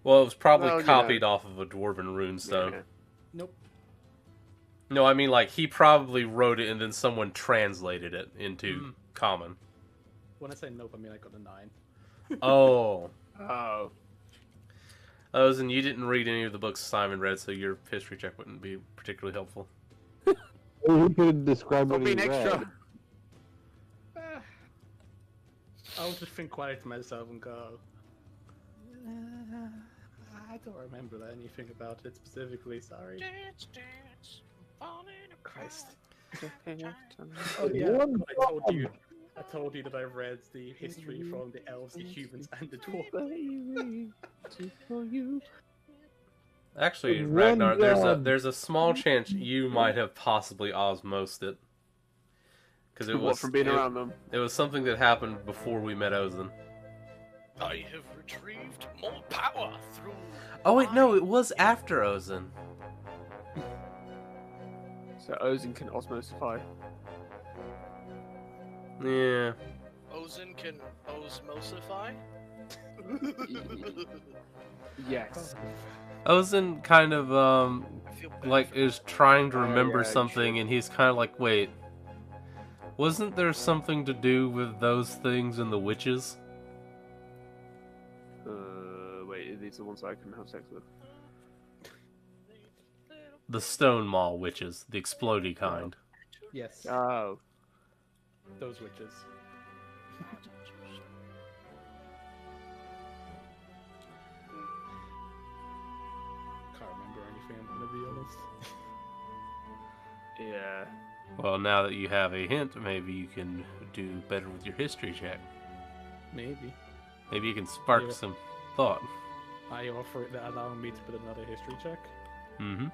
Well, it was probably Well, copied off of a dwarven runestone. Yeah. Nope. No, I mean, like, he probably wrote it and then someone translated it into common. When I say nope, I mean I got a 9. Oh. Oh. Oh, and you didn't read any of the books Simon read, so your history check wouldn't be particularly helpful. You could describe what Stop he being read. extra. I'll just think quiet to myself and go, I don't remember anything about it specifically, sorry. Dance, dance, falling Christ. apart. Oh yeah, I told you that I read the history from the elves, the humans, and the dwarves. Actually, One Ragnar, job. there's a small chance you might have possibly osmosed it. Because it was From being around them? It was something that happened before we met Ozen. I have retrieved more power through. Oh wait, no, it was after Ozen. So Ozen can osmosify. Yeah. Ozen can osmosify? Yes. Ozen kind of I feel bad like for is trying to remember yeah, something, sure. and he's kind of like, wait, wasn't there something to do with those things and the witches? Wait, are these the ones I can have sex with? The stone maul witches, the explodey kind. Yes, Oh. those witches. Can't remember anything, I'm gonna be honest. Yeah. Well, now that you have a hint, maybe you can do better with your history check. Maybe. Maybe you can spark Yeah. some thought. I offer it that allowing me to put another history check. Mm-hmm.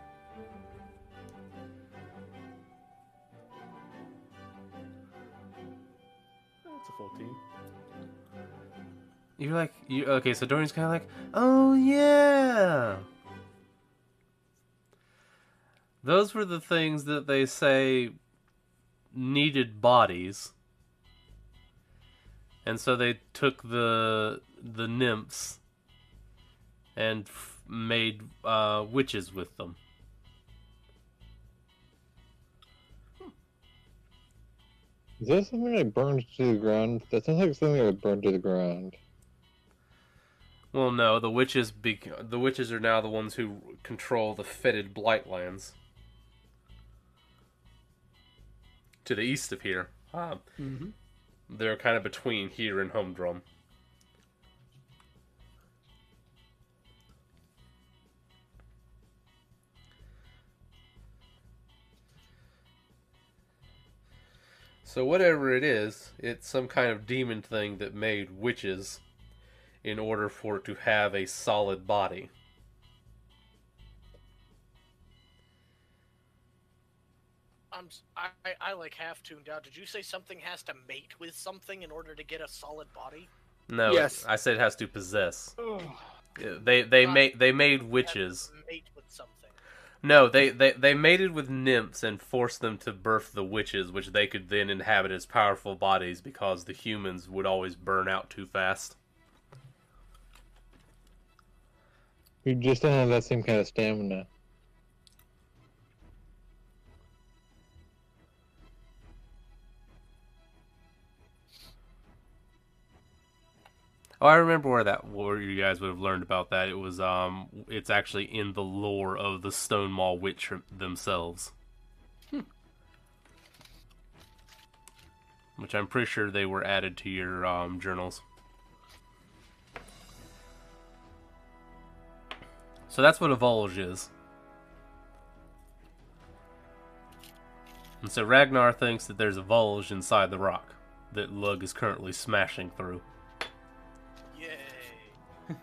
It's a 14. You're like, okay, so Dorian's kind of like, oh yeah! Those were the things that they say needed bodies. And so they took the nymphs and made witches with them. Is that something that burned to the ground? That sounds like something that would burn to the ground. Well, no, the witches are now the ones who control the fetid Blightlands. To the east of here. Mm-hmm. They're kind of between here and Humdrum. So whatever it is, it's some kind of demon thing that made witches in order for it to have a solid body. I like half tuned out. Did you say something has to mate with something in order to get a solid body? No, Yes. I said it has to possess. Oh. They made witches. Mate with something. No, they mated with nymphs and forced them to birth the witches, which they could then inhabit as powerful bodies because the humans would always burn out too fast. You just don't have that same kind of stamina. Oh, I remember where you guys would have learned about that. It was it's actually in the lore of the Stone Mall Witch themselves. Which I'm pretty sure they were added to your journals. So that's what a Volge is. And so Ragnar thinks that there's a Volge inside the rock that Lug is currently smashing through. Yay!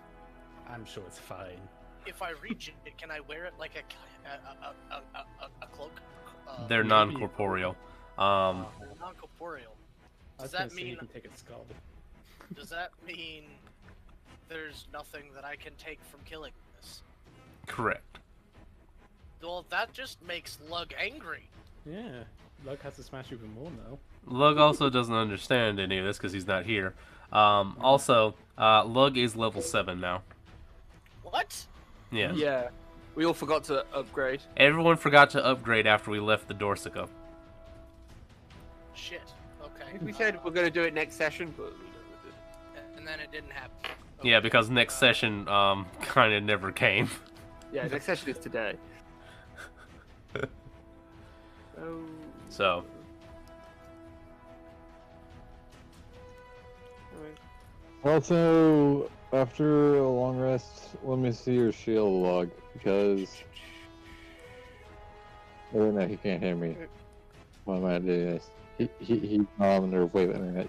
I'm sure it's fine. If I reach it, can I wear it like a cloak? They're non-corporeal. Non-corporeal. Does that mean you can take a skull? Does that mean there's nothing that I can take from killing this? Correct. Well, that just makes Lug angry. Yeah, Lug has to smash even more now. Lug also doesn't understand any of this because he's not here. Also, Lug is level 7 now. What? Yeah. Yeah. We all forgot to upgrade. Everyone forgot to upgrade after we left the Dorsica. Shit. Okay. We said we're going to do it next session, but we never did. And then it didn't happen. Okay. Yeah, because next session kind of never came. Yeah, next session is today. Oh. So. Also, after a long rest, let me see your shield log, because... Oh no, he can't hear me. Why am I doing this? He's on their way internet.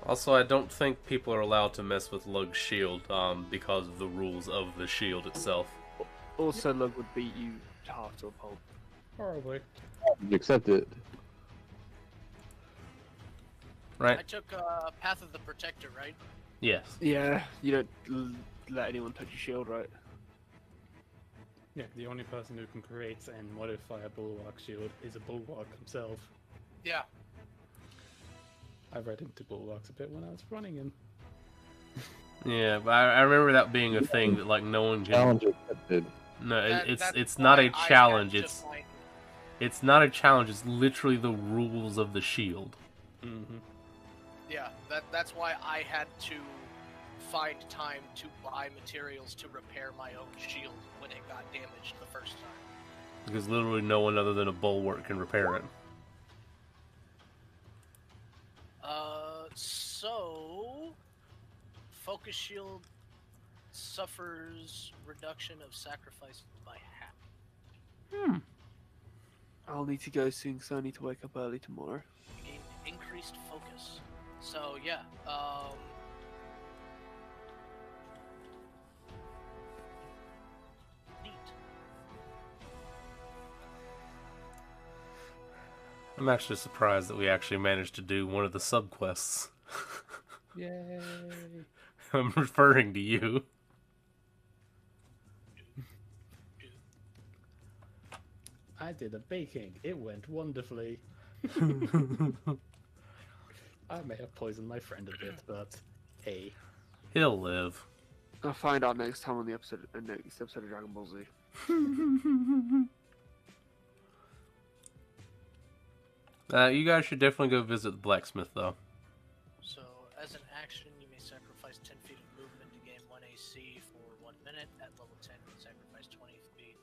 Also, I don't think people are allowed to mess with Lug's shield because of the rules of the shield itself. Also, Lug would beat you half to a pulp. Probably. You accept it. Right? I took Path of the Protector, right? Yes. Yeah, you don't let anyone touch your shield, right? Yeah, the only person who can create and modify a Bulwark shield is a Bulwark himself. Yeah. I read into Bulwarks a bit when I was running him. Yeah, but I remember that being a thing that like no one can. Challenge accepted. No, That's it's not a why I challenge. had to It's find- it's not a challenge. It's literally the rules of the shield. Mm-hmm. Yeah, that's why I had to find time to buy materials to repair my own shield when it got damaged the first time. Because literally no one other than a bulwark can repair it. So Focus Shield suffers reduction of sacrifice by half. I'll need to go soon because I need to wake up early tomorrow. You gain increased focus. So yeah, neat. I'm actually surprised that we actually managed to do one of the subquests. Yay! I'm referring to you. I did a baking. It went wonderfully. I may have poisoned my friend a bit, but hey. He'll live. I'll find out next time on the next episode of Dragon Ball Z. You guys should definitely go visit the blacksmith, though. So as an action, you may sacrifice 10 feet of movement to gain 1 AC for 1 minute. At level 10, you can sacrifice 20 feet.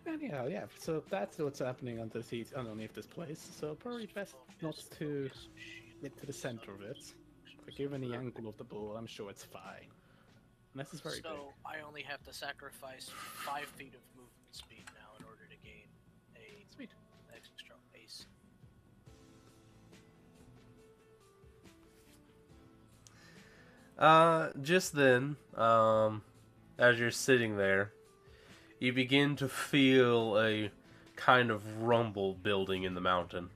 Anyhow, yeah, so that's what's happening underneath this place, so probably best not to get to the center of it. But given the angle of the ball, I'm sure it's fine. Unless it's very big. So I only have to sacrifice 5 feet of movement speed now in order to gain a Sweet. extra AC. Just then, as you're sitting there, you begin to feel a kind of rumble building in the mountain.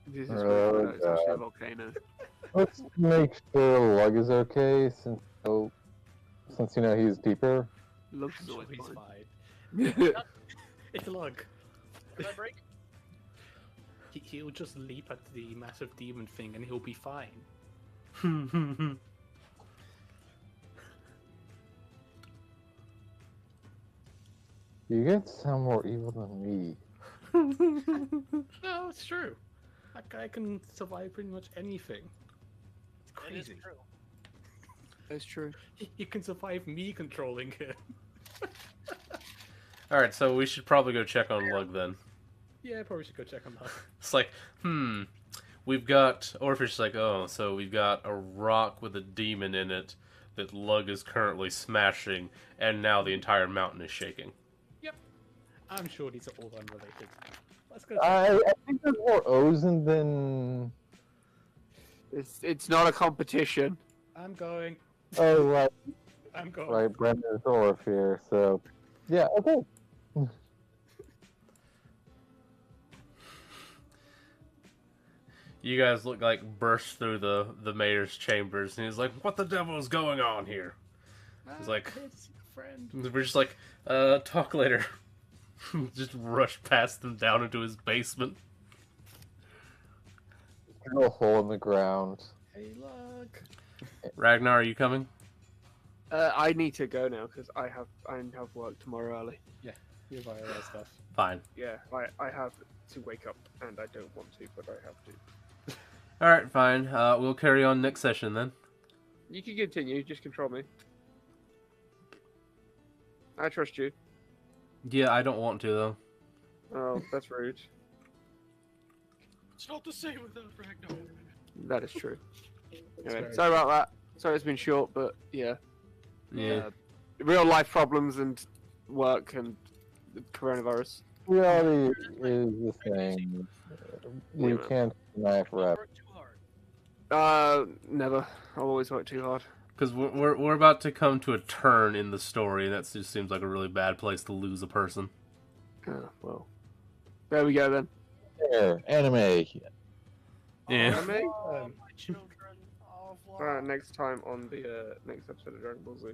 This is Oh, weird, it's actually a God. volcano. Let's make sure Lug is okay, since since you know he's deeper? Looks I'm is sure always he's fine. fine. It's a lug. Can I break? He'll just leap at the massive demon thing and he'll be fine. You guys sound more evil than me. No, it's true. That guy can survive pretty much anything. It's It is crazy. true. That's true. He can survive me controlling him. Alright, so we should probably go check on Lug then. Yeah, probably should go check on that. It's like, we've got... Orpheus like, oh, so we've got a rock with a demon in it that Lug is currently smashing, and now the entire mountain is shaking. Yep. I'm sure these are all unrelated. Let's go. I think there's more O's than... It's not a competition. I'm going. Oh, right. I'm going. Right, Brendan's Orf here, so... Yeah, okay. You guys look like burst through the mayor's chambers, and he's like, what the devil is going on here? He's like, It's your friend. we're just like, talk later. Just rush past them down into his basement. Drill a hole in the ground. Hey, look. Ragnar, are you coming? I need to go now because I have work tomorrow early. You buy all that stuff. Fine. Yeah, I have to wake up and I don't want to, but I have to. Alright, fine. We'll carry on next session then. You can continue, just control me. I trust you. Yeah, I don't want to, though. Oh, that's rude. It's not the same without Ragnar. That is true. Anyway, very sorry about that. Sorry it's been short, but yeah. Yeah. Real life problems and work and the coronavirus. Reality is the same. We Yeah. can't deny it Don't forever. work too hard. Never. I've always worked too hard. Because we're about to come to a turn in the story, and that just seems like a really bad place to lose a person. Oh, well. There we go then. There, anime. Yeah. Anime? Oh, my children. Au revoir. Next time on the next episode of Dragon Ball Z.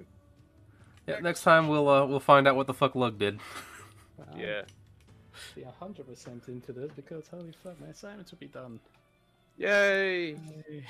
Yeah, next time we'll find out what the fuck Lug did. Yeah. Be 100% into this because holy fuck, my assignments will be done. Yay! Yay.